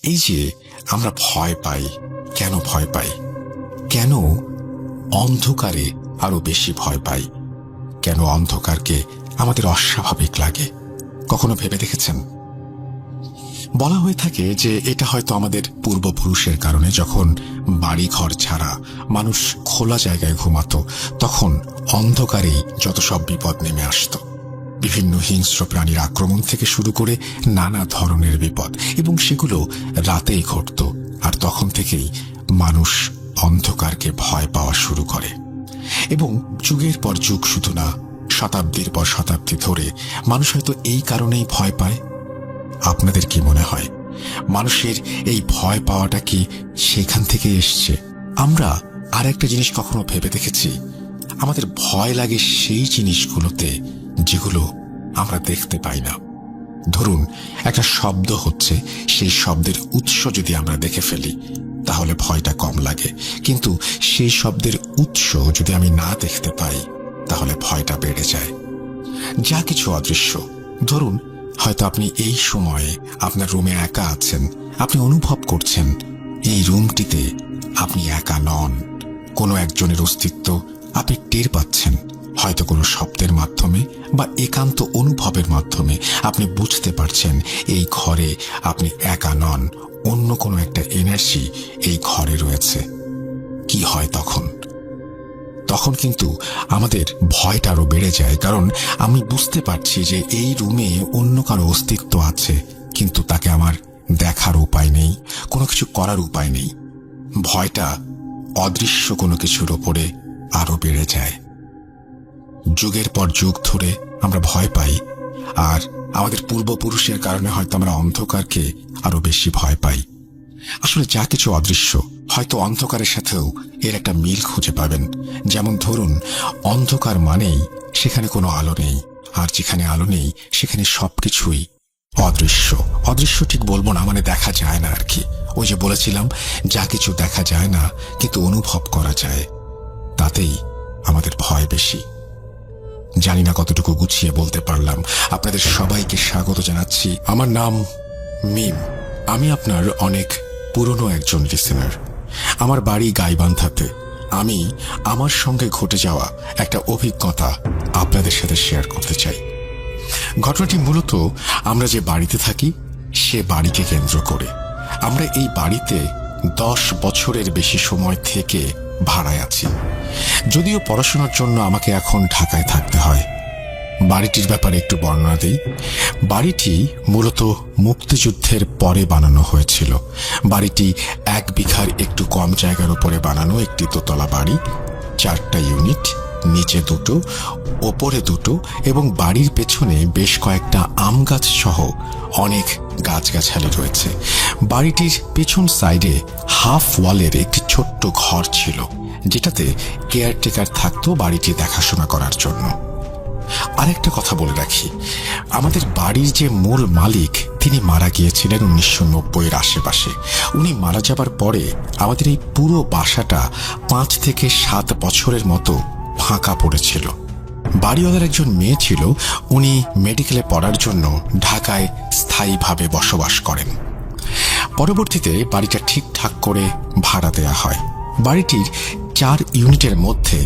এই যে আমরা ভয় পাই, কেন ভয় পাই? কেন অন্ধকারে আরো বেশি ভয় পাই? কেন অন্ধকারকে আমাদের অস্বাভাবিক লাগে? কখনো ভেবে দেখেছেন? বলা হয়ে থাকে যে এটা হয়তো আমাদের পূর্বপুরুষের কারণে যখন বাড়ি ঘর ছাড়া মানুষ খোলা জায়গায় ঘুমাতো, তখন অন্ধকারেই যত সব বিপদ নেমে আসতো। বিভিন্ন হিংস্র প্রাণীর আক্রমণ থেকে শুরু করে নানা ধরনের বিপদ, এবং সেগুলো রাতেই ঘটত। আর তখন থেকেই মানুষ অন্ধকারকে ভয় পাওয়া শুরু করে। এবং যুগের পর যুগ, শুধু না, শতাব্দীর পর শতাব্দী ধরে মানুষ হয়তো এই কারণেই ভয় পায়। আপনাদের কি মনে হয়, মানুষের এই ভয় পাওয়াটা কি সেখান থেকে এসছে? আমরা আর একটা জিনিস কখনো ভেবে দেখেছি? আমাদের ভয় লাগে সেই জিনিসগুলোতে যেগুলো আমরা দেখতে পাই না। ধরুন, একটা শব্দ হচ্ছে, সেই শব্দের উৎস যদি আমরা দেখে ফেলি তাহলে ভয়টা কম লাগে, কিন্তু সেই শব্দের উৎস যদি আমি না দেখতে পাই তাহলে ভয়টা বেড়ে যায়। যা কিছু অদৃশ্য, ধরুন হয়তো আপনি এই সময়ে আপনার রুমে একা আছেন, আপনি অনুভব করছেন এই রুমটিতে আপনি একা নন। কোনো একজনের অস্তিত্ব আপনি টের পাচ্ছেন, হয়তো কোনো শব্দের মাধ্যমে বা একান্ত অনুভবের মাধ্যমে আপনি বুঝতে পারছেন এই ঘরে আপনি একা নন, অন্য কোনো একটা এনার্জি এই ঘরে রয়েছে। কি হয় তখন? তখন কিন্তু আমাদের ভয়টা আরো বেড়ে যায়, কারণ আমি বুঝতে পারছি যে এই রুমে অন্য কারো অস্তিত্ব আছে, কিন্তু তাকে আমার দেখার উপায় নেই, কোনো কিছু করার উপায় নেই। ভয়টা অদৃশ্য কোনো কিছুর ওপরে আরো বেড়ে যায়। যুগের পর যুগ ধরে আমরা ভয় পাই, আর আমাদের পূর্বপুরুষের কারণে হয়তো আমরা অন্ধকারকে আরো বেশি ভয় পাই। আসলে যা কিছু অদৃশ্য, হয়তো অন্ধকারের সাথেও এর একটা মিল খুঁজে পাবেন। যেমন ধরুন, অন্ধকার মানেই সেখানে কোনো আলো নেই, আর যেখানে আলো নেই সেখানে সবকিছুই অদৃশ্য। অদৃশ্য ঠিক বলবো না, মানে দেখা যায় না আর কি। ওই যে বলেছিলাম, যা কিছু দেখা যায় না কিন্তু অনুভব করা যায়, তাতেই আমাদের ভয় বেশি। জানি না কতটুকু গুছিয়ে বলতে পারলাম। আপনাদের সবাইকে স্বাগত জানাচ্ছি। আমার নাম মিম। আমি আপনার অনেক পুরনো একজন লিসেনার। আমার বাড়ি গাইবান্ধাতে। আমি আমার সঙ্গে ঘটে যাওয়া একটা অভিজ্ঞতা আপনাদের সাথে শেয়ার করতে চাই। ঘটনাটি মূলত আমরা যে বাড়িতে থাকি সে বাড়িকে কেন্দ্র করে। আমরা এই বাড়িতে 10 বছরের বেশি সময় থেকে ভাড়ায় আছি। যদিও পড়াশোনার জন্য আমাকে এখন ঢাকায় থাকতে হয়। বাড়িটির ব্যাপারে একটু বর্ণনা দিই। বাড়িটি মূলত মুক্তিযুদ্ধের পরে বানানো হয়েছিল। বাড়িটি 1 বিঘার একটু কম জায়গার উপরে বানানো একটি দোতলা বাড়ি, 4টা ইউনিট, নিচে 2টো, ওপরে 2টো, এবং বাড়ির পেছনে বেশ কয়েকটা আম গাছ সহ অনেক গাছগাছালি রয়েছে। বাড়িটির পেছন সাইডে হাফ ওয়ালের একটি ছোট্ট ঘর ছিল, যেটাতে কেয়ারটেকার থাকতো বাড়িটি দেখাশোনা করার জন্য। আরেকটা কথা বলে রাখি, আমাদের বাড়ির যে মূল মালিক তিনি মারা গিয়েছিলেন 1990-এর আশেপাশে। উনি মারা যাবার পরে আমাদের এই পুরো বাসাটা 5 থেকে 7 বছরের মতো ফাঁকা পড়েছিল। বাড়িওয়ালার একজন মেয়ে ছিল, উনি মেডিকেলে পড়ার জন্য ঢাকায় স্থায়ীভাবে বসবাস করেন। পরবর্তীতে বাড়িটা ঠিকঠাক করে ভাড়া দেয়া হয়। বাড়িটির 4 ইউনিটের মধ্যে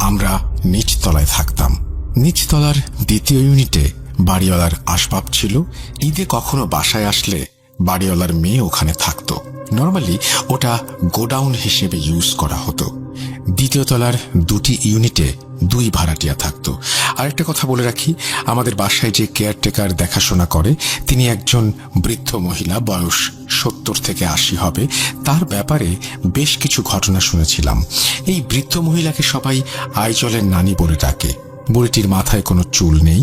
আমরা নিচতলায় থাকতাম। নিচতলার 2য় ইউনিটে বাড়িওয়ালার আসবাব ছিল। ঈদে কখনো বাসায় আসলে বাড়িওয়ালার মেয়ে ওখানে থাকতো। নর্মালি ওটা গোডাউন হিসেবে ইউজ করা হতো। 2য় তলার 2টি ইউনিটে 2 ভাড়াটিয়া থাকতো। আরেকটা কথা বলে রাখি, আমাদের বাসায় যে কেয়ারটেকার দেখাশোনা করে তিনি একজন বৃদ্ধ মহিলা, বয়স 70 থেকে 80 হবে। তার ব্যাপারে বেশ কিছু ঘটনা শুনেছিলাম। এই বৃদ্ধ মহিলাকে সবাই আইজলের নানি বলে ডাকে। বুড়িটির মাথায় কোনো চুল নেই।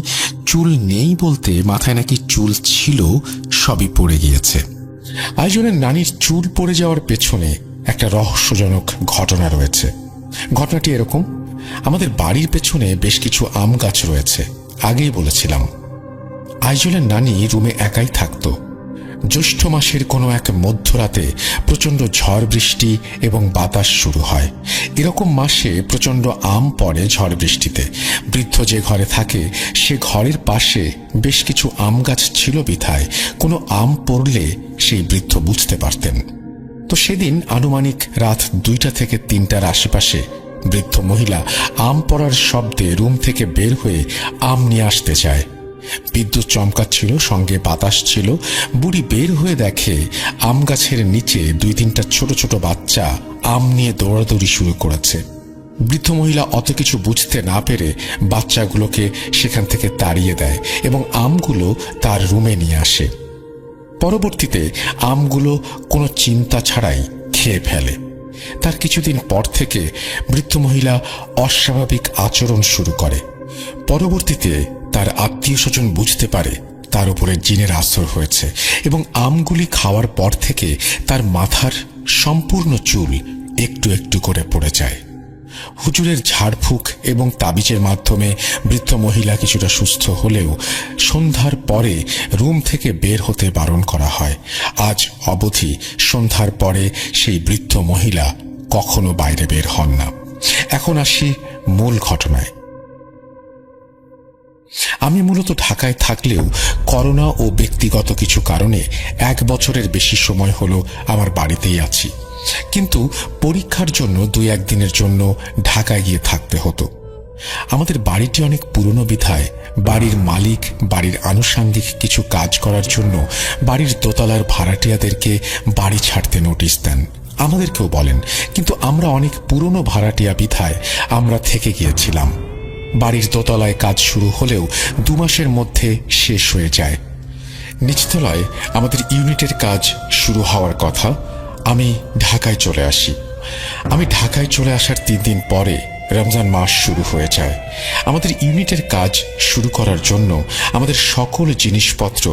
চুল নেই বলতে মাথায় নাকি চুল ছিল, সবই পড়ে গিয়েছে। আইজলের নানির চুল পড়ে যাওয়ার পেছনে একটা রহস্যজনক ঘটনা রয়েছে। ঘটনাটি এরকম, আমাদের বাড়ির পেছনে বেশ কিছু আম গাছ রয়েছে। আগেই বলেছিলাম, আইজলের নানি রুমে একাই থাকতো। জ্যৈষ্ঠ মাসের কোনো এক মধ্যরাতে প্রচণ্ড ঝড় বৃষ্টি এবং বাতাস শুরু হয়। এরকম মাসে প্রচণ্ড আম পড়ে ঝড় বৃষ্টিতে। বৃদ্ধ যে ঘরে থাকে সে ঘরের পাশে বেশ কিছু আম গাছ ছিল বিধায় কোনো আম পড়লে সেই বৃদ্ধ বুঝতে পারতেন। তো সেদিন আনুমানিক রাত 2টা থেকে 3টার আশেপাশে বৃদ্ধ মহিলা আম পড়ার শব্দে রুম থেকে বের হয়ে আম নিয়ে আসতে চায়। বিদ্যুৎ চমকাচ্ছিল, সঙ্গে বাতাস ছিল। বুড়ি বের হয়ে দেখে আম গাছের নিচে 2-3টা ছোট ছোট বাচ্চা আম নিয়ে দৌড়াদৌড়ি শুরু করেছে। বৃদ্ধ মহিলা অত কিছু বুঝতে না পেরে বাচ্চাগুলোকে সেখান থেকে তাড়িয়ে দেয় এবং আমগুলো তার রুমে নিয়ে আসে। পরবর্তীতে আমগুলো কোনো চিন্তা ছাড়াই খেয়ে ফেলে। তার কিছুদিন পর থেকে বৃদ্ধ মহিলা অস্বাভাবিক আচরণ শুরু করে। পরবর্তীতে তার আত্মীয় স্বজন বুঝতে পারে তার উপরে জিনের আসর হয়েছে এবং আমগুলি খাওয়ার পর থেকে তার মাথার সম্পূর্ণ চুল একটু একটু করে পড়ে যায়। হুজুরের ঝাড়ফুঁক এবং তাবিজের মাধ্যমে বৃদ্ধ মহিলা কিছুটা সুস্থ হলেও সন্ধ্যার পরে রুম থেকে বের হতে বারণ করা হয়। আজ অবধি সন্ধ্যার পরে সেই বৃদ্ধ মহিলা কখনো বাইরে বের হন না। এখন আসি মূল ঘটনায়। আমি মূলত ঢাকায় থাকলেও করোনা ও ব্যক্তিগত কিছু কারণে 1 বছরের বেশি সময় হলো আমার বাড়িতেই আছি। কিন্তু পরীক্ষার জন্য 2-1 দিনের জন্য ঢাকায় গিয়ে থাকতে হতো। আমাদের বাড়িটি অনেক পুরনো বিধায় বাড়ির মালিক বাড়ির আনুষঙ্গিক কিছু কাজ করার জন্য বাড়ির দোতলার ভাড়াটিয়াদেরকে বাড়ি ছাড়তে নোটিশ দেন। আমাদেরকেও বলেন, কিন্তু আমরা অনেক পুরনো ভাড়াটিয়া বিধায় আমরা থেকে গিয়েছিলাম। বাড়ির দোতলায় কাজ শুরু হলেও 2 মাসের মধ্যে শেষ হয়ে যায়। নিচতলায় আমাদের ইউনিটের কাজ শুরু হওয়ার কথা। আমি ঢাকায় চলে আসি। আমি ঢাকায় চলে আসার 3 দিন পরে রমজান মাস শুরু হয়ে যায়। আমাদের ইউনিটের কাজ শুরু করার জন্য আমাদের সকল জিনিসপত্র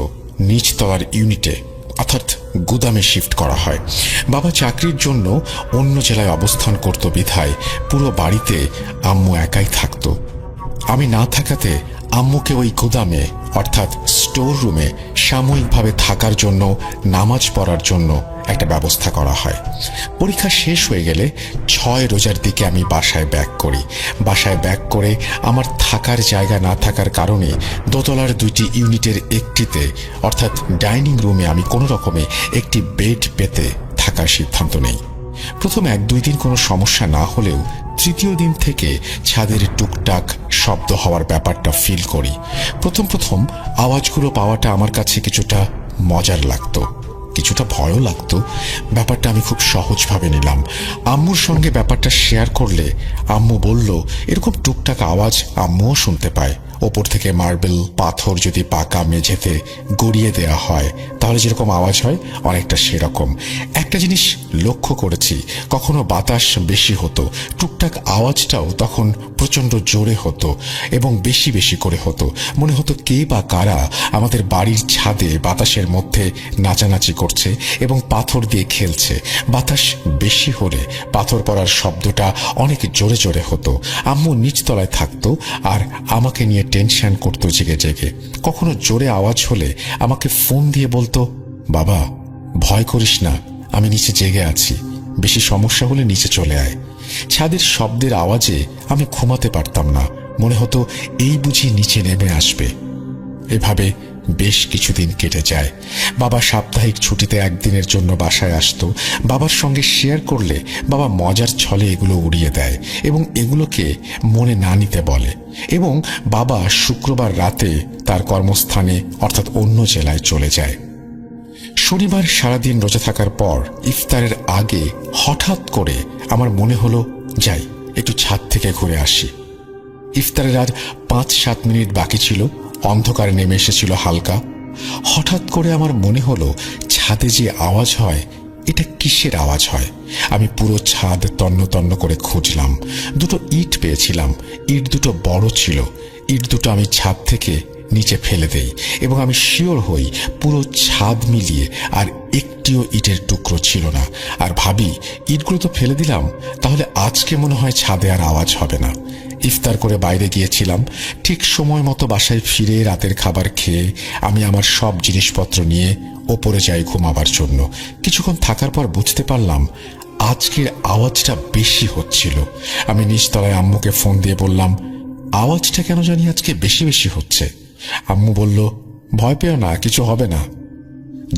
নিচতলার ইউনিটে অর্থাৎ গুদামে শিফট করা হয়। বাবা চাকরির জন্য অন্য জেলায় অবস্থান করত বিধায় পুরো বাড়িতে আম্মু একাই থাকত। আমি না থাকাতে আম্মুকে ওই গুদামে অর্থাৎ স্টোর রুমে সাময়িকভাবে থাকার জন্য নামাজ পড়ার জন্য একটা ব্যবস্থা করা হয়। পরীক্ষা শেষ হয়ে গেলে 6 রোজার দিকে আমি বাসায় ব্যাক করি। বাসায় ব্যাক করে আমার থাকার জায়গা না থাকার কারণে দোতলার 2টি ইউনিটের একটিতে অর্থাৎ ডাইনিং রুমে আমি কোনো রকমে একটি বেড পেতে থাকার সিদ্ধান্ত নেই। প্রথম 1-2 দিন কোনো সমস্যা না হলেও তৃতীয় দিন থেকে ছাদের টুকটাক শব্দ হওয়ার ব্যাপারটা ফিল করি। প্রথম আওয়াজগুলো পাওয়াটা আমার কাছে কিছুটা মজার লাগতো, কিছুটা ভয়ও লাগতো। ব্যাপারটা আমি খুব সহজভাবে নিলাম। আম্মুর সঙ্গে ব্যাপারটা শেয়ার করলে আম্মু বলল, এরকম টুকটাক আওয়াজ আম্মুও শুনতে পায়। ওপর থেকে মার্বেল পাথর যদি পাকা মেঝেতে গড়িয়ে দেয়া হয় তাহলে যেরকম আওয়াজ হয় অনেকটা সেরকম। একটা জিনিস লক্ষ্য করেছি, কখনো বাতাস বেশি হতো, টুকটাক আওয়াজটাও তখন প্রচণ্ড জোরে হতো এবং বেশি বেশি করে হতো। মনে হতো কে বা কারা আমাদের বাড়ির ছাদে বাতাসের মধ্যে নাচানাচি করছে এবং পাথর দিয়ে খেলছে। বাতাস বেশি হলে পাথর পড়ার শব্দটা অনেক জোরে জোরে হতো। আম্মু নিচতলায় থাকতো আর আমাকে নিয়ে টেনশন করতো জেগে জেগে। কখনো জোরে আওয়াজ হলে আমাকে ফোন দিয়ে বলতো, বাবা ভয় করিস না, আমি নিচে জেগে আছি, বেশি সমস্যা হলে নিচে চলে আয়। ছাদের শব্দের আওয়াজে আমি ঘুমাতে পারতাম না, মনে হতো এই বুঝি নিচে নেমে আসবে। এভাবে বেশ কিছুদিন কেটে যায়। বাবা সাপ্তাহিক ছুটিতে 1 দিনের জন্য বাসায় আসতো। বাবার সঙ্গে শেয়ার করলে বাবা মজার ছলে এগুলো উড়িয়ে দেয় এবং এগুলোকে মনে না নিতে বলে। এবং বাবা শুক্রবার রাতে তার কর্মস্থানে অর্থাৎ অন্য জেলায় চলে যায়। শনিবার সারাদিন রোজা থাকার পর ইফতারের আগে হঠাৎ করে আমার মনে হলো যাই একটু ছাদ থেকে ঘুরে আসি। ইফতারের আর 5-7 মিনিট বাকি ছিল। অন্ধকার নেমে এসেছিল হালকা। হঠাৎ করে আমার মনে হলো ছাদে যে আওয়াজ হয় এটা কিসের আওয়াজ হয়। আমি পুরো ছাদ তন্ন তন্ন করে খুঁজলাম। 2টো ইট পেয়েছিলাম। ইট 2টো বড় ছিল। ইট 2টো আমি ছাদ থেকে নিচে ফেলে দেই এবং আমি শিওর হই পুরো ছাদ মিলিয়ে আর একটিও ইটের টুকরো ছিল না। আর ভাবি ইটগুলো তো ফেলে দিলাম, তাহলে আজকে মনে হয় ছাদে আর আওয়াজ হবে না। ইফতার করে বাইরে গিয়েছিলাম। ঠিক সময় মতো বাসায় ফিরে রাতের খাবার খেয়ে আমি আমার সব জিনিসপত্র নিয়ে ওপরে যাই ঘুমাবার জন্য। কিছুক্ষণ থাকার পর বুঝতে পারলাম আজকের আওয়াজটা বেশি হচ্ছিল। আমি নিচতলায় আম্মুকে ফোন দিয়ে বললাম, আওয়াজটা কেন জানি আজকে বেশি বেশি হচ্ছে। আম্মু বলল, ভয় পেও না, কিছু হবে না।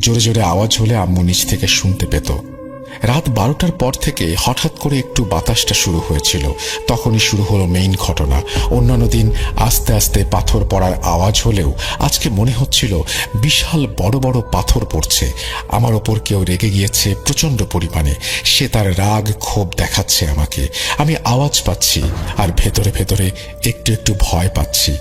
জোরে জোরে আওয়াজ হলে আম্মু নিচ থেকে শুনতে পেত। রাত 12টার পর থেকে হঠাৎ করে একটু বাতাসটা শুরু হয়েছিল, তখনই শুরু হলো মেইন ঘটনা। অন্যান্য দিন আস্তে আস্তে পাথর পড়ার আওয়াজ হলেও আজকে মনে হচ্ছিল বিশাল বড় বড় পাথর পড়ছে। আমার ওপর কেউ রেগে গিয়েছে প্রচন্ড পরিমাণে। সে তার রাগ ক্ষোভ দেখাচ্ছে আমাকে। আমি আওয়াজ পাচ্ছি আর ভেতরে ভেতরে একটু একটু ভয় পাচ্ছি।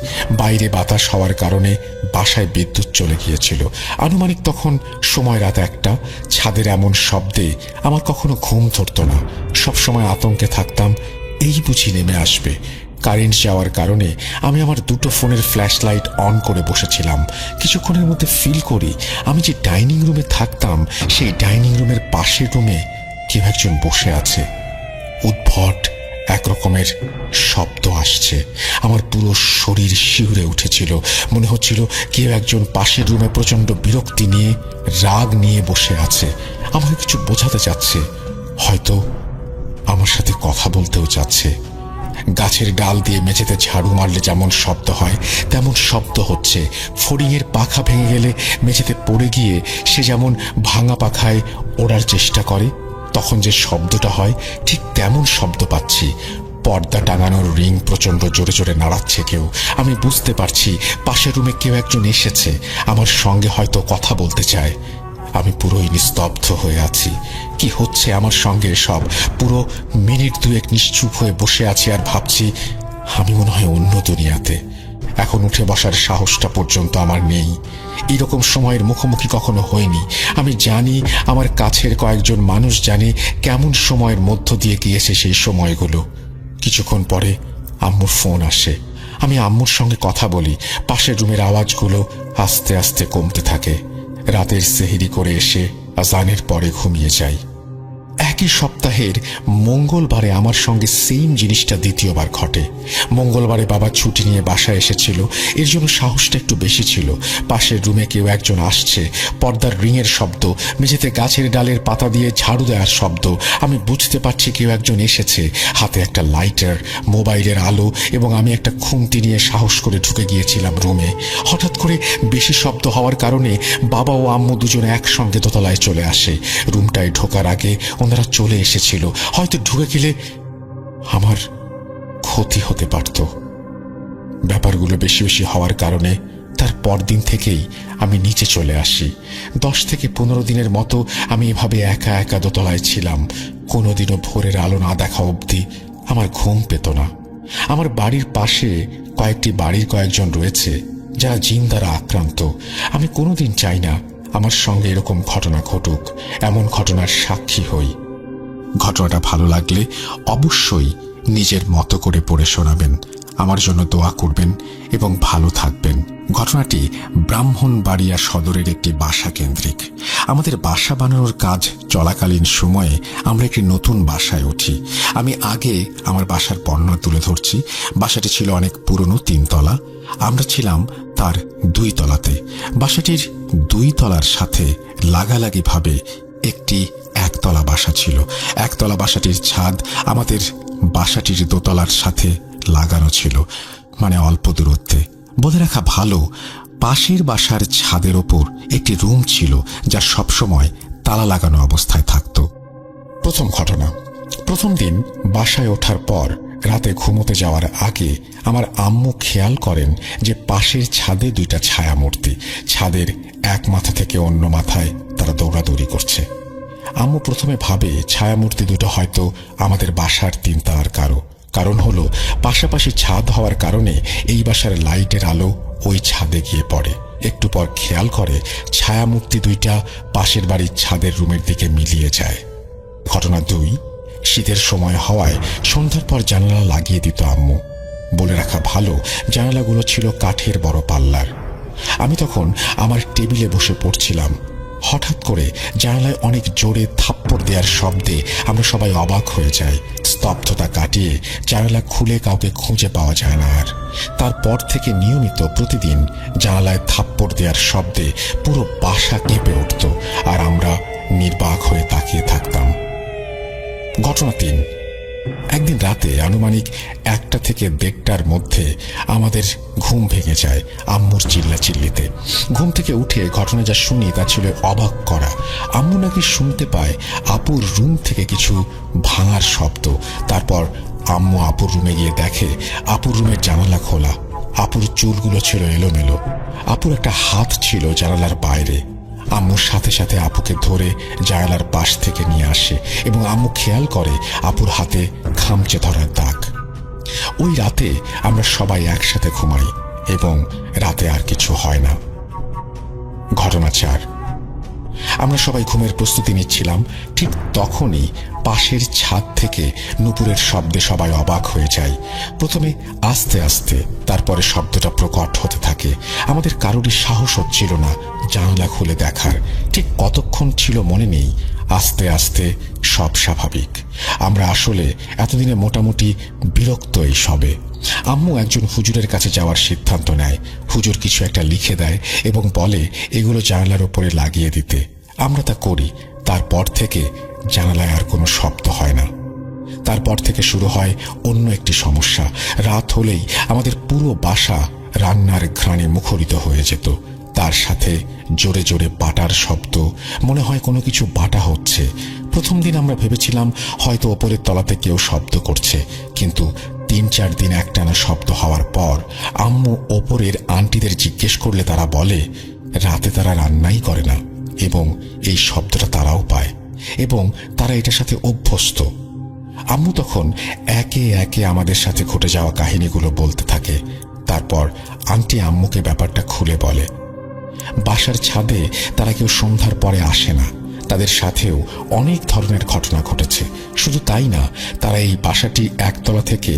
বাইরে বাতাস হওয়ার কারণে বাসায় বিদ্যুৎ চলে গিয়েছিল। আনুমানিক তখন সময় রাত 1টা। ছাদের এমন শব্দে আমার কখনো ঘুম ধরত না। সবসময় আতঙ্কে থাকতাম, এই বুঝি নেমে আসবে। কারেন্ট যাওয়ার কারণে আমি আমার দুটো ফোনের ফ্ল্যাশ লাইট অন করে বসেছিলাম। কিছুক্ষণের মধ্যে ফিল করি আমি যে ডাইনিং রুমে থাকতাম সেই ডাইনিং রুমের পাশের রুমে কেউ একজন বসে আছে। উদ্ভট একরকমের শব্দ আসছে। আমার পুরো শরীর শিউরে উঠেছিল। মনে হচ্ছিল কেউ একজন পাশের রুমে প্রচন্ড বিরক্তি নিয়ে, রাগ নিয়ে বসে আছে। আমাকে কিছু বোঝাতে চাচ্ছে, হয়তো আমার সাথে কথা বলতেও চাচ্ছে। গাছের ডাল দিয়ে মেঝেতে ঝাড়ু মারলে যেমন শব্দ হয় তেমন শব্দ হচ্ছে। ফড়িংয়ের পাখা ভেঙে গেলে মেঝেতে পড়ে গিয়ে সে যেমন ভাঙা পাখায় ওড়ার চেষ্টা করে, তখন যে শব্দটা হয় ঠিক তেমন শব্দ পাচ্ছি। পর্দা টাঙানোর রিং প্রচন্ড জোরে জোরে নাড়াচ্ছে কেউ। আমি বুঝতে পারছি পাশের রুমে কেউ একজন এসেছে, আমার সঙ্গে হয়তো কথা বলতে চায়। আমি পুরোই নিস্তব্ধ হয়ে আছি। কি হচ্ছে আমার সঙ্গে সব? পুরো মিনিট 2 নিশ্চুপ হয়ে বসে আছি আর ভাবছি আমি মনে হয় অন্য দুনিয়াতে। এখন উঠে বসার সাহসটা পর্যন্ত আমার নেই। এইরকম সময়ের মুখোমুখি কখনো হয়নি। আমি জানি আমার কাছের কয়েকজন মানুষ জানে কেমন সময়ের মধ্য দিয়ে গিয়েছে সেই সময়গুলো। কিছুক্ষণ পরে আম্মুর ফোন আসে। আমি আম্মুর সঙ্গে কথা বলি। পাশের রুমের আওয়াজগুলো আস্তে আস্তে কমতে থাকে। রাতের সেহরি করে এসে আজানের পরে ঘুমিয়ে যাই। একই সপ্তাহের মঙ্গলবারে আমার সঙ্গে সেম জিনিসটা দ্বিতীয়বার ঘটে। মঙ্গলবারে বাবা ছুটি নিয়ে বাসায় এসেছিল, এর জন্য সাহসটা একটু বেশি ছিল। পাশের রুমে কেউ একজন আসছে, পর্দার রিংয়ের শব্দ, মেঝেতে গাছের ডালের পাতা দিয়ে ঝাড়ু দেওয়ার শব্দ। আমি বুঝতে পারছি কেউ একজন এসেছে। হাতে একটা লাইটার, মোবাইলের আলো, এবং আমি একটা খুন্তি নিয়ে সাহস করে ঢুকে গিয়েছিলাম রুমে। হঠাৎ করে বেশি শব্দ হওয়ার কারণে বাবা ও আম্মু দুজনে একসঙ্গে দোতলায় চলে আসে। রুমটায় ঢোকার আগে ওনারা চলে এসেছিল। হয়তো ঢুকে গেলে আমার ক্ষতি হতে পারত। ব্যাপারগুলো বেশি বেশি হওয়ার কারণে তার পরদিন থেকেই আমি নিচে চলে আসি। 10 থেকে 15 দিনের মতো আমি এভাবে একা একা দোতলায় ছিলাম। কোনোদিনও ভোরের আলো না দেখা অবধি আমার ঘুম পেত না। আমার বাড়ির পাশে কয়েকটি বাড়ির কয়েকজন রয়েছে যারা জিন দ্বারা আক্রান্ত। আমি কোনোদিন চাই না আমার সঙ্গে এরকম ঘটনা ঘটুক, এমন ঘটনার সাক্ষী হই। ঘটনাটা ভালো লাগলে অবশ্যই নিজের মতো করে পড়ে শোনাবেন, আমার জন্য দোয়া করবেন এবং ভালো থাকবেন। ঘটনাটি ব্রাহ্মণবাড়িয়া সদরের একটি বাসা কেন্দ্রিক। আমাদের বাসা বানানোর কাজ চলাকালীন সময়ে আমরা একটি নতুন বাসায় উঠি। আমি আগে আমার বাসার বর্ণনা তুলে ধরছি। বাসাটি ছিল অনেক পুরনো, 3 তলা। আমরা ছিলাম তার 2 তলাতে। বাসাটির 2 তলার সাথে লাগালাগি ভাবে একটি 1 তলা বাসা ছিল। 1 তলা বাসাটির ছাদ আমাদের বাসাটির 2 তলার সাথে লাগানো ছিল, মানে অল্প দূরত্বে। বলে রাখা ভালো, পাশের বাসার ছাদের ওপর একটি রুম ছিল যা সবসময় তালা লাগানো অবস্থায় থাকত। প্রথম ঘটনা, প্রথম দিন বাসায় ওঠার পর রাতে ঘুমোতে যাওয়ার আগে আমার আম্মু খেয়াল করেন যে পাশের ছাদে 2টা ছায়ামূর্তি, ছাদের এক মাথা থেকে অন্য মাথায় তারা দৌড়াদৌড়ি করছে। আম্মু প্রথমে ভাবে ছায়ামূর্তি দুটো হয়তো আমাদের বাসার 3 তলার কারণ হলো পাশাপাশি ছাদ হওয়ার কারণে এই বাসার লাইটের আলো ওই ছাদে গিয়ে পড়ে। একটু পর খেয়াল করে ছায়ামূর্তি 2টা পাশের বাড়ির ছাদের রুমের দিকে মিলিয়ে যায়। ঘটনা 2, শীতের সময় হওয়ায় সন্ধ্যার পর জানালা লাগিয়ে দিত আম্মু। বলে রাখা ভালো, জানালাগুলো ছিল কাঠের বড় পাল্লার। আমি তখন আমার টেবিলে বসে পড়ছিলাম। হঠাৎ করে জানালায় অনেক জোরে থাপ্পড় দেওয়ার শব্দে আমরা সবাই অবাক হয়ে যাই, স্তব্ধতা কাটিয়ে জানালা খুলে কাউকে খুঁজে পাওয়া যায় না আর। তারপর থেকে নিয়মিত প্রতিদিন জানালায় থাপ্পড় দেওয়ার শব্দে পুরো বাসা কেঁপে উঠত, আর আমরা নির্বাক হয়ে তাকিয়ে থাকতাম। ঘটনা 3। একদিন রাতে আনুমানিক 1টা থেকে 1:30টার মধ্যে আমাদের ঘুম ভেঙে যায় আম্মুর চিল্লাচিল্লিতে। ঘুম থেকে উঠে ঘটনা যা শুনি তা ছিল অবাক করা। আম্মু নাকি শুনতে পায় আপুর রুম থেকে কিছু ভাঙার শব্দ। তারপর আম্মু আপুর রুমে গিয়ে দেখে আপুর রুমের জানালা খোলা। আপুর চুলগুলো ছিল এলোমেলো। আপুর একটা হাত ছিল জানালার বাইরে। আম্মুর সাথে সাথে আপুকে ধরে জানালার পাশ থেকে নিয়ে আসে এবং আম্মু খেয়াল করে আপুর হাতে খামচে ধরার দাগ। ওই রাতে আমরা সবাই একসাথে ঘুমাই এবং রাতে আর কিছু হয় না। ঘটনা 4। আমরা সবাই ঘুমের প্রস্তুতি নিচ্ছিলাম। ঠিক তখনই পাশের ছাদ থেকে নুপুরের শব্দে সবাই অবাক হয়ে যায়। প্রথমে আস্তে আস্তে, তারপরে শব্দটা প্রকট হতে থাকে। আমাদের কারোরই সাহস হচ্ছিল না জানলা খুলে দেখার। ঠিক কতক্ষণ ছিল মনে নেই। আস্তে আস্তে সব স্বাভাবিক। আমরা আসলে এতদিনে মোটামুটি বিরক্ত এই সবে। আম্মু একজন হুজুরের কাছে যাওয়ার সিদ্ধান্ত নেয়। হুজুর কিছু একটা লিখে দেয় এবং বলে এগুলো জানালার উপরে লাগিয়ে দিতে। আমরা তা করি। তারপর থেকে জানালায় আর কোনো শব্দ হয় না। তারপর থেকে শুরু হয় অন্য একটি সমস্যা। রাত হলেই আমাদের পুরো বাসা রান্নার ঘ্রাণে মুখরিত হয়ে যেত। তার সাথে জোরে জোরে বাটার শব্দ, মনে হয় কোনো কিছু বাটা হচ্ছে। প্রথম দিন আমরা ভেবেছিলাম হয়তো ওপরের তলাতে কেউ শব্দ করছে, কিন্তু 3-4 দিন একটানা শব্দ হওয়ার পর আম্মু ওপরের আন্টিদের জিজ্ঞেস করলে তারা বলে রাতে তারা রান্নাই করে না এবং এই শব্দটা তারাও পায় এবং তারা এটার সাথে অভ্যস্ত। আম্মু তখন একে একে আমাদের সাথে ঘটে যাওয়া কাহিনীগুলো বলতে থাকে। তারপর আন্টি আম্মুকে ব্যাপারটা খুলে বলে। বাসার ছাদে তারা কেউ সন্ধ্যার পরে আসে না। তাদের সাথেও অনেক ধরনের ঘটনা ঘটেছে। শুধু তাই না, তারা এই বাসাটি একতলা থেকে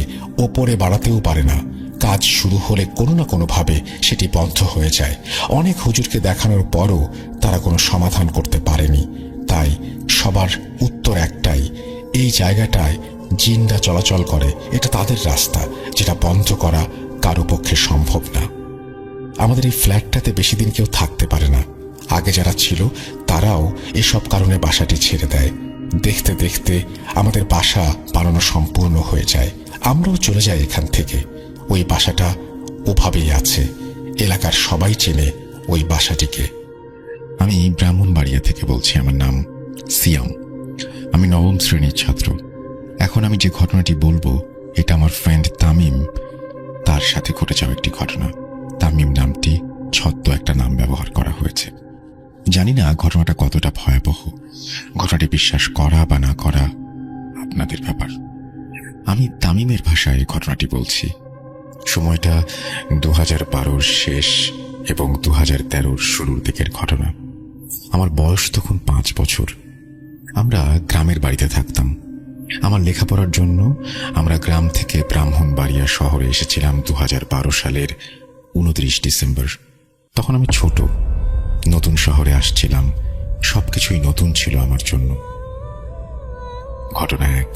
ওপরে বাড়াতেও পারে না। কাজ শুরু হলে কোনো না কোনোভাবে সেটি বন্ধ হয়ে যায়। অনেক হুজুরকে দেখানোর পরও তারা কোনো সমাধান করতে পারেনি। তাই সবার উত্তর একটাই, এই জায়গাটায় জিনরা চলাচল করে। এটা তাদের রাস্তা, যেটা বন্ধ করা কারো পক্ষে সম্ভব না। আমাদের এই ফ্ল্যাটটাতে বেশি দিন কেউ থাকতে পারে না। আগে যারা ছিল তারাও এসব কারণে বাসাটি ছেড়ে দেয়। দেখতে দেখতে আমাদের বাসা বানানো সম্পূর্ণ হয়ে যায়। আমরাও চলে যাই এখান থেকে। ওই বাসাটা ওভাবেই আছে। এলাকার সবাই চেনে ওই বাসাটিকে। আমি ব্রাহ্মণবাড়িয়া থেকে বলছি। আমার নাম সিয়াম। আমি 9ম শ্রেণীর ছাত্র। এখন আমি যে ঘটনাটি বলবো এটা আমার ফ্রেন্ড তামিম, তার সাথে ঘটে যাওয়া একটি ঘটনা। তামিম নামটি ছদ্ম একটা নাম ব্যবহার করা হয়েছে। জানি না ঘটনাটা কতটা ভয়াবহ। ঘটনাটি বিশ্বাস করা বা না করা আপনাদের ব্যাপার। আমি তামিমের ভাষায় ঘটনাটি বলছি। সময়টা 2012-র শেষ এবং 2013-র শুরুর দিকের ঘটনা। আমার বয়স তখন 5 বছর। আমরা গ্রামের বাড়িতে থাকতাম। আমার লেখাপড়ার জন্য আমরা গ্রাম থেকে ব্রাহ্মণবাড়িয়া শহরে এসেছিলাম 2012 সালের 29 ডিসেম্বর। তখন আমি ছোট, নতুন শহরে আসছিলাম। সবকিছুই নতুন ছিল আমার জন্য। ঘটনা 1।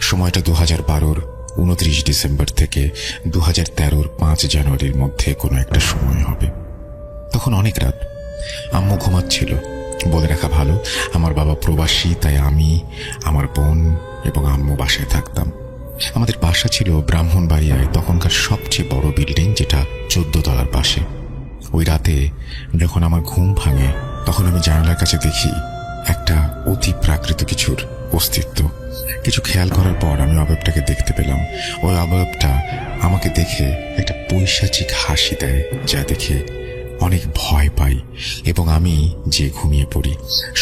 সময়টা 2012-র 29 ডিসেম্বর থেকে 2013-র 5 জানুয়ারির মধ্যে কোনো একটা সময় হবে। তখন অনেক রাত। আম্মু ঘুমাচ্ছিল। বলে রাখা ভালো, আমার বাবা প্রবাসী, তাই আমি, আমার বোন এবং আম্মু বাসায় থাকতাম। আমাদের বাসা ছিল ব্রাহ্মণবাড়িয়ায় তখনকার সবচেয়ে বড় বিল্ডিং, যেটা 14 তলার পাশে। ওই রাতে যখন আমার ঘুম ভাঙে তখন আমি জানালার কাছে দেখি একটা অতি প্রাকৃত কিছুর অস্তিত্ব। কিছু খেয়াল করার পর আমি অবয়বটাকে দেখতে পেলাম। ওই অবয়বটা আমাকে দেখে একটা পৈশাচিক হাসি দেয়, যা দেখে অনেক ভয় পাই এবং আমি যে ঘুমিয়ে পড়ি।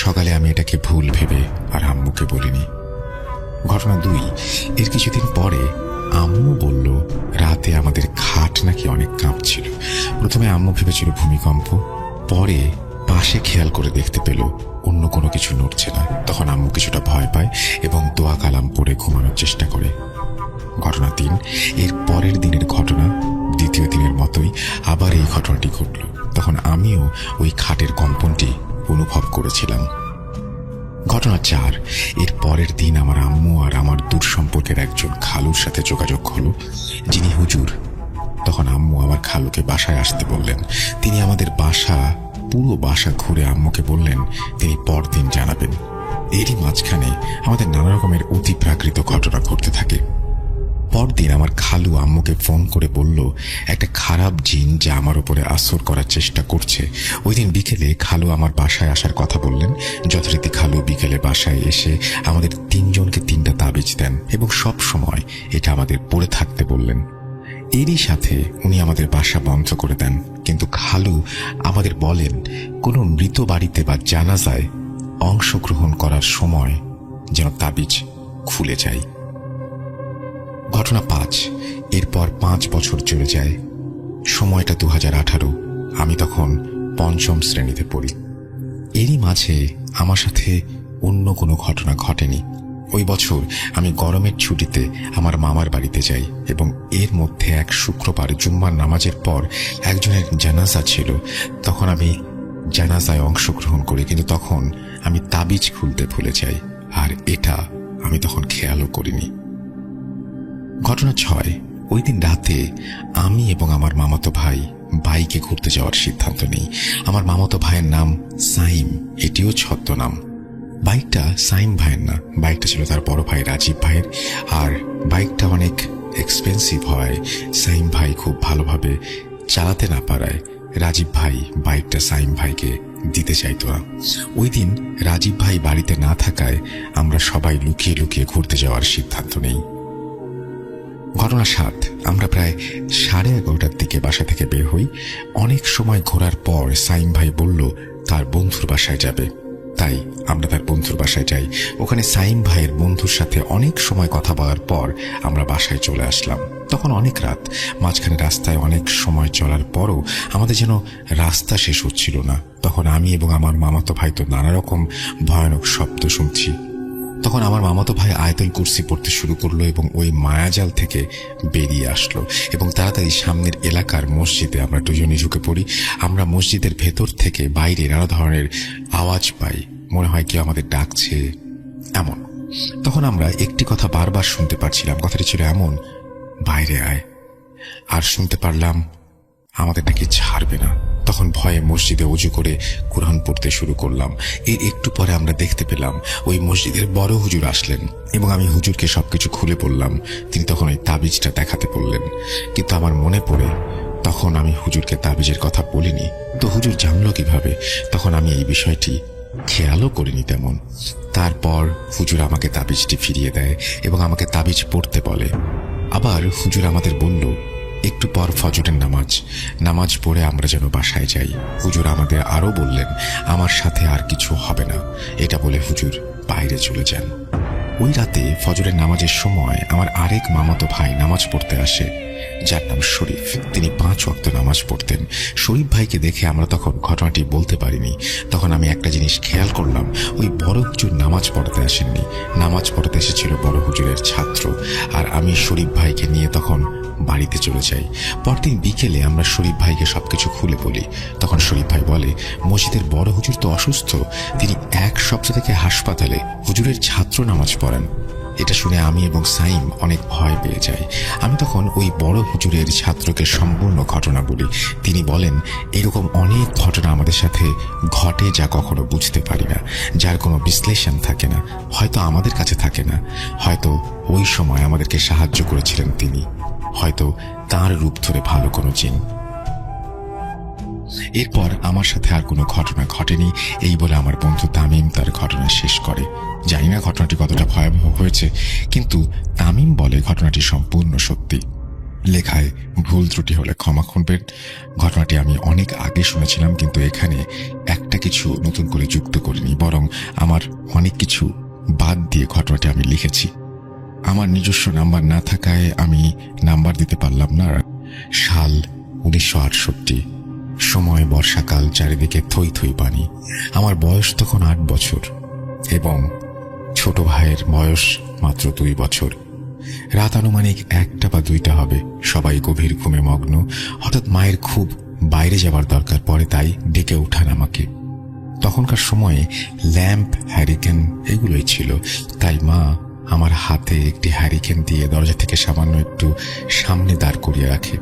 সকালে আমি এটাকে ভুল ভেবে আর আম্মুকে বলিনি। ঘটনা 2। এর কিছুদিন পরে আম্মু বলল রাতে আমাদের খাট নাকি অনেক কাঁপছিল। প্রথমে আম্মু ভেবেছিল ভূমিকম্প, পরে পাশে খেয়াল করে দেখতে পেল অন্য কোনো কিছু নড়ছে না। তখন আম্মু কিছুটা ভয় পায় এবং দোয়া কালাম পড়ে ঘুমানোর চেষ্টা করে। ঘটনা 3। এর পরের দিনের ঘটনা। দ্বিতীয় দিনের মতোই আবার এই ঘটনাটি ঘটল। তখন আমিও ওই খাটের কম্পনটি অনুভব করেছিলাম। ঘটনা 4, এর পরের দিন আমার আম্মু আর আমার দূর সম্পর্কের একজন খালুর সাথে যোগাযোগ হলো, যিনি হুজুর। তখন আম্মু আমার খালুকে বাসায় আসতে বললেন। তিনি আমাদের পুরো বাসা ঘুরে আম্মুকে বললেন তিনি পরদিন জানাবেন। এরই মাঝখানে আমাদের নানা রকমের অতি প্রাকৃত ঘটনা ঘটতে থাকে। পরদিন আমার খালু আম্মুকে ফোন করে বলল একটা খারাপ জিন যা আমার উপরে আসর করার চেষ্টা করছে। ওই দিন বিকেলে খালু আমার বাসায় আসার কথা বললেন। যথারীতি খালু বিকেলে বাসায় এসে আমাদের 3 জনকে 3টা তাবিজ দেন এবং সব সময় এটা আমাদের পড়ে থাকতে বললেন। এরই সাথে উনি আমাদের বাসা বন্ধ করে দেন। কিন্তু খালু আমাদের বলেন কোনো মৃত বাড়িতে বা জানাজায় অংশগ্রহণ করার সময় যেন তাবিজ খুলে যায়। ঘটনা 5, এরপর 5 বছর চলে যায়। সময়টা 2018। আমি তখন 5ম শ্রেণীতে পড়ি। এরই মাঝে আমার সাথে অন্য কোনো ঘটনা ঘটেনি। ওই বছর আমি গরমের ছুটিতে আমার মামার বাড়িতে যাই এবং এর মধ্যে এক শুক্রবার জুম্মার নামাজের পর একজনের জানাজা ছিল। তখন আমি জানাজায় অংশগ্রহণ করি, কিন্তু তখন আমি তাবিজ খুলতে ভুলে যাই, আর এটা আমি তখন খেয়ালও করিনি। ঘটনা 6, ওই দিন রাতে আমি এবং আমার মামাতো ভাই বাইকে ঘুরতে যাওয়ার সিদ্ধান্ত নেই। আমার মামাতো ভাইয়ের নাম সাইম, এটিও ছদ্মনাম। বাইকটা সাইম ভাইয়ের না, বাইকটা ছিল তার বড় ভাই রাজীব ভাইয়ের। আর বাইকটা অনেক এক্সপেন্সিভ হয়। সাইম ভাই খুব ভালোভাবে চালাতে না পারায় রাজীব ভাই বাইকটা সাইম ভাইকে দিতে চাইতো না। ওই দিন রাজীব ভাই বাড়িতে না থাকায় আমরা সবাই লুকিয়ে লুকিয়ে ঘুরতে যাওয়ার সিদ্ধান্ত নেই। ঘটনা 7, আমরা প্রায় 11:30টার দিকে বাসা থেকে বের হই। অনেক সময় ঘোরার পর সাইম ভাই বলল তার বন্ধুর বাসায় যাবে, তাই আমরা তার বন্ধুর বাসায় যাই। ওখানে সাইম ভাইয়ের বন্ধুর সাথে অনেক সময় কথা বলার পর আমরা বাসায় চলে আসলাম। তখন অনেক রাত। মাঝখানে রাস্তায় অনেক সময় চলার পরও আমাদের যেন রাস্তা শেষ হচ্ছিল না। তখন আমি এবং আমার মামাতো ভাই তো নানা রকম ভয়ানক শব্দ শুনছি। তখন আমার মামাতো ভাই আয়াতুল কুরসি পড়তে শুরু করলো এবং ওই মায়াজাল থেকে বেরিয়ে আসলো এবং তাড়াতাড়ি সামনের এলাকার মসজিদে আমরা দুজনে ঢুকে পড়ি। আমরা মসজিদের ভেতর থেকে বাইরে নানা ধরনের আওয়াজ পাই, মনে হয় কেউ আমাদের ডাকছে এমন। তখন আমরা একটি কথা বারবার শুনতে পারছিলাম। কথাটি ছিল এমন, বাইরে আয়। আর শুনতে পারলাম আমাদের নাকি ছাড়বে না। তখন ভয়ে মসজিদে উজু করে কোরআন পড়তে শুরু করলাম। এর একটু পরে আমরা দেখতে পেলাম ওই মসজিদের বড় হুজুর আসলেন এবং আমি হুজুরকে সবকিছু খুলে বললাম। তিনি তখন ওই তাবিজটা দেখাতে বললেন, কিন্তু আমার মনে পড়ে তখন আমি হুজুরকে তাবিজের কথা বলিনি। তো হুজুর জানলো কিভাবে? তখন আমি এই বিষয়টি খেয়ালও করিনি তেমন। তারপর হুজুর আমাকে তাবিজটি ফিরিয়ে দেয় এবং আমাকে তাবিজ পড়তে বলে। আবার হুজুর আমাদের বলল একটু পর ফজরের নামাজ পড়ে আমরা যেন বাসায় যাই। হুজুর আমাদের আরো বললেন আমার সাথে আর কিছু হবে না। এটা বলে হুজুর বাইরে চলে যান। ওই রাতে ফজরের নামাজের সময় আমার আরেক মামাতো ভাই নামাজ পড়তে আসে, যার নাম শরীফ। তিনি 5 ওয়াক্ত নামাজ পড়তেন। শরীফ ভাইকে দেখে আমরা তখন ঘটনাটি বলতে পারিনি। তখন আমি একটা জিনিস খেয়াল করলাম, ওই বড় হুজুর নামাজ পড়তে আসেননি, নামাজ পড়তে এসেছিল বড় হুজুরের ছাত্র। আর আমি শরীফ ভাইকে নিয়ে তখন বাড়িতে চলে যাই। পরদিন বিকেলে আমরা শরীফ ভাইকে সবকিছু খুলে বলি। তখন শরীফ ভাই বলে মসজিদের বড় হুজুর তো অসুস্থ, তিনি 1 সপ্তাহ থেকে হাসপাতালে, হুজুরের ছাত্র নামাজ পড়েন। এটা শুনে আমি এবং সাইম অনেক ভয় পেয়ে যাই। আমি তখন ওই বড় হুজুরের ছাত্রকে সম্পূর্ণ ঘটনা বলি। তিনি বলেন এরকম অনেক ঘটনা আমাদের সাথে ঘটে যা কখনো বুঝতে পারি না, যার কোনো বিশ্লেষণ থাকে না, হয়তো আমাদের কাছে থাকে না, হয়তো ওই সময় আমাদেরকে সাহায্য করেছিলেন তিনি, হয়তো তার রূপ ধরে ভালো কোনো জিন। এরপর আমার সাথে আর কোনো ঘটনা ঘটেনি, এই বলে আমার বন্ধু তামিম তার ঘটনা শেষ করে। জানি না ঘটনাটি কতটা ভয়াবহ হয়েছে, কিন্তু তামিম বলে ঘটনাটি সম্পূর্ণ সত্যি। লেখায় ভুল ত্রুটি হলে ক্ষমা করবেন। ঘটনাটি আমি অনেক আগে শুনেছিলাম, কিন্তু এখানে একটা কিছু নতুন করে যুক্ত করিনি, বরং আমার অনেক কিছু বাদ দিয়ে ঘটনাটি আমি লিখেছি। আমার নিজস্ব নাম্বার না থাকায় আমি নাম্বার দিতে পারলাম না। সাল 1968, সময় বর্ষাকাল, চারিদিকে থই থই পানি। আমার বয়স তখন 8 বছর এবং ছোট ভাইয়ের বয়স মাত্র 2 বছর। রাত আনুমানিক 1টা বা 2টা হবে। সবাই গভীর ঘুমে মগ্ন। হঠাৎ মায়ের খুব বাইরে যাবার দরকার পড়ে, তাই ডেকে উঠান আমাকে। তখনকার সময়ে ল্যাম্প, হ্যারিকেন এগুলোই ছিল। তাই মা আমার হাতে একটি হ্যারিকেন দিয়ে দরজা থেকে সামান্য একটু সামনে দাঁড় করিয়ে রাখে।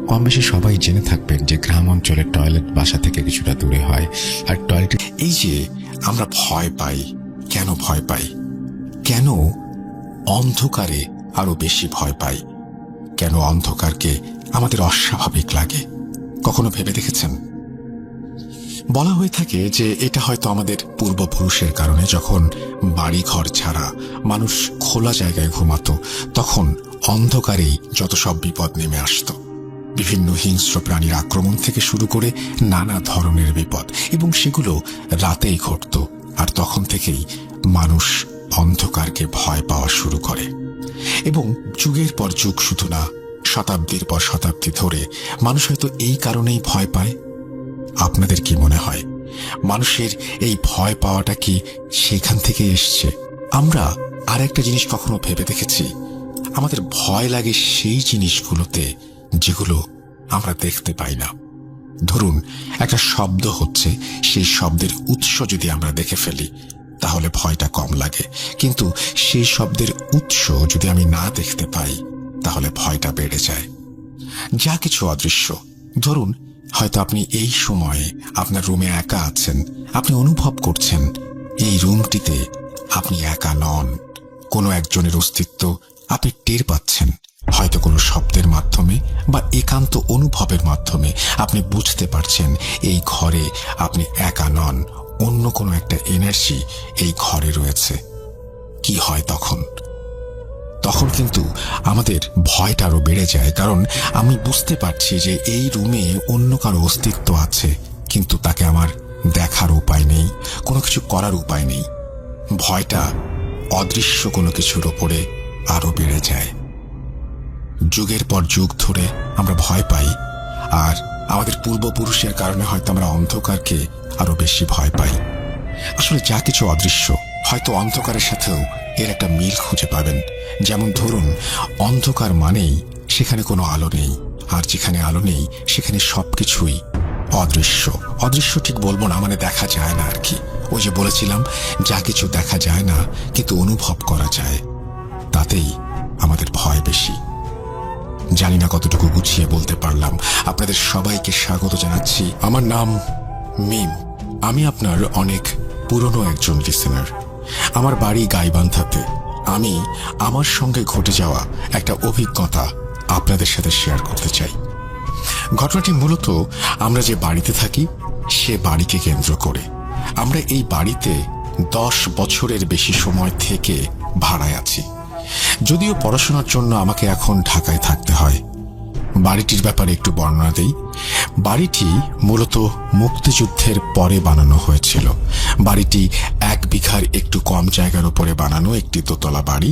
কম বেশি সবাই জেনে থাকবেন যে গ্রাম অঞ্চলের টয়লেট বাসা থেকে কিছুটা দূরে হয়, আর টয়লেটে এই যে আমরা ভয় পাই, কেন ভয় পাই? কেন অন্ধকারে আরো বেশি ভয় পাই? কেন অন্ধকারকে আমাদের অস্বাভাবিক লাগে? কখনো ভেবে দেখেছেন? বলা হয়ে থাকে যে এটা হয়তো আমাদের পূর্বপুরুষের কারণে, যখন বাড়ি ঘর ছাড়া মানুষ খোলা জায়গায় ঘুমাতো, তখন অন্ধকারেই যত সব বিপদ নেমে আসতো। বিভিন্ন হিংস্র প্রাণীর আক্রমণ থেকে শুরু করে নানা ধরনের বিপদ, এবং সেগুলো রাতেই ঘটতো। আর তখন থেকেই মানুষ অন্ধকারকে ভয় পাওয়া শুরু করে, এবং যুগের পর যুগ, শুধু না শতাব্দীর পর শতাব্দী ধরে মানুষ হয়তো এই কারণেই ভয় পায়। আপনাদের কি মনে হয়, মানুষের এই ভয় পাওয়াটা কি সেখান থেকে এসছে? আমরা আর একটা জিনিস কখনো ভেবে দেখেছি, আমাদের ভয় লাগে সেই জিনিসগুলোতে যেগুলো আমরা দেখতে পাই না। ধরুন, একটা শব্দ হচ্ছে, সেই শব্দের উৎস যদি আমরা দেখে ফেলি তাহলে ভয়টা কম লাগে, কিন্তু সেই শব্দের উৎস যদি আমি না দেখতে পাই তাহলে ভয়টা বেড়ে যায়। যা কিছু অদৃশ্য, ধরুন হয়তো আপনি এই সময়ে আপনার রুমে একা আছেন, আপনি অনুভব করছেন এই রুমটিতে আপনি একা নন, কোনো একজনের অস্তিত্ব আপনি টের পাচ্ছেন। হয়তো কোনো শব্দের মাধ্যমে বা একান্ত অনুভবের মাধ্যমে আপনি বুঝতে পারছেন এই ঘরে আপনি একা নন, অন্য কোনো একটা এনার্জি এই ঘরে রয়েছে। কি হয় তখন? তখন কিন্তু আমাদের ভয়টা আরো বেড়ে যায়, কারণ আমি বুঝতে পারছি যে এই রুমে অন্য কারো অস্তিত্ব আছে, কিন্তু তাকে আমার দেখার উপায় নেই, কোনো কিছু করার উপায় নেই। ভয়টা অদৃশ্য কোনো কিছুর ওপরে আরো বেড়ে যায়। যুগের পর যুগ ধরে আমরা ভয় পাই, আর আমাদের পূর্বপুরুষের কারণে হয়তো আমরা অন্ধকারকে আরো বেশি ভয় পাই। আসলে যা কিছু অদৃশ্য, হয়তো অন্ধকারের সাথেও এর একটা মিল খুঁজে পাবেন। যেমন ধরুন, অন্ধকার মানেই সেখানে কোনো আলো নেই, আর যেখানে আলো নেই সেখানে সবকিছুই অদৃশ্য। অদৃশ্য ঠিক বলবো না, মানে দেখা যায় না আর কি। ওই যে বলেছিলাম, যা কিছু দেখা যায় না কিন্তু অনুভব করা যায়, তাতেই আমাদের ভয় বেশি। জানি না কতটুকু গুছিয়ে বলতে পারলাম। আপনাদের সবাইকে স্বাগত জানাচ্ছি। আমার নাম মিম। আমি আপনার অনেক পুরনো একজন লিসেনার। আমার বাড়ি গাইবান্ধাতে। আমি আমার সঙ্গে ঘটে যাওয়া একটা অভিজ্ঞতা আপনাদের সাথে শেয়ার করতে চাই। ঘটনাটি মূলত আমরা যে বাড়িতে থাকি সে বাড়িকে কেন্দ্র করে। আমরা এই বাড়িতে 10 বছরের বেশি সময় থেকে ভাড়ায় আছি। যদিও পড়াশোনার জন্য আমাকে এখন ঢাকায় থাকতে হয়। বাড়িটির ব্যাপারে একটু বর্ণনা দেই। বাড়িটি মূলত মুক্তিযুদ্ধের পরে বানানো হয়েছিল। বাড়িটি 1 বিঘার একটু কম জায়গার উপরে বানানো একটি দোতলা বাড়ি,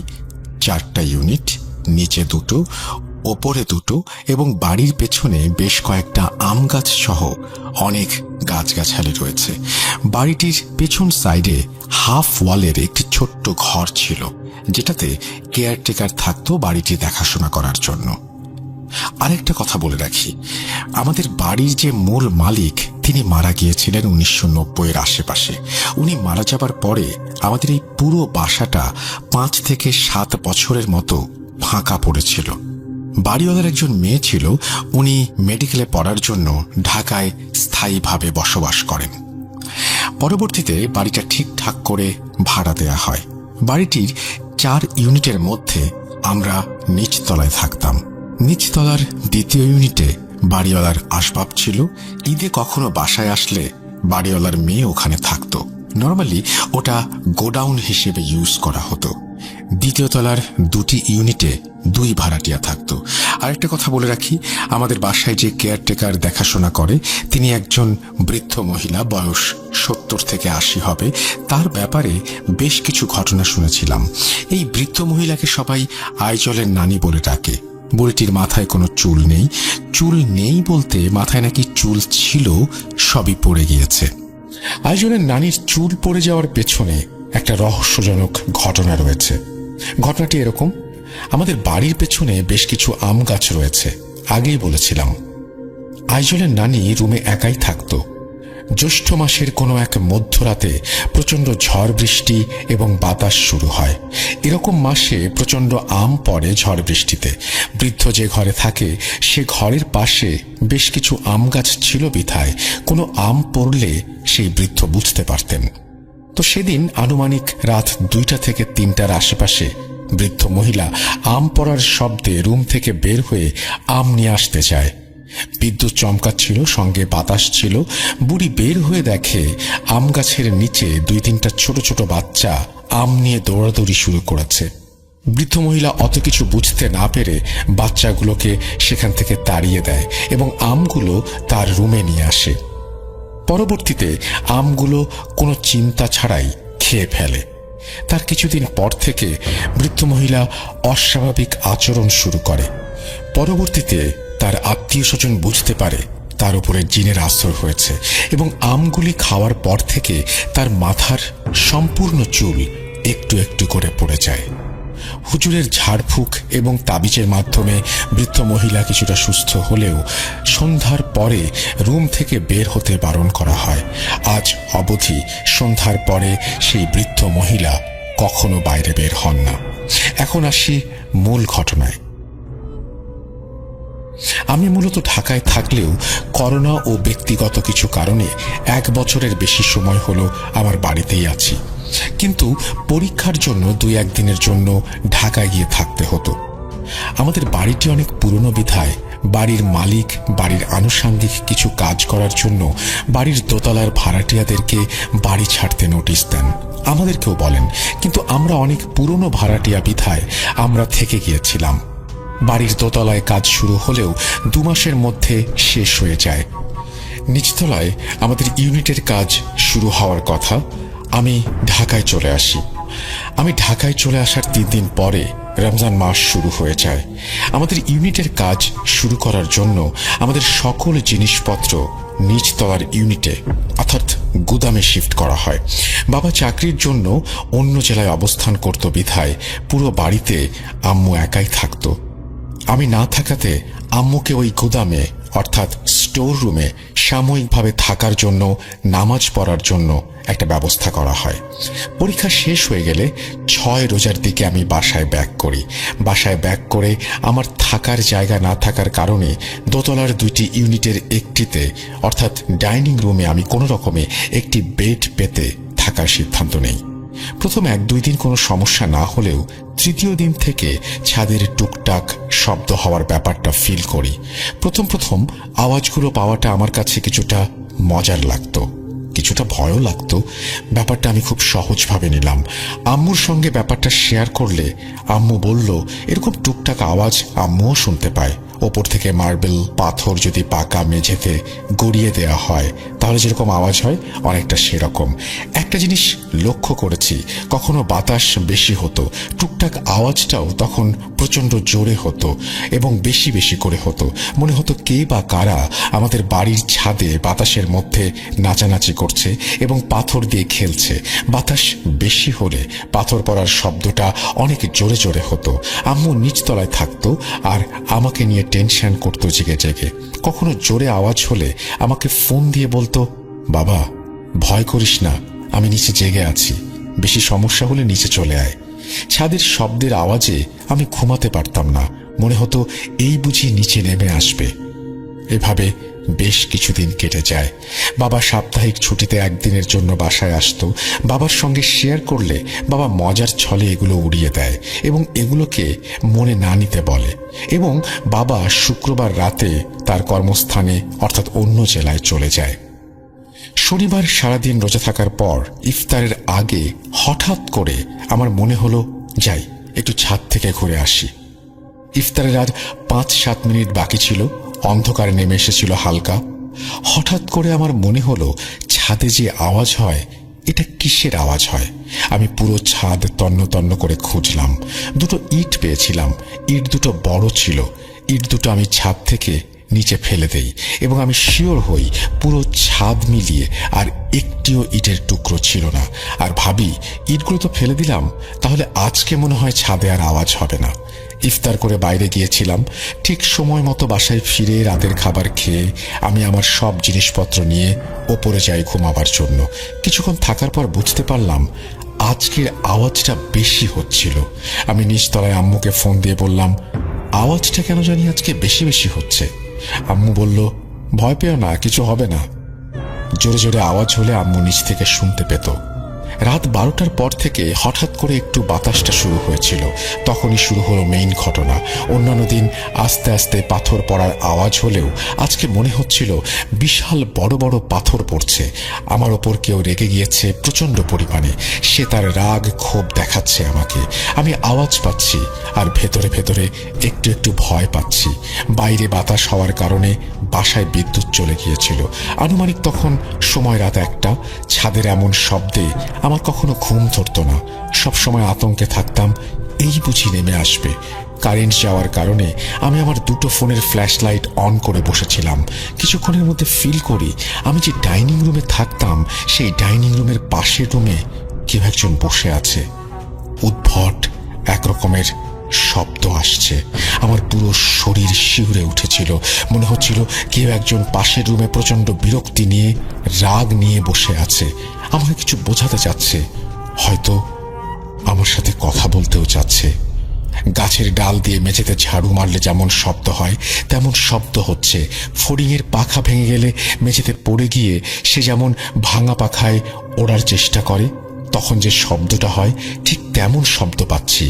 4টা ইউনিট, নিচে 2টো, ওপরে 2টো, এবং বাড়ির পেছনে বেশ কয়েকটা আম গাছ সহ অনেক গাছগাছালি রয়েছে। বাড়িটির পেছন সাইডে হাফ ওয়ালের একটি ছোট্ট ঘর ছিল, যেটাতে কেয়ারটেকার থাকতো বাড়িটি দেখাশোনা করার জন্য। আরেকটা কথা বলে রাখি, আমাদের বাড়ির যে মূল মালিক তিনি মারা গিয়েছিলেন 1990-এর আশেপাশে। উনি মারা যাবার পরে আমাদের এই পুরো বাসাটা 5 থেকে 7 বছরের মতো ফাঁকা পড়েছিল। বাড়িওয়ালার একজন মেয়ে ছিল, উনি মেডিকেলে পড়ার জন্য ঢাকায় স্থায়ীভাবে বসবাস করেন। পরবর্তীতে বাড়িটা ঠিকঠাক করে ভাড়া দেয়া হয়। বাড়িটির 4 ইউনিটের মধ্যে আমরা নিচতলায় থাকতাম। নিচতলার 2য় ইউনিটে বাড়িওয়ালার আসবাব ছিল। ঈদে কখনো বাসায় আসলে বাড়িওয়ালার মেয়ে ওখানে থাকতো। নর্মালি ওটা গোডাউন হিসেবে ইউজ করা হতো। 2য় তলার 2টি ইউনিটে 2 ভাড়াটিয়া থাকতো। আরেকটা কথা বলে রাখি, আমাদের বাসায় যে কেয়ারটেকার দেখাশোনা করে তিনি একজন বৃদ্ধ মহিলা, বয়স 70 থেকে 80 হবে। তার ব্যাপারে বেশ কিছু ঘটনা শুনেছিলাম। এই বৃদ্ধ মহিলাকে সবাই আইজলের নানি বলে ডাকে। বুড়িটির মাথায় কোনো চুল নেই। চুল নেই বলতে মাথায় নাকি চুল ছিল, সবই পড়ে গিয়েছে। আইজলের নানির চুল পড়ে যাওয়ার পেছনে একটা রহস্যজনক ঘটনা রয়েছে। ঘটনাটি এরকম, আমাদের বাড়ির পেছনে বেশ কিছু আম গাছ রয়েছে। আগেই বলেছিলাম, আইজলের নানি রুমে একাই থাকতো। জ্যৈষ্ঠ মাসের কোনো এক মধ্যরাতে প্রচণ্ড ঝড় বৃষ্টি এবং বাতাস শুরু হয়। এরকম মাসে প্রচণ্ড আম পড়ে ঝড় বৃষ্টিতে। বৃদ্ধ যে ঘরে থাকে সে ঘরের পাশে বেশ কিছু আম গাছ ছিল বিধায় কোনো আম পড়লে সেই বৃদ্ধ বুঝতে পারতেন। তো সেদিন আনুমানিক রাত 2টা থেকে 3টার আশেপাশে বৃদ্ধ মহিলা আম পড়ার শব্দে রুম থেকে বের হয়ে আম নিয়ে আসতে চায়। বিদ্যুৎ চমকাচ্ছিল, সঙ্গে বাতাস ছিল। বুড়ি বের হয়ে দেখে আম গাছের নিচে 2-3টা ছোট ছোট বাচ্চা আম নিয়ে দৌড়াদৌড়ি শুরু করেছে। বৃদ্ধ মহিলা অত কিছু বুঝতে না পেরে বাচ্চাগুলোকে সেখান থেকে তাড়িয়ে দেয় এবং আমগুলো তার রুমে নিয়ে আসে। পরবর্তীতে আমগুলো কোনো চিন্তা ছাড়াই খেয়ে ফেলে। তার কিছুদিন পর থেকে বৃদ্ধ মহিলা অস্বাভাবিক আচরণ শুরু করে। পরবর্তীতে তার আত্মীয় স্বজন বুঝতে পারে তার উপরে জিনের আসর হয়েছে এবং আমগুলি খাওয়ার পর থেকে তার মাথার সম্পূর্ণ চুল একটু একটু করে পড়ে যায়। হুজুরের ঝাড়ফুঁক এবং তাবিজের মাধ্যমে বৃদ্ধ মহিলা কিছুটা সুস্থ হলেও সন্ধ্যার পরে রুম থেকে বের হতে বারণ করা হয়। আজ অবধি সন্ধ্যার পরে সেই বৃদ্ধ মহিলা কখনো বাইরে বের হন না। এখন আসি মূল ঘটনায়। আমি মূলত ঢাকায় থাকলেও করোনা ও ব্যক্তিগত কিছু কারণে 1 বছরের বেশি সময় হলো আমার বাড়িতেই আছি। কিন্তু পরীক্ষার জন্য 2-1 দিনের জন্য ঢাকায় গিয়ে থাকতে হতো। আমাদের বাড়িটি অনেক পুরনো বিধায় বাড়ির মালিক বাড়ির আনুষঙ্গিক কিছু কাজ করার জন্য বাড়ির দোতলার ভাড়াটিয়াদেরকে বাড়ি ছাড়তে নোটিশ দেন। আমাদেরকেও বলেন, কিন্তু আমরা অনেক পুরনো ভাড়াটিয়া বিধায় আমরা থেকে গিয়েছিলাম। বাড়ির দোতলায় কাজ শুরু হলেও 2 মাসের মধ্যে শেষ হয়ে যায়। নিচতলায় আমাদের ইউনিটের কাজ শুরু হওয়ার কথা। আমি ঢাকায় চলে আসি। আমি ঢাকায় চলে আসার 3 দিন পরে রমজান মাস শুরু হয়ে যায়। আমাদের ইউনিটের কাজ শুরু করার জন্য আমাদের সকল জিনিসপত্র নিচতলার ইউনিটে অর্থাৎ গুদামে শিফট করা হয়। বাবা চাকরির জন্য অন্য জেলায় অবস্থান করত বিধায় পুরো বাড়িতে আম্মু একাই থাকতো। আমি না থাকাতে আম্মুকে ওই গুদামে অর্থাৎ স্টোর রুমে সাময়িকভাবে থাকার জন্য নামাজ পড়ার জন্য একটা ব্যবস্থা করা হয়। পরীক্ষা শেষ হয়ে গেলে 6 রোজার দিকে আমি বাসায় ব্যাক করি। বাসায় ব্যাক করে আমার থাকার জায়গা না থাকার কারণে দোতলার 2টি ইউনিটের একটিতে অর্থাৎ ডাইনিং রুমে আমি কোনো রকমে একটি বেড পেতে থাকার সিদ্ধান্ত নেই। প্রথম 1-2 দিন কোনো সমস্যা না হলেও তৃতীয় দিন থেকে ছাদের টুকটাক শব্দ হওয়ার ব্যাপারটা ফিল করি। প্রথম আওয়াজগুলো পাওয়াটা আমার কাছে কিছুটা মজার লাগতো, কিছুটা ভয়ও লাগতো। ব্যাপারটা আমি খুব সহজভাবে নিলাম। আম্মুর সঙ্গে ব্যাপারটা শেয়ার করলে আম্মু বলল, এরকম টুকটাক আওয়াজ আম্মুও শুনতে পায়। ওপর থেকে মার্বেল পাথর যদি পাকা মেঝেতে গড়িয়ে দেয়া হয় তাহলে যেরকম আওয়াজ হয় অনেকটা সেরকম। একটা জিনিস লক্ষ্য করেছি, কখনো বাতাস বেশি হতো, টুকটাক আওয়াজটাও তখন প্রচণ্ড জোরে হতো এবং বেশি বেশি করে হতো। মনে হতো কে বা কারা আমাদের বাড়ির ছাদে বাতাসের মধ্যে নাচানাচি করছে এবং পাথর দিয়ে খেলছে। বাতাস বেশি হলে পাথর পড়ার শব্দটা অনেক জোরে জোরে হতো। আম্মু নিচতলায় থাকতো আর আমাকে নিয়ে টেনশন করতো জেগে জেগে। কখনো জোরে আওয়াজ হলে আমাকে ফোন দিয়ে বলতো, বাবা ভয় করিস না, আমি নিচে জেগে আছি, বেশি সমস্যা হলে নিচে চলে আয়। ছাদের শব্দের আওয়াজে আমি ঘুমাতে পারতাম না, মনে হতো এই বুঝি নিচে নেমে আসবে। এভাবে বেশ কিছুদিন কেটে যায়। বাবা সাপ্তাহিক ছুটিতে 1 দিনের জন্য বাসায় আসতো। বাবার সঙ্গে শেয়ার করলে বাবা মজার ছলে এগুলো উড়িয়ে দেয় এবং এগুলোকে মনে না নিতে বলে। এবং বাবা শুক্রবার রাতে তার কর্মস্থানে অর্থাৎ অন্য জেলায় চলে যায়। শনিবার সারাদিন রোজা থাকার পর ইফতারের আগে হঠাৎ করে আমার মনে হলো যাই একটু ছাদ থেকে ঘুরে আসি। ইফতারের আর 5-7 মিনিট বাকি ছিল, অন্ধকার নেমে এসেছিল হালকা। হঠাৎ করে আমার মনে হলো ছাদে যে আওয়াজ হয় এটা কিসের আওয়াজ হয়। আমি পুরো ছাদ তন্ন তন্ন করে খুঁজলাম। 2টো ইট পেয়েছিলাম। ইট 2টো বড় ছিল। ইট 2টো আমি ছাদ থেকে নিচে ফেলে দেই এবং আমি শিওর হই পুরো ছাদ মিলিয়ে আর একটিও ইটের টুকরো ছিল না। আর ভাবি, ইটগুলো তো ফেলে দিলাম, তাহলে আজকে মনে হয় ছাদে আর আওয়াজ হবে না। ইফতার করে বাইরে গিয়েছিলাম। ঠিক সময় মতো বাসায় ফিরে রাতের খাবার খেয়ে আমি আমার সব জিনিসপত্র নিয়ে ওপরে যাই ঘুমাবার জন্য। কিছুক্ষণ থাকার পর বুঝতে পারলাম আজকের আওয়াজটা বেশি হচ্ছিল। আমি নিচতলায় আম্মুকে ফোন দিয়ে বললাম, আওয়াজটা কেন জানি আজকে বেশি বেশি হচ্ছে। আম্মু বলল, ভয় পেও না, কিছু হবে না। জোরে জোরে আওয়াজ হলে আম্মু নিচ থেকে শুনতে পেত। রাত 12টার পর থেকে হঠাৎ করে একটু বাতাসটা শুরু হয়েছিল। তখনই শুরু হলো মেইন ঘটনা। অন্যান্য দিন আস্তে আস্তে পাথর পড়ার আওয়াজ হলেও আজকে মনে হচ্ছিল বিশাল বড় বড় পাথর পড়ছে। আমার ওপর কেউ রেগে গিয়েছে প্রচন্ড পরিমাণে। সে তার রাগ ক্ষোভ দেখাচ্ছে আমাকে। আমি আওয়াজ পাচ্ছি আর ভেতরে ভেতরে একটু একটু ভয় পাচ্ছি। বাইরে বাতাস হওয়ার কারণে বাসায় বিদ্যুৎ চলে গিয়েছিল। আনুমানিক তখন সময় রাত 1টা। ছাদের এমন শব্দে আমার কখনো ঘুম ধরত না। সবসময় আতঙ্কে থাকতাম, এই বুঝি নেমে আসবে। কারেন্ট যাওয়ার কারণে আমি আমার দুটো ফোনের ফ্ল্যাশ লাইট অন করে বসেছিলাম। কিছুক্ষণের মধ্যে ফিল করি আমি যে ডাইনিং রুমে থাকতাম সেই ডাইনিং রুমের পাশের রুমে কেউ একজন বসে আছে। উদ্ভট একরকমের শব্দ আসছে। আমার পুরো শরীর শিউরে উঠেছিল। মনে হচ্ছিল কেউ একজন পাশের রুমে প্রচন্ড বিরক্তি নিয়ে, রাগ নিয়ে বসে আছে। আমাকে কিছু বোঝাতে চাচ্ছে, হয়তো আমার সাথে কথা বলতেও চাচ্ছে। গাছের ডাল দিয়ে মেঝেতে ঝাড়ু মারলে যেমন শব্দ হয় তেমন শব্দ হচ্ছে। ফড়িংয়ের পাখা ভেঙে গেলে মেঝেতে পড়ে গিয়ে সে যেমন ভাঙা পাখায় ওড়ার চেষ্টা করে, তখন যে শব্দটা হয় ঠিক তেমন শব্দ পাচ্ছি।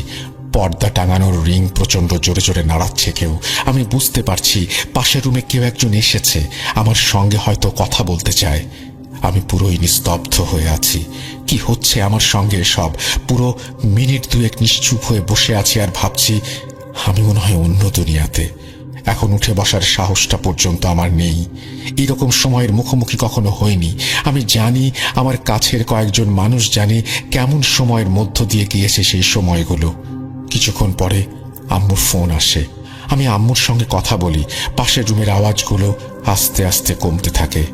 পর্দা টাঙানোর রিং প্রচন্ড জোরে জোরে নাড়াচ্ছে কেউ। আমি বুঝতে পারছি পাশের রুমে কেউ একজন এসেছে, আমার সঙ্গে হয়তো কথা বলতে চায়। আমি পুরোই নিস্তব্ধ হয়ে আছি। কি হচ্ছে আমার সঙ্গে সব? পুরো মিনিট 2 নিশ্চুপ হয়ে বসে আছি আর ভাবছি আমি মনে হয় অন্য দুনিয়াতে। এখন উঠে বসার সাহসটা পর্যন্ত আমার নেই। এরকম সময়ের মুখোমুখি কখনো হয়নি। আমি জানি আমার কাছের কয়েকজন মানুষ জানে কেমন সময়ের মধ্য দিয়ে গিয়েছে সেই সময়গুলো। কিছুক্ষণ পরে আম্মুর ফোন আসে। আমি আম্মুর সঙ্গে কথা বলি। পাশের রুমের আওয়াজগুলো আস্তে আস্তে কমতে থাকে।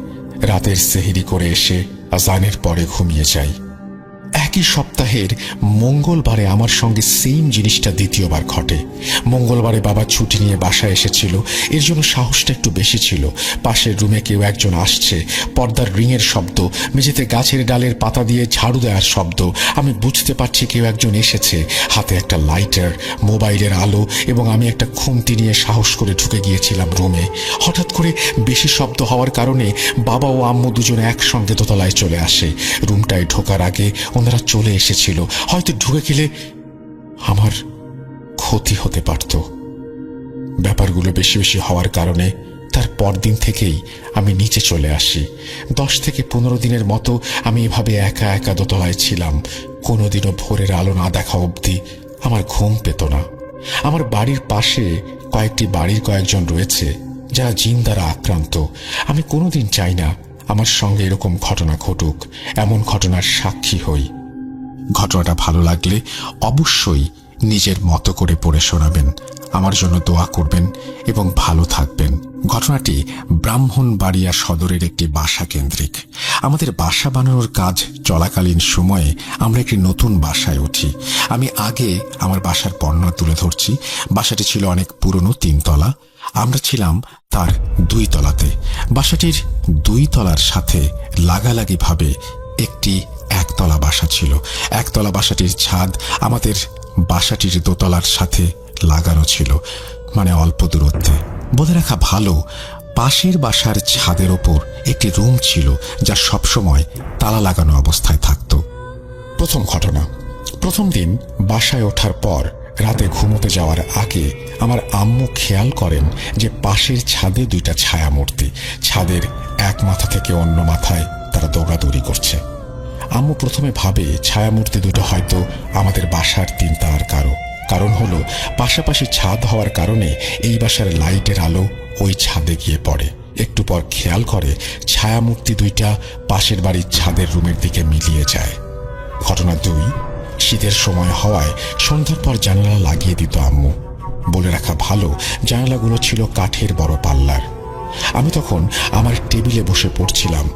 রাতের সেহরি করে এসে আজানের পরে ঘুমিয়ে যাই। একই সপ্তাহের মঙ্গলবারে আমার সঙ্গে সেম জিনিসটা দ্বিতীয়বার ঘটে। মঙ্গলবারে বাবা ছুটি নিয়ে বাসায় এসেছিল, এর জন্য সাহসটা একটু বেশি ছিল। পাশের রুমে কেউ একজন আসছে, পর্দার রিংয়ের শব্দ, মেঝেতে গাছের ডালের পাতা দিয়ে ঝাড়ু দেওয়ার শব্দ। আমি বুঝতে পারছি কেউ একজন এসেছে। হাতে একটা লাইটার, মোবাইলের আলো এবং আমি একটা খুন্তি নিয়ে সাহস করে ঢুকে গিয়েছিলাম রুমে। হঠাৎ করে বেশি শব্দ হওয়ার কারণে বাবা ও আম্মু দুজনে একসঙ্গে দোতলায় চলে আসে। রুমটায় ঢোকার আগে ওনারা চলে এসেছিল। হয়তো ঢুকে গেলে আমার ক্ষতি হতে পারত। ব্যাপারগুলো বেশি বেশি হওয়ার কারণে তার পরদিন থেকেই আমি নিচে চলে আসি। 10 থেকে 15 দিনের মতো আমি এভাবে একা একা দোতলায় ছিলাম। কোনোদিনও ভোরের আলো না দেখা অবধি আমার ঘুম পেত না। আমার বাড়ির পাশে কয়েকটি বাড়ির কয়েকজন রয়েছে যারা জিন দ্বারা আক্রান্ত। আমি কোনোদিন চাই না আমার সঙ্গে এরকম ঘটনা ঘটুক, এমন ঘটনার সাক্ষী হই। ঘটনাটা ভালো লাগলে অবশ্যই নিজের মতো করে পড়ে শোনাবেন, আমার জন্য দোয়া করবেন এবং ভালো থাকবেন। ঘটনাটি ব্রাহ্মণবাড়িয়া সদরের একটি বাসা কেন্দ্রিক। আমাদের বাসা বানানোর কাজ চলাকালীন সময়ে আমরা একটি নতুন বাসায় উঠি। আমি আগে আমার বাসার বর্ণনা তুলে ধরছি। বাসাটি ছিল অনেক পুরনো, 3 তলা। আমরা ছিলাম তার 2 তলাতে। বাসাটির 2 তলার সাথে লাগালাগি ভাবে একটি 1 তলা বাসা ছিল। 1 তলা বাসাটির ছাদ আমাদের বাসাটির 2 তলার সাথে লাগানো ছিল, মানে অল্প দূরত্বে। বলে রাখা ভালো, পাশের বাসার ছাদের ওপর একটি রুম ছিল যা সবসময় তালা লাগানো অবস্থায় থাকত। প্রথম ঘটনা, প্রথম দিন বাসায় ওঠার পর রাতে ঘুমোতে যাওয়ার আগে আমার আম্মু খেয়াল করেন যে পাশের ছাদে 2টা ছায়ামূর্তি ছাদের এক মাথা থেকে অন্য মাথায় তারা দৌড়াদৌড়ি করছে। আম্মু প্রথমে ভাবে ছায়ামূর্তি দুটো হয়তো আমাদের বাসার 3 তলার কারণ হলো পাশাপাশি ছাদ হওয়ার কারণে এই বাসার লাইটের আলো ওই ছাদে গিয়ে পড়ে। একটু পর খেয়াল করে ছায়ামূর্তি 2টা পাশের বাড়ির ছাদের রুমের দিকে মিলিয়ে যায়। ঘটনা 2, শীতের সময় হওয়ায় সন্ধ্যার পর জানালা লাগিয়ে দিত আম্মু। বলে রাখা ভালো, জানালাগুলো ছিল কাঠের বড় পাল্লার। আমি তখন আমার টেবিলে বসে পড়ছিলাম।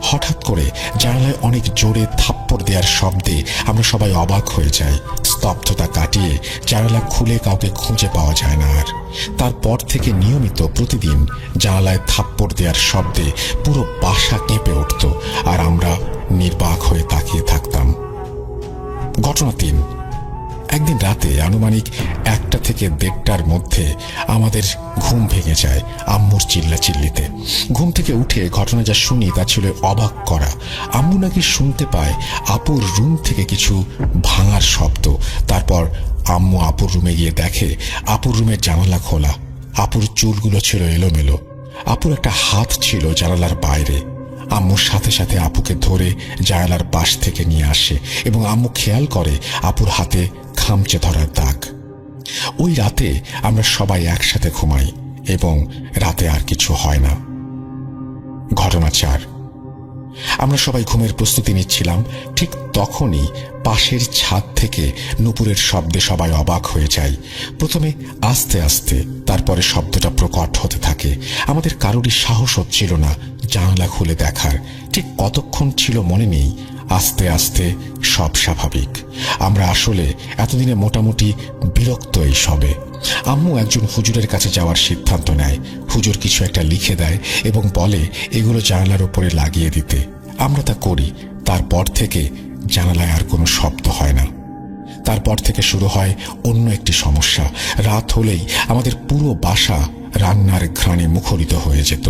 হঠাৎ করে জানালায় অনেক জোরে থাপ্পড় দেওয়ার শব্দে আমরা সবাই অবাক হয়ে যাই। স্তব্ধতা কাটিয়ে জানালা খুলে কাউকে খুঁজে পাওয়া যায় না আর। তারপর থেকে নিয়মিত প্রতিদিন জানালায় থাপ্পড় দেওয়ার শব্দে পুরো বাসা কেঁপে উঠত আর আমরা নির্বাক হয়ে তাকিয়ে থাকতাম। ঘটনা 3। একদিন রাতে আনুমানিক 1টা থেকে 1:30টার মধ্যে আমাদের ঘুম ভেঙে যায় আম্মুর চিল্লাচিল্লিতে। ঘুম থেকে উঠে ঘটনা যা শুনি তা ছিল অবাক করা। আম্মু নাকি শুনতে পায় আপুর রুম থেকে কিছু ভাঙার শব্দ। তারপর আম্মু আপুর রুমে গিয়ে দেখে আপুর রুমের জানালা খোলা। আপুর চুলগুলো ছিল এলোমেলো। আপুর একটা হাত ছিল জানালার বাইরে। আম্মুর সাথে সাথে আপুকে ধরে জানালার পাশ থেকে নিয়ে আসে এবং আম্মু খেয়াল করে আপুর হাতে খামচে ধরার দাগ। ওই রাতে আমরা সবাই একসাথে ঘুমাই এবং রাতে আর কিছু হয় না। ঘটনা 4। আমরা সবাই ঘুমের প্রস্তুতি নিচ্ছিলাম। ঠিক তখনই পাশের ছাদ থেকে নুপুরের শব্দে সবাই অবাক হয়ে যায়। প্রথমে আস্তে আস্তে, তারপরে শব্দটা প্রকট হতে থাকে। আমাদের কারোরই সাহস হচ্ছিল না জানালা খুলে দেখার। ঠিক কতক্ষণ ছিল মনে নেই। আস্তে আস্তে সব স্বাভাবিক। আমরা আসলে এতদিনে মোটামুটি বিরক্ত এই সবে। আম্মু একজন হুজুরের কাছে যাওয়ার সিদ্ধান্ত নেয়। হুজুর কিছু একটা লিখে দেয় এবং বলে এগুলো জানালার উপরে লাগিয়ে দিতে। আমরা তা করি। তারপর থেকে জানালায় আর কোনো শব্দ হয় না। তারপর থেকে শুরু হয় অন্য একটি সমস্যা। রাত হলেই আমাদের পুরো বাসা রান্নার ঘ্রাণে মুখরিত হয়ে যেত।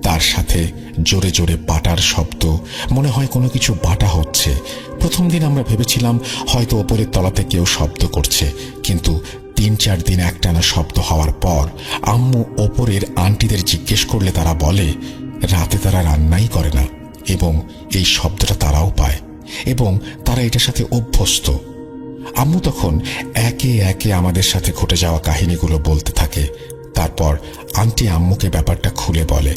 তার সাথে জোরে জোরে বাটার শব্দ। মনে হয় কোনো কিছু বাটা হচ্ছে। প্রথম দিন আমরা ভেবেছিলাম হয়তো ওপরের তলাতে কেউ শব্দ করছে, কিন্তু 3-4 দিন একটানা শব্দ হওয়ার পর আম্মু ওপরের আন্টিদের জিজ্ঞেস করলে তারা বলে রাতে তারা রান্নাই করে না এবং এই শব্দটা তারাও পায় এবং তারা এটার সাথে অভ্যস্ত। আম্মু তখন একে একে আমাদের সাথে ঘটে যাওয়া কাহিনীগুলো বলতে থাকে। তারপর আন্টি আম্মুকে ব্যাপারটা খুলে বলে।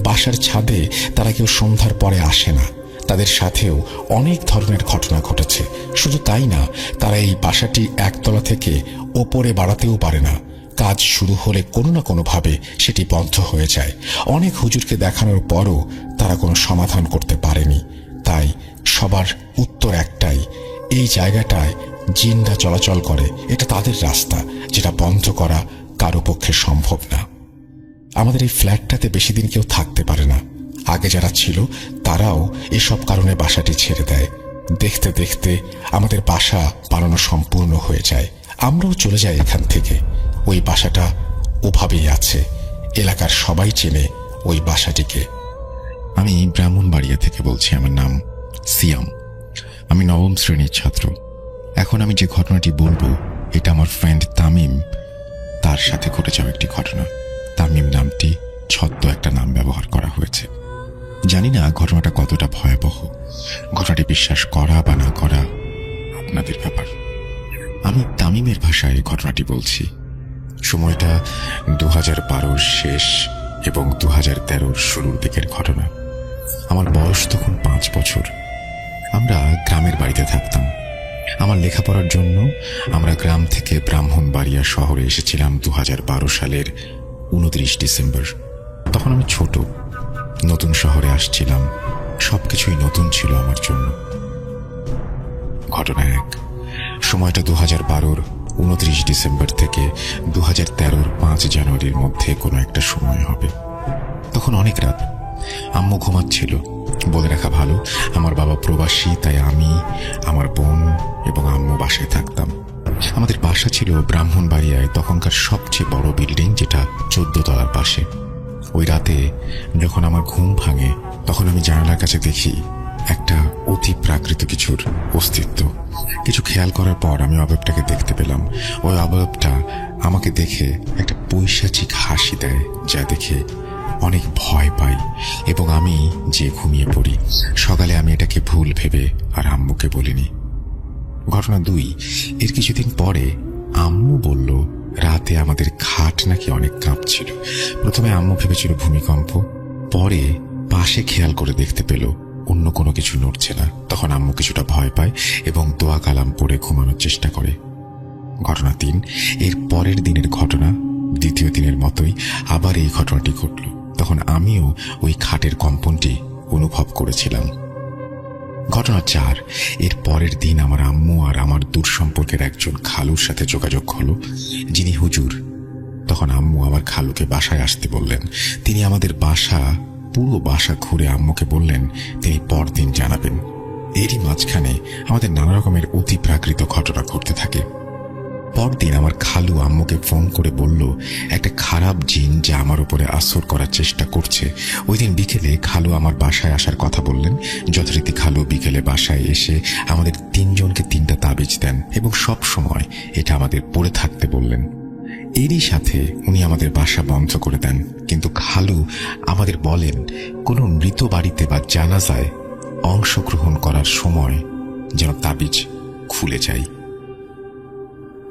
বাসার ছাদে তারা কেউ সন্ধ্যার পরে আসে না। তাদের সাথেও অনেক ধরনের ঘটনা ঘটেছে। শুধু তাই না, তারা এই বাসাটি একতলা থেকে ওপরে বাড়াতেও পারে না। কাজ শুরু হলে কোনো না কোনোভাবে সেটি বন্ধ হয়ে যায়। অনেক হুজুরকে দেখানোর পরও তারা কোনো সমাধান করতে পারেনি। তাই সবার উত্তর একটাই, এই জায়গাটায় জিনরা চলাচল করে। এটা তাদের রাস্তা, যেটা বন্ধ করা কারো পক্ষে সম্ভব না। আমাদের এই ফ্ল্যাটটাতে বেশি দিন কেউ থাকতে পারে না। আগে যারা ছিল তারাও এসব কারণে বাসাটি ছেড়ে দেয়। দেখতে দেখতে আমাদের বাসা বানানো সম্পূর্ণ হয়ে যায়। আমরাও চলে যাই এখান থেকে। ওই বাসাটা ওভাবেই আছে। এলাকার সবাই চেনে ওই বাসাটিকে। আমি ব্রাহ্মণবাড়িয়া থেকে বলছি। আমার নাম সিয়াম। আমি 9ম শ্রেণীর ছাত্র। এখন আমি যে ঘটনাটি বলবো এটা আমার ফ্রেন্ড তামিম, তার সাথে ঘটে যাওয়া একটি ঘটনা। তামিম নামটি ছদ্ম একটা নাম ব্যবহার করা হয়েছে। জানি না ঘটনাটা কতটা ভয়াবহ। ঘটনাটি বিশ্বাস করা বা না করা আপনাদের ব্যাপার। আমি তামিমের ভাষায় ঘটনাটি বলছি। সময়টা 2012 শেষ এবং 2013 শুরুর দিকের ঘটনা। আমার বয়স তখন 5 বছর। আমরা গ্রামের বাড়িতে থাকতাম। আমার লেখাপড়ার জন্য আমরা গ্রাম থেকে ব্রাহ্মণবাড়িয়া শহরে এসেছিলাম 2012 সালের 29 ডিসেম্বর। তখন আমি ছোট, নতুন শহরে আসছিলাম। সবকিছুই নতুন ছিল আমার জন্য। ঘটনা 1। সময়টা 2012 29 ডিসেম্বর থেকে 2013 5 জানুয়ারির মধ্যে কোনো একটা সময় হবে। তখন অনেক রাত। আম্মু ঘুমাচ্ছিল। বলে রাখা ভালো, আমার বাবা প্রবাসী, তাই আমি, আমার বোন এবং আম্মু বাসায় থাকতাম। আমাদের বাসা ছিল ব্রাহ্মণবাড়িয়ায় তখনকার সবচেয়ে বড় বিল্ডিং, যেটা 14 তলার পাশে। ওই রাতে যখন আমার ঘুম ভাঙে তখন আমি জানালার কাছে দেখি একটা অতি প্রাকৃত কিছুর অস্তিত্ব। কিছু খেয়াল করার পর আমি অবয়বটাকে দেখতে পেলাম। ওই অবয়বটা আমাকে দেখে একটা পৈশাচিক হাসি দেয়, যা দেখে অনেক ভয় পাই এবং আমি যে ঘুমিয়ে পড়ি। সকালে আমি এটাকে ভুল ভেবে আর আম্মুকে বলিনি। ঘটনা 2। এর কিছুদিন পরে আম্মু বলল রাতে আমাদের খাট নাকি অনেক কাঁপছিল। প্রথমে আম্মু ভেবেছিল ভূমিকম্প, পরে পাশে খেয়াল করে দেখতে পেল অন্য কোনো কিছু নড়ছে না। তখন আম্মু কিছুটা ভয় পায় এবং দোয়া কালাম পড়ে ঘুমানোর চেষ্টা করে। ঘটনা 3। এর পরের দিনের ঘটনা দ্বিতীয় দিনের মতোই আবার এই ঘটনাটি ঘটল। তখন আমিও ওই খাটের কম্পনটি অনুভব করেছিলাম। ঘটনা 4, এর পরের দিন আমার আম্মু আর আমার দূর সম্পর্কের একজন খালুর সাথে যোগাযোগ হলো, যিনি হুজুর। তখন আম্মু আমার খালুকে বাসায় আসতে বললেন। তিনি আমাদের পুরো বাসা ঘুরে আম্মুকে বললেন তিনি পরদিন জানাবেন। এরই মাঝখানে আমাদের নানা রকমের অতি প্রাকৃত ঘটনা ঘটতে থাকে। পরদিন আমার খালু আম্মুকে ফোন করে বলল একটা খারাপ জিন যা আমার উপরে আসর করার চেষ্টা করছে। ওই দিন বিকেলে খালু আমার বাসায় আসার কথা বললেন। যথারীতি খালু বিকেলে বাসায় এসে আমাদের 3 জনকে 3টা তাবিজ দেন এবং সব সময় এটা আমাদের পড়ে থাকতে বললেন। এরই সাথে উনি আমাদের বাসা বন্ধ করে দেন। কিন্তু খালু আমাদের বলেন কোনো মৃত বাড়িতে বা জানাজায় অংশগ্রহণ করার সময় যেন তাবিজ খুলে যায়।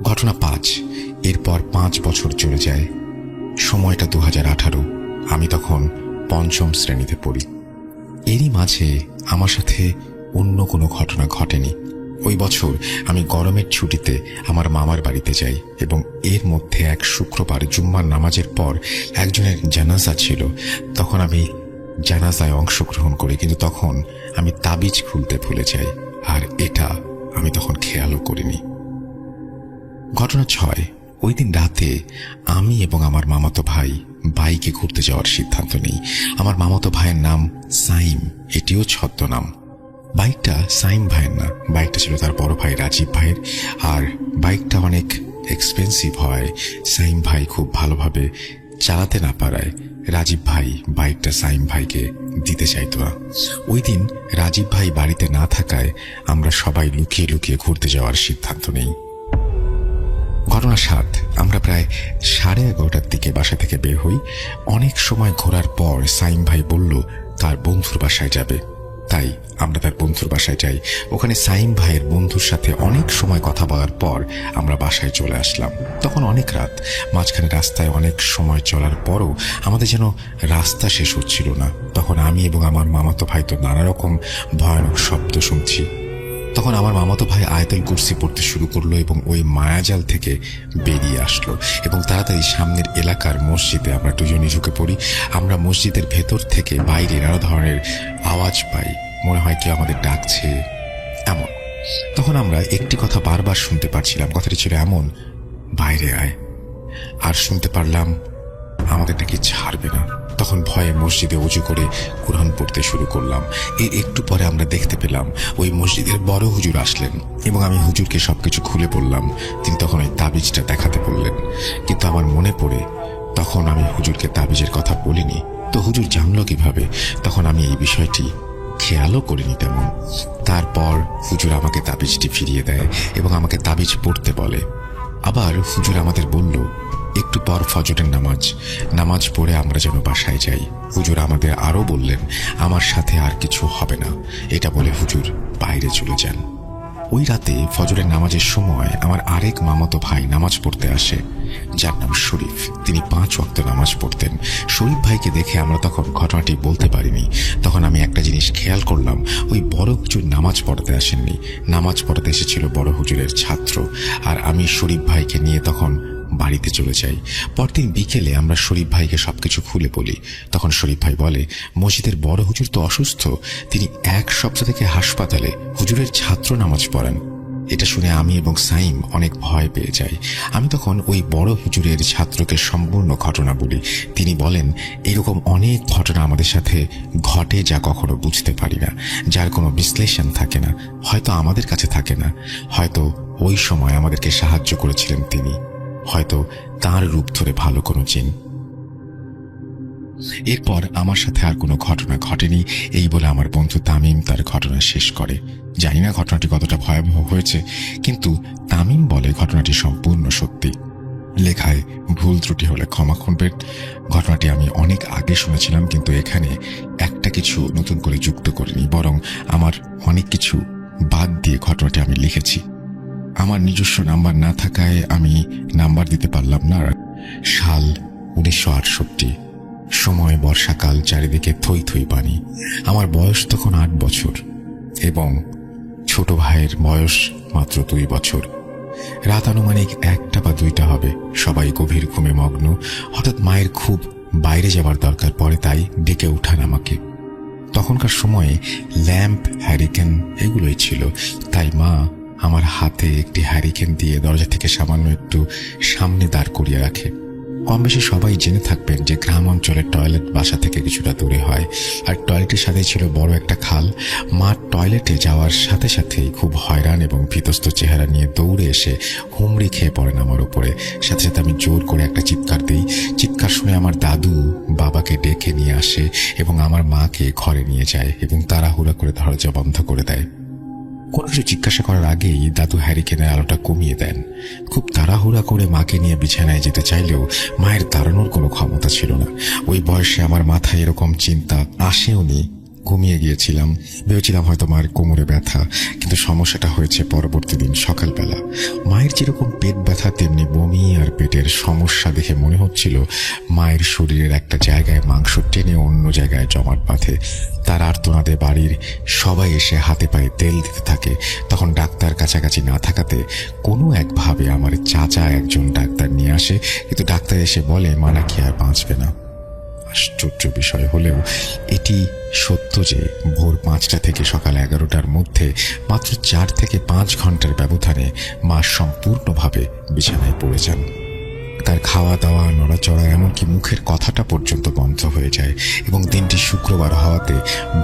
ঘটনা 5, এরপর 5 বছর চলে যায়। সময়টা 2018। আমি তখন 5ম শ্রেণীতে পড়ি। এরই মাঝে আমার সাথে অন্য কোনো ঘটনা ঘটেনি। ওই বছর আমি গরমের ছুটিতে আমার মামার বাড়িতে যাই এবং এর মধ্যে এক শুক্রবার জুম্মার নামাজের পর একজনের জানাজা ছিল। তখন আমি জানাজায় অংশগ্রহণ করি, কিন্তু তখন আমি তাবিজ খুলতে ভুলে যাই, আর এটা আমি তখন খেয়ালও করিনি। ঘটনা 6, ওই দিন রাতে আমি এবং আমার মামাতো ভাই বাইকে ঘুরতে যাওয়ার সিদ্ধান্ত নেই। আমার মামাতো ভাইয়ের নাম সাইম, এটিও ছদ্মনাম। বাইকটা সাইম ভাইয়ের না, বাইকটা ছিল তার বড় ভাই রাজীব ভাইয়ের। আর বাইকটা অনেক এক্সপেন্সিভ হয়। সাইম ভাই খুব ভালোভাবে চালাতে না পারায় রাজীব ভাই বাইকটা সাইম ভাইকে দিতে চাইতো না। ওই দিন রাজীব ভাই বাড়িতে না থাকায় আমরা সবাই লুকিয়ে লুকিয়ে ঘুরতে যাওয়ার সিদ্ধান্ত নেই। ঘটনা 7, আমরা প্রায় 11:30টার দিকে বাসা থেকে বের হই। অনেক সময় ঘোরার পর সাইম ভাই বলল তার বন্ধুর বাসায় যাবে, তাই আমরা তার বন্ধুর বাসায় যাই। ওখানে সাইম ভাইয়ের বন্ধুর সাথে অনেক সময় কথা বলার পর আমরা বাসায় চলে আসলাম। তখন অনেক রাত। মাঝখানে রাস্তায় অনেক সময় চলার পরও আমাদের যেন রাস্তা শেষ হচ্ছিল না। তখন আমি এবং আমার মামাতো ভাই তো নানা রকম ভয়ানক শব্দ শুনছি। তখন আমার মামাতো ভাই আয়াতুল কুরসি পড়তে শুরু করলো এবং ওই মায়াজাল থেকে বেরিয়ে আসলো এবং তাড়াতাড়ি সামনের এলাকার মসজিদে আমরা দুজনে ঢুকে পড়ি। আমরা মসজিদের ভেতর থেকে বাইরে নানা ধরনের আওয়াজ পাই, মনে হয় কেউ আমাদের ডাকছে এমন। তখন আমরা একটি কথা বারবার শুনতে পারছিলাম, কথাটি ছিল এমন, বাইরে আয়। আর শুনতে পারলাম আমাদের নাকি ছাড়বে না। তখন ভয়ে মসজিদে উজু করে কুরআন পড়তে শুরু করলাম। এর একটু পরে আমরা দেখতে পেলাম ওই মসজিদের বড় হুজুর আসলেন এবং আমি হুজুরকে সবকিছু খুলে বললাম। তিনি তখন ওই তাবিজটা দেখাতে বললেন, কিন্তু আমার মনে পড়ে তখন আমি হুজুরকে তাবিজের কথা বলিনি। তো হুজুর জানলো কিভাবে? তখন আমি এই বিষয়টি খেয়ালও করিনি তেমন। তারপর হুজুর আমাকে তাবিজটি ফিরিয়ে দেয় এবং আমাকে তাবিজ পড়তে বলে। আবার হুজুর আমাদের বলল একটু পর ফজরের নামাজ পড়ে আমরা যেন বাসায় যাই। হুজুর আমাদের আরো বললেন আমার সাথে আর কিছু হবে না। এটা বলে হুজুর বাইরে চলে যান। ওই রাতে ফজরের নামাজের সময় আমার আরেক মামাতো ভাই নামাজ পড়তে আসে, যার নাম শরীফ। তিনি 5 ওয়াক্ত নামাজ পড়তেন। শরীফ ভাইকে দেখে আমরা তখন ঘটনাটি বলতে পারিনি। তখন আমি একটা জিনিস খেয়াল করলাম, ওই বড় হুজুর নামাজ পড়তে আসেননি, নামাজ পড়তে এসেছিল বড় হুজুরের ছাত্র। আর আমি শরীফ ভাইকে নিয়ে তখন বাড়িতে চলে যাই। পরদিন বিকেলে আমরা শরীফ ভাইকে সবকিছু খুলে বলি। তখন শরীফ ভাই বলে মসজিদের বড় হুজুর তো অসুস্থ, তিনি 1 সপ্তাহ থেকে হাসপাতালে, হুজুরের ছাত্র নামাজ পড়েন। এটা শুনে আমি এবং সাইম অনেক ভয় পেয়ে যাই। আমি তখন ওই বড় হুজুরের ছাত্রকে সম্পূর্ণ ঘটনা বলি। তিনি বলেন এরকম অনেক ঘটনা আমাদের সাথে ঘটে যা কখনো বুঝতে পারি না, যার কোনো বিশ্লেষণ থাকে না, হয়তো আমাদের কাছে থাকে না, হয়তো ওই সময় আমাদেরকে সাহায্য করেছিলেন তিনি, হয়তো তার রূপ ধরে ভালো কোনো জিন। এরপর আমার সাথে আর কোনো ঘটনা ঘটেনি এই বলে আমার বন্ধু তামিম তার ঘটনা শেষ করে। জানি না ঘটনাটি কতটা ভয়াবহ হয়েছে, কিন্তু তামিম বলে ঘটনাটি সম্পূর্ণ সত্যি। লেখায় ভুল ত্রুটি হলে ক্ষমা করবেন। ঘটনাটি আমি অনেক আগে শুনেছিলাম, কিন্তু এখানে একটা কিছু নতুন করে যুক্ত করিনি, বরং আমার অনেক কিছু বাদ দিয়ে ঘটনাটি আমি লিখেছি। আমার নিজস্ব নাম্বার না থাকায় আমি নাম্বার দিতে পারলাম না। সাল 1968, সময় বর্ষাকাল, চারিদিকে থই থই পানি। আমার বয়স তখন 8 বছর এবং ছোট ভাইয়ের বয়স মাত্র 2 বছর। রাত আনুমানিক 1টা বা 2টা হবে। সবাই গভীর ঘুমে মগ্ন। হঠাৎ মায়ের খুব বাইরে যাবার দরকার পড়ে, তাই ডেকে উঠান আমাকে। তখনকার সময়ে ল্যাম্প, হ্যারিকেন এগুলোই ছিল, তাই মা আমার হাতে একটি হ্যারিকেন দিয়ে দরজা থেকে সামান্য একটু সামনে দাঁড় করিয়ে রাখে। কম বেশি সবাই জেনে থাকবেন যে গ্রাম অঞ্চলের টয়লেট বাসা থেকে কিছুটা দূরে হয়, আর টয়লেটের সাথে ছিল বড় একটা খাল। মা টয়লেটে যাওয়ার সাথে সাথেই খুব হয়রান এবং ভীতস্ত চেহারা নিয়ে দৌড়ে এসে হুমড়ি খেয়ে পড়েন আমার উপরে। সাথে সাথে আমি জোর করে একটা চিৎকার দিই। চিৎকার শুনে আমার দাদু বাবাকে ডেকে নিয়ে আসে এবং আমার মাকে ঘরে নিয়ে যায় এবং তাড়াহুড়া করে দরজা বন্ধ করে দেয়। কোনো কিছু জিজ্ঞাসা করার আগেই দাদু হ্যারিকেনের আলোটা কমিয়ে দেন। খুব তাড়াহুড়া করে মাকে নিয়ে বিছানায় যেতে চাইলেও মায়ের দাঁড়ানোর কোনো ক্ষমতা ছিল না। ওই বয়সে আমার মাথায় এরকম চিন্তা আসেওনি। ঘুমিয়ে গিয়েছিলাম, ভেবেছিলাম হয়তো মায়ের কোমরে ব্যথা, কিন্তু সমস্যাটা হয়েছে পরবর্তী দিন সকালবেলা। মায়ের যেরকম পেট ব্যথা তেমনি বমি আর পেটের সমস্যা দেখে মনে হচ্ছিল মায়ের শরীরের একটা জায়গায় মাংস টেনে অন্য জায়গায় জমাট বাঁধে। তার আর্তনাদে বাড়ির সবাই এসে হাতে পায়ে তেল দিতে থাকে। তখন ডাক্তার কাছাকাছি না থাকাতে কোনো একভাবে আমার চাচা একজন ডাক্তার নিয়ে আসে, কিন্তু ডাক্তার এসে বলে মা নাকি আর বাঁচবে না। আশ্চর্য বিষয় হলেও এটি সত্য যে ভোর 5টা থেকে সকাল 11টার মধ্যে মাত্র 4 থেকে 5 ঘন্টার ব্যবধানে মা সম্পূর্ণভাবে বিছানায় পড়ে যান। তার খাওয়া দাওয়া, নড়াচড়া, এমনকি মুখের কথাটা পর্যন্ত বন্ধ হয়ে যায় এবং দিনটি শুক্রবার হওয়াতে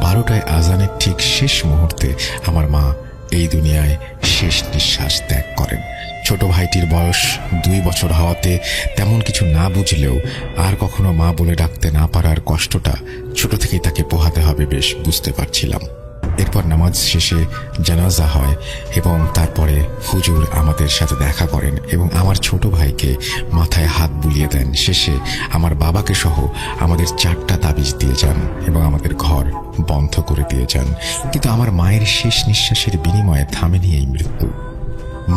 12টায় আজানের ঠিক শেষ মুহূর্তে আমার মা এই দুনিয়ায় শেষ নিঃশ্বাস ত্যাগ করেন। ছোট ভাইটির বয়স 2 বছর হওয়াতে তেমন কিছু না বুঝলেও আর কখনো মা বলে ডাকতে না পারার কষ্টটা ছোট থেকেই তাকে পোহাতে হবে বেশ বুঝতে পারছিলাম। এরপর নামাজ শেষে জানাজা হয় এবং তারপরে হুজুর আমাদের সাথে দেখা করেন এবং আমার ছোট ভাইকে মাথায় হাত বুলিয়ে দেন। শেষে আমার বাবাকে সহ আমাদের 4টা তাবিজ দিয়ে যান এবং আমাদের ঘর বন্ধ করে দিয়ে যান। কিন্তু আমার মায়ের শেষ নিঃশ্বাসের বিনিময়ে থামেনি এই মৃত্যু।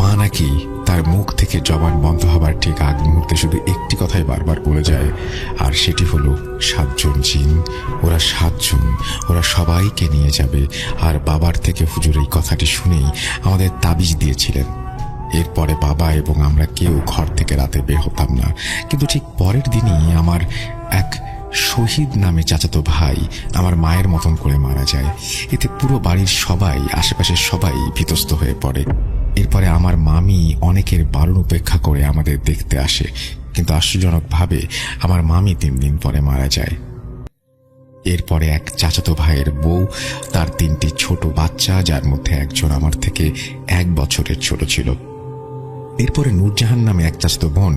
মা নাকি তার মুখ থেকে জবান বন্ধ হবার ঠিক আগ মুহূর্তে শুধু একটি কথাই বারবার বলে যায়, আর সেটি হলো 7 জন জিন, ওরা 7 জন, ওরা সবাইকে নিয়ে যাবে। আর বাবার থেকে হুজুর এই কথাটি শুনেই আমাদের তাবিজ দিয়েছিলেন। এরপরে বাবা এবং আমরা কেউ ঘর থেকে রাতে বের হতাম না। কিন্তু ঠিক পরের দিনই আমার এক শহীদ নামে চাচাতো ভাই আমার মায়ের মতন করে মারা যায়। এতে পুরো বাড়ির সবাই, আশেপাশের সবাই ভীতস্ত হয়ে পড়ে। এরপরে আমার মামি অনেকের বারণ উপেক্ষা করে আমাদের দেখতে আসে, কিন্তু আশ্চর্যজনকভাবে আমার মামি 3 দিন পরে মারা যায়। এরপরে এক চাচাতো ভাইয়ের বউ, তার 3টি ছোট বাচ্চা, যার মধ্যে একজন আমার থেকে 1 বছরের ছোট ছিল। এরপরে নূরজাহান নামে এক চাচাতো বোন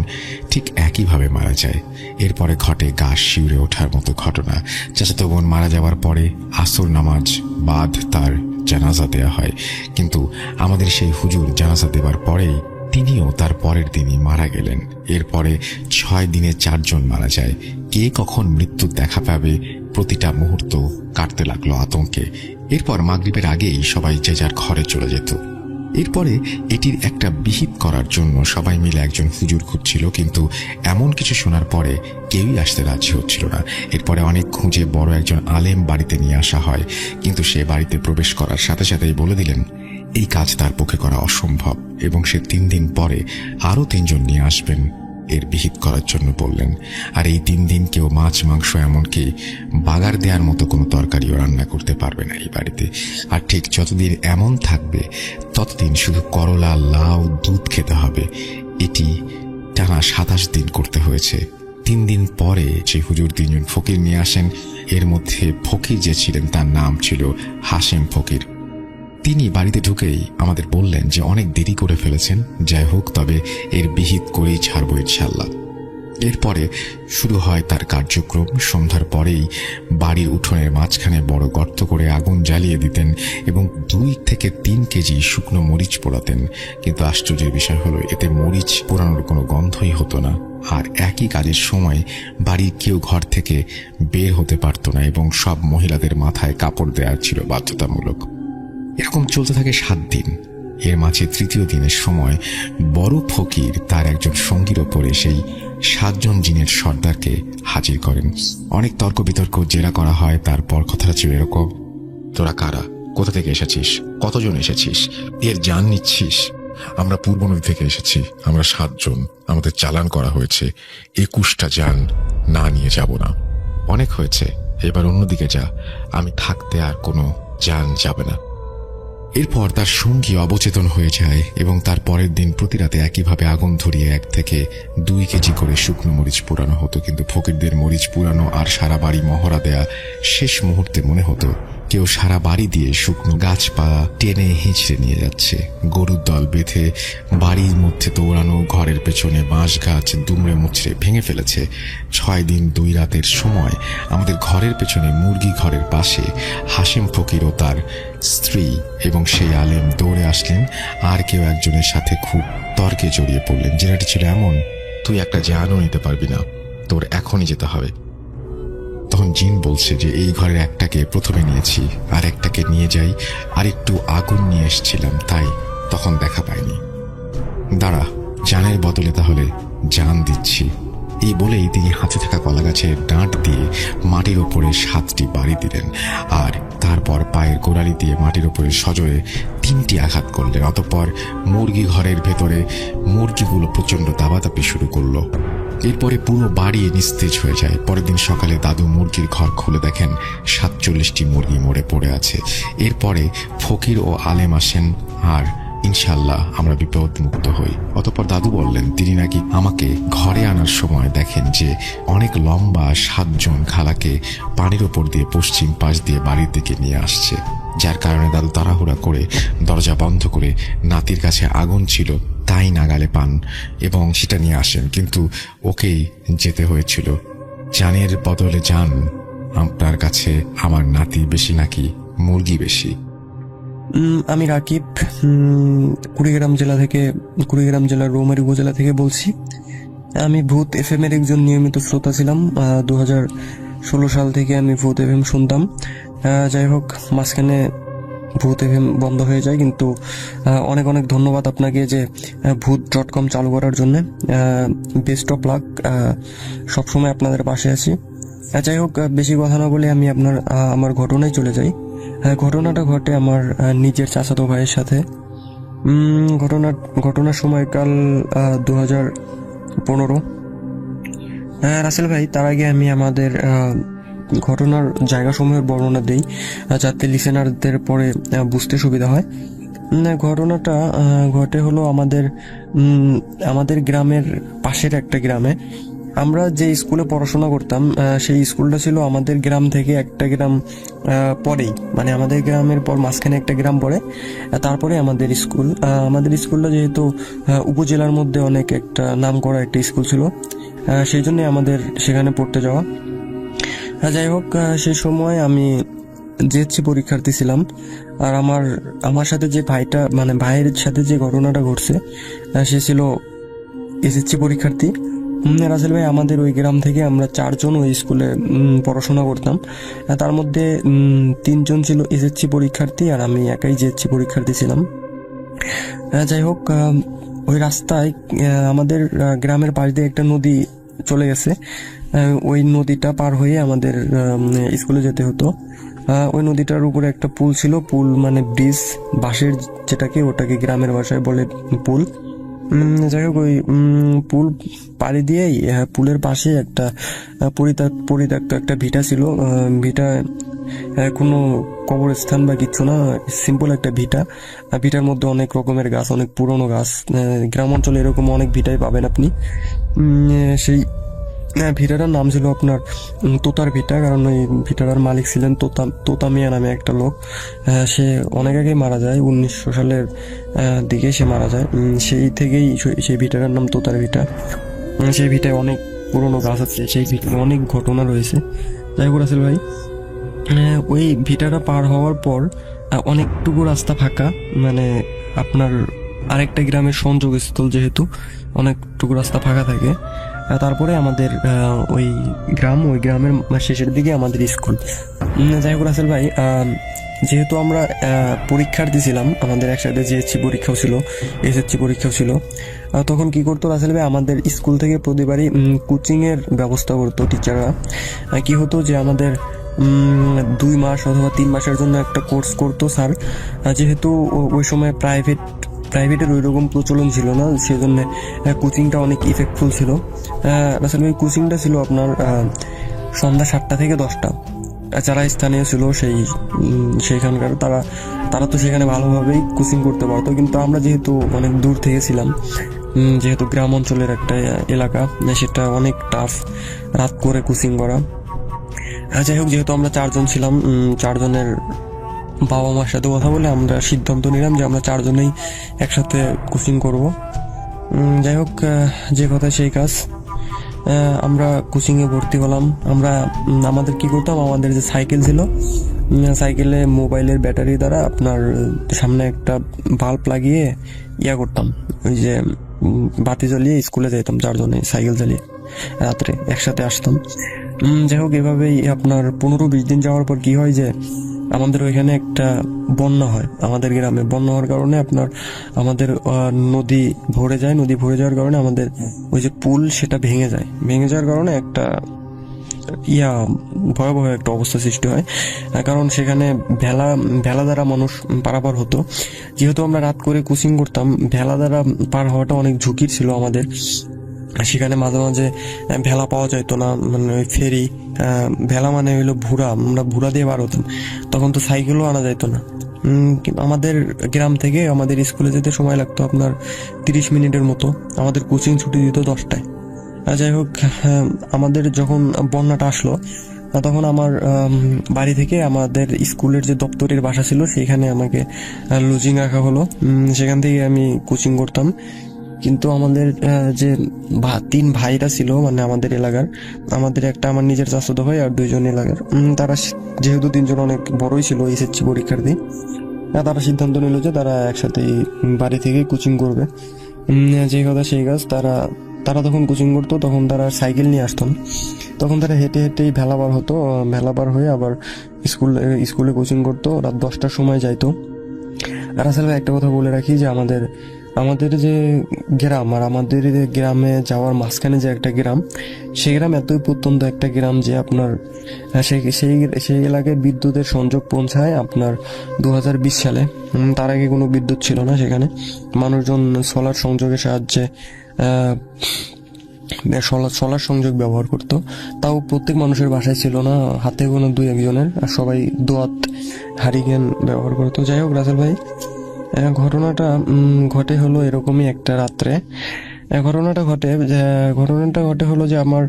ঠিক একইভাবে মারা যায়। এরপরে ঘটে গা শিউরে ওঠার মতো ঘটনা। চাচাতো বোন মারা যাওয়ার পরে আসর নামাজ বাদ তার জানাজা দেয়া হয়, কিন্তু আমাদের সেই হুজুর জানাজা দেওয়ার পরেই তিনিও তার পরের দিনই মারা গেলেন। এরপরে 6 দিনে 4 জন মারা যায়। কে কখন মৃত্যুর দেখা পাবে প্রতিটা মুহূর্ত কাটতে লাগলো আতঙ্কে। এরপর মাগরিবের আগেই সবাই যে যার ঘরে চলে যেত। এরপরে এটির একটা বিহিত করার জন্য সবাই মিলে একজন হুজুর খুঁজছিল, কিন্তু এমন কিছু শোনার পরে কেউই আসতে রাজি হচ্ছিল না। এরপরে অনেক খুঁজে বড় একজন আলেম বাড়িতে নিয়ে আসা হয়, কিন্তু সে বাড়িতে প্রবেশ করার সাথে সাথেই বলে দিলেন এই কাজ তার পক্ষে করা অসম্ভব এবং সে 3 দিন পরে আরো 3 জন নিয়ে আসবেন এর বিহিত করার জন্য বললেন। আর এই 3 দিন কেউ মাছ, মাংস, এমনকি বাগার দেওয়ার মতো কোনো তরকারিও রান্না করতে পারবে না এই বাড়িতে। আর ঠিক যতদিন এমন থাকবে ততদিন শুধু করলা, লাউ, দুধ খেতে হবে। এটি টানা 27 দিন করতে হয়েছে। 3 দিন পরে যে হুজুর 3 জন ফকির নিয়ে আসেন, এর মধ্যে ফকির যে ছিলেন তার নাম ছিল হাশেম ফকির। তিনি বাড়িতে ঢুকেই আমাদের বললেন যে অনেক দেরি করে ফেলেছেন, যাই হোক তবে এর বিহিত করেই ছাড়বো ইনশাল্লাহ। এরপরে শুরু হয় তার কার্যক্রম। সন্ধ্যার পরেই বাড়ির উঠোনের মাঝখানে বড় গর্ত করে আগুন জ্বালিয়ে দিতেন এবং 2 থেকে 3 কেজি শুকনো মরিচ পোড়াতেন। কিন্তু আশ্চর্যের বিষয় হলো এতে মরিচ পোড়ানোর কোনো গন্ধই হতো না। আর একই কাজের সময় বাড়ির কেউ ঘর থেকে বের হতে পারত না এবং সব মহিলাদের মাথায় কাপড় দেওয়া ছিল বাধ্যতামূলক। এরকম চলতে থাকে 7 দিন। এর মাঝে 3য় দিনের সময় বড় ফকির তার একজন সঙ্গীর ওপরে সেই 7 জন জিনের সর্দারকে হাজির করেন। অনেক তর্ক বিতর্ক জেরা করা হয়। তারপর কথাটা ছিল এরকম, তোরা কারা, কোথা থেকে এসেছিস, কতজন এসেছিস, এর জান নিচ্ছিস? আমরা পূর্ব নদী থেকে এসেছি, আমরা 7 জন, আমাদের চালান করা হয়েছে, 21টা যান না নিয়ে যাব না। অনেক হয়েছে, এবার অন্যদিকে যা, আমি থাকতে আর কোনো যান যাবে না। এরপর তার সঙ্গী অবচেতন হয়ে যায় এবং তার পরের দিন প্রতি রাতে একইভাবে আগুন ধরিয়ে 1 থেকে 2 কেজি করে শুকনো মরিচ পোড়ানো হতো। কিন্তু ফকিরদের মরিচ পুরানো আর সারা বাড়ি মহড়া দেয়া শেষ মুহূর্তে মনে হতো কেউ সারা বাড়ি দিয়ে শুকনো গাছপালা টেনে হিঁচড়ে নিয়ে যাচ্ছে। গরুর দল বেঁধে বাড়ির মধ্যে দৌড়ানো, ঘরের পেছনে বাঁশ গাছ দুমড়ে মুচড়ে ভেঙে ফেলেছে। 6 দিন 2 রাতের সময় আমাদের ঘরের পেছনে মুরগি ঘরের পাশে হাসিম ফকির ও তার স্ত্রী এবং সেই আলেম দৌড়ে আসলেন আর কেউ একজনের সাথে খুব তর্কে জড়িয়ে পড়লেন। জেরাটি ছিল এমন, তুই একটা জানও নিতে পারবি না, তোর এখনই যেতে হবে। তখন জিন বলছে যে এই ঘরের একটাকে প্রথমে নিয়েছি, আর একটাকে নিয়ে যাই, আর একটু আগুন নিয়ে এসেছিলাম, তাই তখন দেখা পাইনি। দাঁড়া, জানের বদলে তাহলে জান দিচ্ছি। এই বলেই তিনি হাতে থাকা কলা গাছের ডাঁট দিয়ে মাটির ওপরে 7টি বাড়ি দিলেন আর তারপর পায়ের গোড়ালি দিয়ে মাটির ওপরে সজোরে 3টি আঘাত করলেন। অতঃপর মুরগি ঘরের ভেতরে মুরগিগুলো প্রচন্ড দাবাদাপি শুরু করলো। এরপরে পুরো বাড়ি নিস্তেজ হয়ে যায়। পরের দিন সকালে দাদু মুরগির ঘর খুলে দেখেন 47টি মুরগি মরে পড়ে আছে। এরপরে ফকির ও আলেম আসেন আর ইনশাল্লাহ আমরা বিপদ মুক্ত হই। অতঃপর দাদু বললেন তিনি নাকি আমাকে ঘরে আনার সময় দেখেন যে অনেক লম্বা 7 জন খালাকে পানির ওপর দিয়ে পশ্চিম পাশ দিয়ে বাড়ির দিকে নিয়ে আসছে, যার কারণে দাদু তাড়াহুড়া করে দরজা বন্ধ করে নাতির কাছে আগুন ছিল তাই নাগালে পান এবং সেটা নিয়ে আসেন। কিন্তু ওকেই যেতে হয়েছিল। জানের বদলে জান, আপনার কাছে আমার নাতি বেশি নাকি মুরগি বেশি? আমি রাকিব, কুড়িগ্রাম জেলার রৌমারী উপজেলা থেকে বলছি। আমি ভূত এফএম এর একজন নিয়মিত শ্রোতা ছিলাম। 2016 সাল থেকে আমি ভূত এফএম শুনতাম। যাই হোক, মাঝখানে ভূত এফএম বন্ধ হয়ে যায়, কিন্তু অনেক অনেক ধন্যবাদ আপনাকে যে ভূত.com চালু করার জন্য। বেস্ট অফ লাক, সবসময় আপনাদের পাশে আছি। যাই হোক, বেশি কথা না বলে আমি আমার ঘটনায় চলে যাই। ঘটনাটা ঘটে আমার নিজের চাচাতো ভাইয়ের সাথে। ঘটনার সময়কাল 2015। রাসেল ভাই, তার আগে আমি আমাদের ঘটনার জায়গাসমূহের বর্ণনা দিই যাতে লিসেনারদের পরে বুঝতে সুবিধা হয়। ঘটনাটা ঘটে হলো আমাদের গ্রামের পাশের একটা গ্রামে। আমরা যে স্কুলে পড়াশোনা করতাম সেই স্কুলটা ছিল আমাদের গ্রাম থেকে একটা গ্রাম পরেই, মানে আমাদের গ্রামের পর মাঝখানে একটা গ্রাম পড়ে, তারপরে আমাদের স্কুল। আমাদের স্কুলটা যেহেতু উপজেলার মধ্যে অনেক একটা নাম করা একটা স্কুল ছিল, সেই জন্য আমাদের সেখানে পড়তে যাওয়া। যাই হোক, সেই সময় আমি জেএসসি পরীক্ষার্থী ছিলাম। আর আমার সাথে যে ভাইটা, মানে ভাইয়ের সাথে যে ঘটনাটা ঘটছে, সে ছিল এসএসসি পরীক্ষার্থী। রাসেল ভাই, আমাদের ওই গ্রাম থেকে আমরা 4 জন ওই স্কুলে পড়াশোনা করতাম। তার মধ্যে 3 জন ছিল এসএসসি পরীক্ষার্থী আর আমি একাই জেএসসি পরীক্ষার্থী ছিলাম। যাই হোক, ওই রাস্তায় আমাদের গ্রামের পাশ দিয়ে একটা নদী চলে গেছে। ওই নদীটা পার হয়ে আমাদের স্কুলে যেতে হতো। ওই নদীটার উপরে একটা পুল ছিল, পুল মানে ব্রিজ, বাঁশের ওটাকে গ্রামের ভাষায় বলে পুল। যাই হোক, ওই পুল পাড়ি দিয়েই পুলের পাশে একটা পরিত্যক্ত একটা ভিটা ছিল। ভিটা কোনো কবরস্থান বা কিচ্ছু না, সিম্পল একটা ভিটা। ভিটার মধ্যে অনেক রকমের গাছ, অনেক পুরনো গাছ। গ্রাম অঞ্চলে এরকম অনেক ভিটাই পাবেন আপনি। সেই ভিটাটার নাম ছিল আপনার তোতার ভিটা, কারণ ওই ভিটাটার মালিক ছিলেন তোতা মিয়া নামে একটা লোক। সে অনেক আগেই মারা যায়, 1900 সালের দিকে সে মারা যায়। সেই থেকেই সেই ভিটাটার নাম তোতার ভিটা। সেই ভিটায় অনেক পুরনো গাছ আছে, সেই ভিটায় অনেক ঘটনা রয়েছে। যাই হোক রাসেল ভাই, ওই ভিটাটা পার হওয়ার পর অনেকটুকু রাস্তা ফাঁকা, মানে আপনার আরেকটা গ্রামের সংযোগস্থল, যেহেতু অনেকটুকু রাস্তা ফাঁকা থাকে। তারপরে আমাদের ওই গ্রামের শেষের দিকে আমাদের স্কুল। যাই হোক রাসেল ভাই, যেহেতু আমরা পরীক্ষার্থী ছিলাম, আমাদের একসাথে জিএসসি পরীক্ষাও ছিল, এসএসসি পরীক্ষাও ছিল, তখন কি করতো রাসেল ভাই, আমাদের স্কুল থেকে প্রতিবারই কোচিংয়ের ব্যবস্থা করতো টিচাররা। কি হতো যে আমাদের 2 মাস অথবা 3 মাসের জন্য একটা কোর্স করতো স্যার। যেহেতু ওই সময় প্রাইভেটের ওই রকম প্রচলন ছিল না, সেজন্য কোচিংটা অনেক ইফেক্টফুল ছিল। আসলে ওই কোচিংটা ছিল আপনার সন্ধ্যা 7টা থেকে 10টা। যারা স্থানীয় ছিল সেইখানকার তারা তারা তো সেখানে ভালোভাবেই কোচিং করতে পারতো, কিন্তু আমরা যেহেতু অনেক দূর থেকে ছিলাম, যেহেতু গ্রাম অঞ্চলের একটা এলাকা, সেটা অনেক টাফ রাত করে কোচিং করা। যাই হোক, যেহেতু আমরা 4জন ছিলাম, 4জনের বাবা মার সাথে কথা বলে আমরা সিদ্ধান্ত নিলাম যে আমরা 4জনেই একসাথে কোচিং করব। যাই হোক, যে কথা সেই কাজ। আমরা কোচিংয়ে ভর্তি হলাম। আমরা আমাদের কি করতাম, আমাদের যে সাইকেল ছিল, সাইকেলে মোবাইলের ব্যাটারি দ্বারা আপনার সামনে একটা বাল্ব লাগিয়ে করতাম, ওই যে বাতি জ্বালিয়ে স্কুলে যেতাম 4জনে সাইকেল চালিয়ে, রাত্রে একসাথে আসতাম। যাই হোক, এভাবেই আপনার 15-20 দিন যাওয়ার পর কি হয় যে আমাদের ওইখানে একটা বন্যা হয়। আমাদের গ্রামে বন্যা হওয়ার কারণে আপনার আমাদের নদী ভরে যায়। নদী ভরে যাওয়ার কারণে আমাদের ওই যে পুল সেটা ভেঙে যায়। ভেঙে যাওয়ার কারণে একটা ভয়াবহ একটা অবস্থা সৃষ্টি হয়, কারণ সেখানে ভেলা দ্বারা মানুষ পারাপার হতো। যেহেতু আমরা রাত করে কোচিং করতাম, ভেলা দ্বারা পার হওয়াটা অনেক ঝুঁকির ছিল আমাদের। সেখানে মাঝে মাঝে ভেলা পাওয়া যাইতো না, মানে ওই ফেরি ভেলা মানে হইলো ভুরা, আমরা ভুরা দিয়ে বার হতাম। তখন তো সাইকেলও আনা যাইতো না। আমাদের গ্রাম থেকে আমাদের স্কুলে যেতে সময় লাগতো আপনার 30 মিনিটের মতো। আমাদের কোচিং ছুটি দিত 10টায়। যাই হোক, আমাদের যখন বন্যাটা আসলো, তখন আমার বাড়ি থেকে আমাদের স্কুলের যে দপ্তরের বাসা ছিল সেইখানে আমাকে লজিং রাখা হলো। সেখান থেকে আমি কোচিং করতাম। কিন্তু আমাদের যে 3 ভাইরা ছিল, মানে আমাদের এলাকার, আমাদের একটা আমার নিজের চাচাতো ভাই আর 2জন এলাকার, তারা যেহেতু 3জন অনেক বড়ই ছিল এসএসসি পরীক্ষার্থী, তারা সিদ্ধান্ত নিল যে তারা একসাথে বাড়ি থেকে কোচিং করবে। যে কথা সেই কাজ। তারা তখন কোচিং করতো, তখন তারা সাইকেল নিয়ে আসতো না, তখন তারা হেঁটে হেঁটেই ভেলা পার হতো। ভেলা পার হয়ে আবার স্কুলে কোচিং করতো, রাত 10টার সময় যাইতো। আর আসলে একটা কথা বলে রাখি যে আমাদের যে গ্রাম আর আমাদের গ্রামে যাওয়ার মাঝখানে যে একটা গ্রাম, সেই গ্রাম এতই প্রত্যন্ত একটা গ্রাম যে আপনার সেই এলাকায় বিদ্যুতের সংযোগ পৌঁছায় আপনার 2020 সালে। তার আগে কোনো বিদ্যুৎ ছিল না সেখানে। মানুষজন সোলার সংযোগের সাহায্যে সোলার সংযোগ ব্যবহার করতো। তাও প্রত্যেক মানুষের বাসায় ছিল না, হাতে কোনো 2-1জনের, আর সবাই দোয়াত হারিকেন ব্যবহার করতো। যাই হোক রাসেল ভাই, ঘটনাটা ঘটে হলো এরকমই একটা রাত্রে। ঘটনাটা ঘটে হলো যে আমার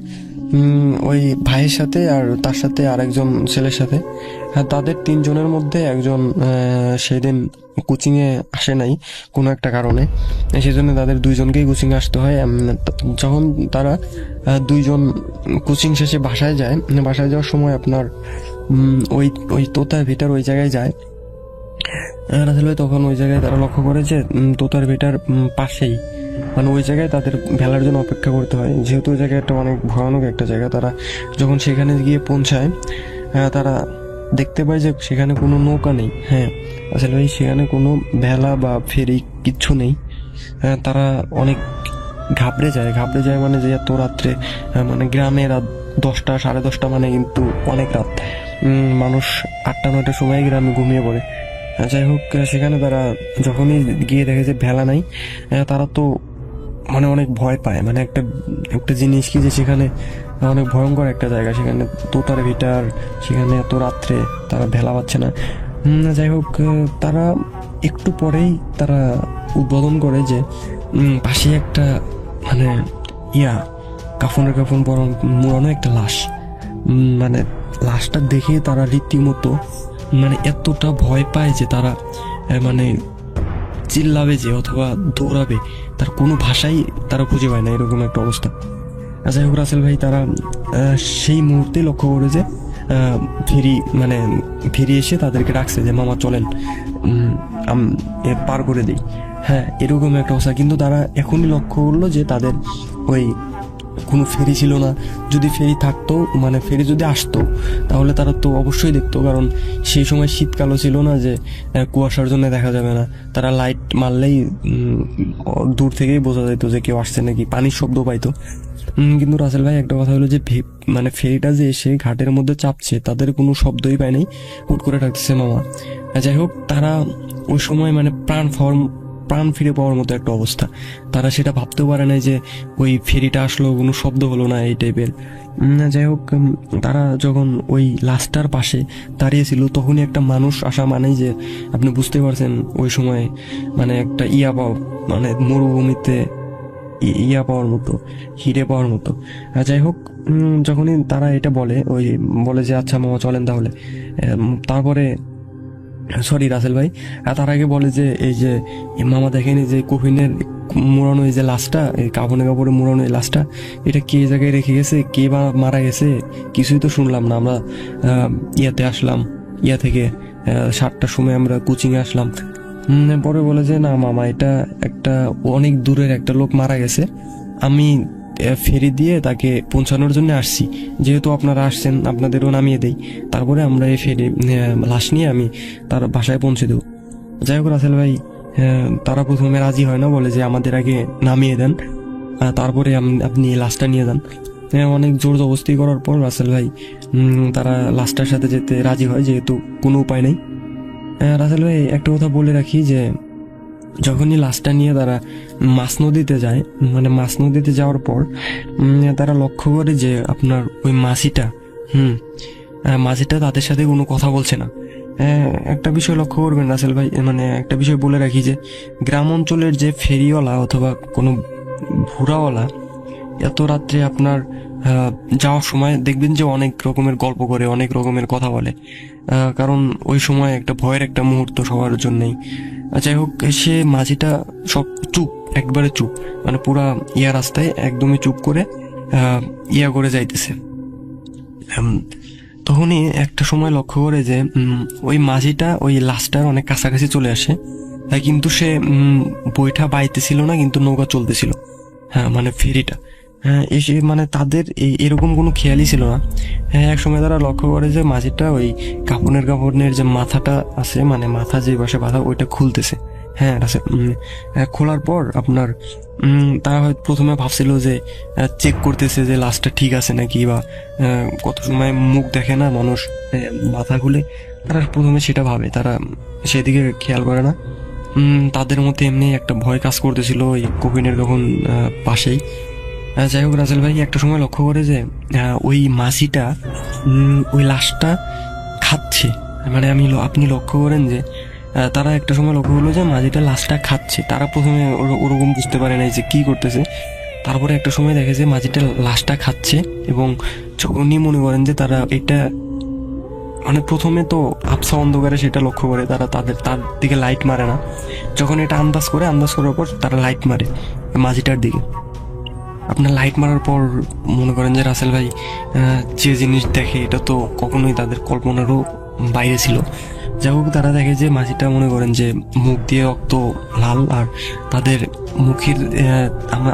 ওই ভাইয়ের সাথে আর তার সাথে আরেকজন ছেলের সাথে, তাদের 3জনের মধ্যে একজন সেদিন কোচিংয়ে আসে নাই কোনো একটা কারণে, সেই জন্য তাদের 2জনকেই কোচিংয়ে আসতে হয়। যখন তারা 2জন কোচিং শেষে বাসায় যাওয়ার সময় আপনার ওই তোতার ভিটার ওই জায়গায় যায় রাসেল ভাই। তখন ওই জায়গায় তারা লক্ষ্য করে যে তোতার ভিটার পাশেই, মানে ওই জায়গায় তাদের ভেলার জন্য অপেক্ষা করতে হয়, যেহেতু ওই জায়গাটা অনেক ভয়ানক একটা জায়গা। তারা যখন সেখানে গিয়ে পৌঁছায়, তারা দেখতে পায় যে সেখানে কোনো নৌকা নেই। হ্যাঁ আসলে ভাই, সেখানে কোনো ভেলা বা ফেরি কিচ্ছু নেই। তারা অনেক ঘাবড়ে যায় মানে যে এত রাত্রে, মানে গ্রামে রাত 10টা 10:30 মানে কিন্তু অনেক রাত। মানুষ 8টা-9টার সময় গ্রামে ঘুমিয়ে পড়ে। যাই হোক, সেখানে তারা যখনই গিয়ে দেখে যে ভেলা নাই, তারা তো মানে অনেক ভয় পায়। মানে একটা জিনিস কি যে সেখানে অনেক ভয়ঙ্কর একটা জায়গা, সেখানে তোতার ভিটার, সেখানে এত রাত্রে তারা ভেলা পাচ্ছে না। যাই হোক, তারা একটু পরেই তারা উদ্বোধন করে যে পাশে একটা মানে কাফন মোড়ানো একটা লাশ। মানে লাশটা দেখে তারা রীতিমতো মানে এতটা ভয় পায় যে তারা মানে চিল্লাবে যে অথবা দৌড়াবে, তার কোনো ভাষাই তারা খুঁজে পায় না, এরকম একটা অবস্থা। যাই হোক রাসেল ভাই, তারা সেই মুহূর্তে লক্ষ্য করে যে ফেরি এসে তাদেরকে ডাকছে যে মামা চলেন পার করে দিই। হ্যাঁ, এরকম একটা অবস্থা। কিন্তু তারা এখনই লক্ষ্য করলো যে তাদের ওই কোনো ফেরি ছিল না। যদি ফেরি থাকতো, মানে ফেরি যদি আসতো, তাহলে তারা তো অবশ্যই দেখতো, কারণ সেই সময় শীতকালও ছিল না যে কুয়াশার জন্য দেখা যাবে না। তারা লাইট মারলেই দূর থেকেই বোঝা যেত যে কেউ আসছে নাকি, পানির শব্দ পাইতো। কিন্তু রাসেল ভাই, একটা কথা হলো যে মানে ফেরিটা যে এসে ঘাটের মধ্যে চাপছে, তাদের কোনো শব্দই পায় নাই, হুট করে ডাকতেছে মামা। যাই হোক, তারা ওই সময় মানে প্রাণ প্রাণ ফিরে পাওয়ার মতো একটা অবস্থা। তারা সেটা ভাবতেও পারে না যে ওই ফেরিটা আসলো, কোনো শব্দ হলো না, এই টাইপের। যাই হোক, তারা যখন ওই লাশটার পাশে দাঁড়িয়েছিল তখনই একটা মানুষ আসা মানেই যে আপনি বুঝতে পারছেন ওই সময় মানে একটা ইয়া পাওয়া, মানে মরুভূমিতে ইয়া পাওয়ার মতো, হিরে পাওয়ার মতো। যাই হোক, যখনই তারা এটা বলে যে আচ্ছা মামা চলেন তাহলে, তারপরে সরি রাসেল ভাই, তার আগে বলে যে এই যে মামা দেখেনি যে কফিনের মোড়ানো এই যে লাশটা, এই কাপড়ে মোড়ানো এই লাশটা, এটা কে জায়গায় রেখে গেছে, কে বা মারা গেছে, কিছুই তো শুনলাম না। আমরা ইয়াতে আসলাম, ইয়া থেকে 7টার সময় আমরা কোচিংয়ে আসলাম। পরে বলে যে না মামা, এটা একটা অনেক দূরের একটা লোক মারা গেছে, আমি ফেরি দিয়ে তাকে পৌঁছানোর জন্য আসছি, যেহেতু আপনারা আসছেন আপনাদেরও নামিয়ে দেই, তারপরে আমরা এই ফেরি লাশ নিয়ে আমি তার বাসায় পৌঁছে দেবো। যাই হোক রাসেল ভাই, তারা প্রথমে রাজি হয় না, বলে যে আমাদের আগে নামিয়ে দেন, তারপরে আপনি লাশটা নিয়ে যান। অনেক জোর জবরদস্তি করার পর রাসেল ভাই তারা লাশটার সাথে যেতে রাজি হয়, যেহেতু কোনো উপায় নেই। রাসেল ভাই একটা কথা বলে রাখি যে যখনই লাশটা নিয়ে তারা মাছ নদীতে যায়, মানে মাছ নদীতে যাওয়ার পর তারা লক্ষ্য করে যে আপনার ওই মাঝিটা তাদের সাথে কোনো কথা বলছে না। একটা বিষয় লক্ষ্য করবেন রাসেল ভাই, মানে একটা বিষয় বলে রাখি যে গ্রাম অঞ্চলের যে ফেরিওয়ালা অথবা কোনো ভুরাওয়ালা এত রাত্রে আপনার যাওয়ার সময় দেখবেন যে অনেক রকমের গল্প করে, অনেক রকমের কথা বলে, কারণ ওই সময় একটা ভয়ের একটা মুহূর্ত সবার জন্যই। যাই হোক, সে মাঝিটা সব চুপ, একবারে চুপ, মানে পুরা রাস্তায় একদমই চুপ করে ইয়া করে যাইতেছে। তখনই একটা সময় লক্ষ্য করে যে ওই মাঝিটা ওই লাশটার অনেক কাছাকাছি চলে আসে, কিন্তু সে বইটা বাইতেছিল না, কিন্তু নৌকা চলতেছিল, মানে ফেরিটা। এসে মানে তাদের এরকম কোনো খেয়ালই ছিল না। এক সময় তারা লক্ষ্য করে যে মাঝিটা ওই কাপড়ের যে মাথাটা আছে, মানে মাথা যে পাশে বাঁধা, ওইটা খুলতেছে। খোলার পর আপনার তারা হয়তো প্রথমে ভাবছিল যে চেক করতেছে যে লাশটা ঠিক আছে নাকি, বা কত সময় মুখ দেখে না মানুষ, মাথা খুলে, তারা প্রথমে সেটা ভাবে, তারা সেদিকে খেয়াল করে না। তাদের মধ্যে এমনি একটা ভয় কাজ করতেছিল ওই কফিনের তখন পাশেই। যাই হোক রাসেল ভাই একটা সময় লক্ষ্য করে যে ওই মাছিটা ওই লাশটা খাচ্ছে, মানে আপনি লক্ষ্য করেন যে তারা একটা সময় লক্ষ্য করলো যে মাঝিটা লাশটা খাচ্ছে। তারা প্রথমে ওরকম বুঝতে পারে নাই যে কি করতেছে, তারপরে একটা সময় দেখে যে মাঝিটা লাশটা খাচ্ছে, এবং উনি মনে করেন যে তারা এটা মানে প্রথমে তো আবছা অন্ধকারে সেটা লক্ষ্য করে, তার দিকে লাইট মারে না। যখন এটা আন্দাজ করার পর তারা লাইট মারে মাঝিটার দিকে। আপনার লাইট মারার পর মনে করেন যে রাসেল ভাই যে জিনিস দেখে এটা তো কখনোই তাদের কল্পনারও বাইরে ছিল। যাই হোক, তারা দেখে যে মাঝিটা মনে করেন যে মুখ দিয়ে রক্ত লাল, আর তাদের মুখের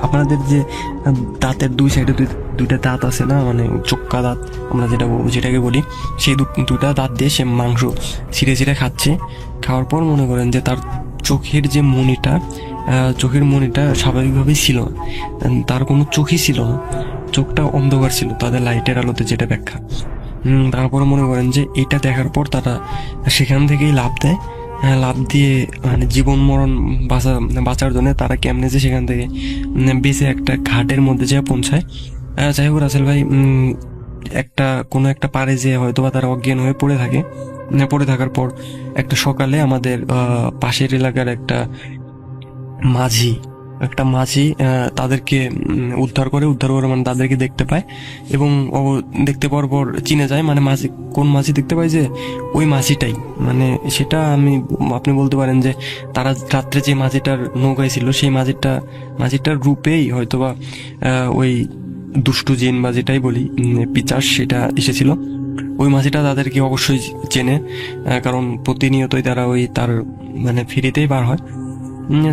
আপনাদের যে দাঁতের দুই সাইডে দুইটা দাঁত আছে না, মানে চোক্কা দাঁত আমরা যেটাকে বলি, সেই দুটা দাঁত দিয়ে সে মাংস ছিঁড়ে খাচ্ছে। খাওয়ার পর মনে করেন যে তার চোখের মণিটা স্বাভাবিকভাবেই ছিল না, তার কোনো চোখই ছিল না, চোখটা অন্ধকার ছিল তাদের লাইটের আলোতে, যেটা ব্যাখ্যা। তারপরে মনে করেন যে এটা দেখার পর তারা সেখান থেকেই লাফ দেয়। লাফ দিয়ে মানে জীবন মরণ বাঁচার জন্য তারা কেমনে যে সেখান থেকে বেঁচে একটা ঘাটের মধ্যে যেয়ে পৌঁছায়। যাই হোক রাসেল ভাই, কোনো একটা পাড়ে যেয়ে হয়তো বা তারা অজ্ঞান হয়ে পড়ে থাকার পর একটা সকালে আমাদের পাশের এলাকার একটা মাঝি তাদেরকে উদ্ধার করে মানে তাদেরকে দেখতে পায়, এবং দেখতে পাওয়ার পর চিনে যায়, মানে কোন মাঝি দেখতে পায় যে ওই মাঝিটাই, মানে সেটা আপনি বলতে পারেন যে তারা রাত্রে যে মাঝিটার নৌকায় ছিল সেই মাঝিটার রূপেই হয়তোবা ওই দুষ্টু জিন বা যেটাই বলি পিচাস সেটা এসেছিল। ওই মাঝিটা তাদেরকে অবশ্যই চেনে, কারণ প্রতিনিয়তই তারা তার মানে ফেরিতেই বার হয়।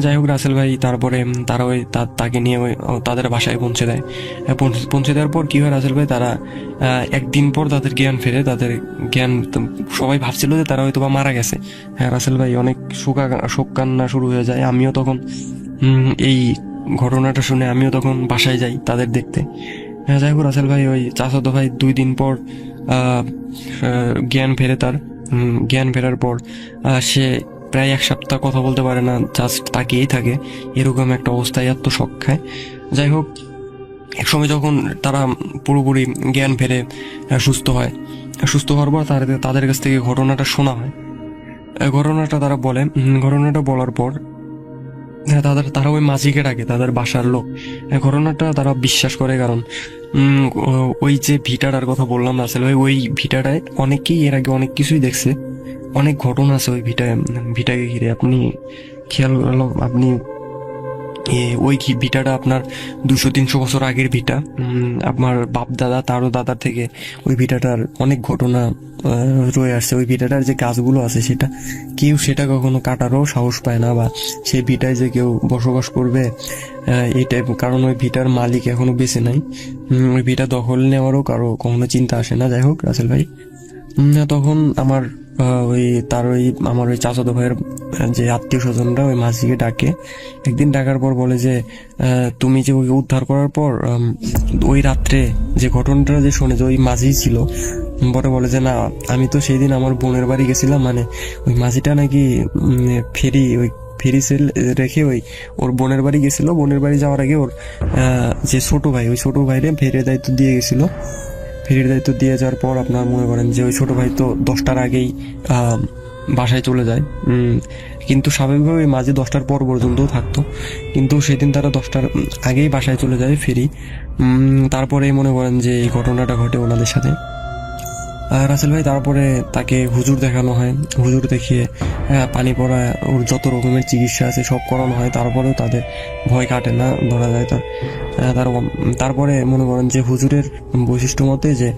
যাই হোক রাসেল ভাই, তারপরে তারা তাকে নিয়ে তাদের বাসায় পৌঁছে দেওয়ার পর কি হয় রাসেল ভাই, তারা একদিন পর তাদের জ্ঞান ফেরে। তাদের জ্ঞান, সবাই ভাবছিল যে তারা হয়তো বা মারা গেছে। রাসেল ভাই, অনেক শোক কান্না শুরু হয়ে যায়। আমিও তখন এই ঘটনাটা শুনে আমিও তখন বাসায় যাই তাদের দেখতে। যাই হোক রাসেল ভাই, ওই চাচাতো ভাই 2 দিন পর জ্ঞান ফেরে। জ্ঞান ফেরার পর সে প্রায় 1 সপ্তাহ কথা বলতে পারে না, জাস্ট তাকিয়েই থাকে, এরকম একটা অবস্থায় এত শখ খায়। যাই হোক, এক সময় যখন তারা পুরোপুরি জ্ঞান ফেরে সুস্থ হয়, সুস্থ হওয়ার পর তাদের কাছ থেকে ঘটনাটা শোনা হয়। ঘটনাটা তারা বলে, ঘটনাটা বলার পর তারা ওই মাঝিকে ডাকে, তাদের বাসার লোক। ঘটনাটা তারা বিশ্বাস করে, কারণ ওই যে ভিটাটার কথা বললাম রাসেল ভাই, ওই ভিটাটায় অনেকেই এর আগে অনেক কিছুই দেখছে, অনেক ঘটনা আছে ওই ভিটাকে ঘিরে। আপনি খেয়াল করলাম, আপনি ওই ভিটাটা আপনার 200-300 বছর আগের ভিটা। আপনার বাপ দাদা, তারও দাদার থেকে ওই ভিটাটার অনেক ঘটনা রয়ে আসছে। ওই ভিটাটার যে গাছগুলো আছে, সেটা কখনো কাটারও সাহস পায় না, বা সেই ভিটায় যে কেউ বসবাস করবে এই টাইপ, কারণ ওই ভিটার মালিক এখনো বেঁচে নাই। ওই ভিটা দখল নেওয়ারও কখনো চিন্তা আসে না। যাই হোক রাসেল ভাই, তখন আমার আমার ওই চাচাতো ভাইয়ের যে আত্মীয় স্বজনরা ওই মাঝিকে ডাকে। একদিন ডাকার পর বলে যে তুমি যে ওই উদ্ধার করার পর ওই রাত্রে যে ঘটনাটা যে শোনে যে ওই মাঝি ছিল, পরে বলে যে না, আমি তো সেই দিন আমার বোনের বাড়ি গেছিলাম, মানে ওই মাঝিটা নাকি ফেরি সেল রেখে ওর বোনের বাড়ি গেছিল। বোনের বাড়ি যাওয়ার আগে ওর যে ছোট ভাই, ওই ছোট ভাইরে ফেরির দায়িত্ব দিয়ে গেছিল। ফেরির দায়িত্ব দিয়ে যাওয়ার পর আপনার মনে করেন যে ওই ছোট ভাই তো 10টার আগেই বাসায় চলে যায়। কিন্তু স্বাভাবিকভাবে মাঝে 10টার পর পর্যন্তও থাকতো, কিন্তু সেদিন তারা 10টার আগেই বাসায় চলে যায় ফেরি। তারপরেই মনে করেন যে এই ঘটনাটা ঘটে ওনাদের সাথে। রাসেল ভাই, তারপরে তাকে হুজুর দেখানো হয়, হুজুর দেখিয়ে পানি পড়া, ওর যত রকমের চিকিৎসা আছে সব করানো হয়। তারপরেও তাদের ভয় কাটে না, ধরা যায় তারপরে মনে করেন যে হুজুরের বৈশিষ্ট্য মতে যে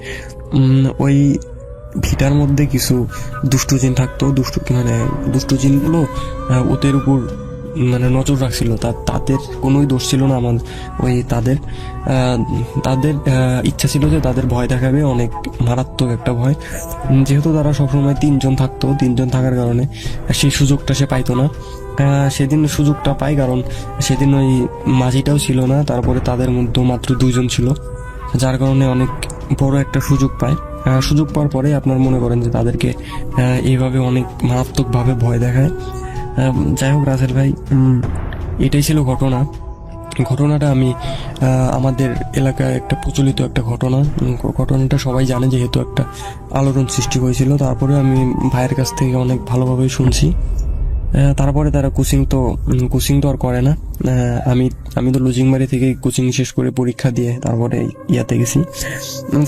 ওই ভিটার মধ্যে কিছু দুষ্টু জিন থাকতো। দুষ্টু জিনগুলো ওদের উপর নজর রাখছিল। তাদের কোনোই দোষ ছিল না। ওই তাদের ইচ্ছা ছিল যে তাদের ভয় দেখাবে, অনেক মারাত্মক একটা ভয়। যেহেতু তারা সবসময় 3জন থাকতো, 3জন থাকার কারণে সেই সুযোগটা সে পাইতো না। সেদিন সুযোগটা পায়, কারণ সেদিন ওই মাঝিটাও ছিল না, তারপরে তাদের মধ্যে মাত্র 2জন ছিল, যার কারণে অনেক বড় একটা সুযোগ পায়। সুযোগ পাওয়ার পরে আপনার মনে করেন যে তাদেরকে এইভাবে অনেক মারাত্মকভাবে ভয় দেখায়। যাই হোক রাসেল ভাই, এটাই ছিল ঘটনাটা আমি আমাদের এলাকায় একটা প্রচলিত একটা ঘটনাটা সবাই জানে, যেহেতু একটা আলোড়ন সৃষ্টি হয়েছিল। তারপরে আমি ভাইয়ের কাছ থেকে অনেক ভালোভাবেই শুনছি। তারপরে তারা কোচিং তো আর করে না। আমি তো লুজিংবাড়ি থেকে কোচিং শেষ করে পরীক্ষা দিয়ে তারপরে ইয়াতে গেছি।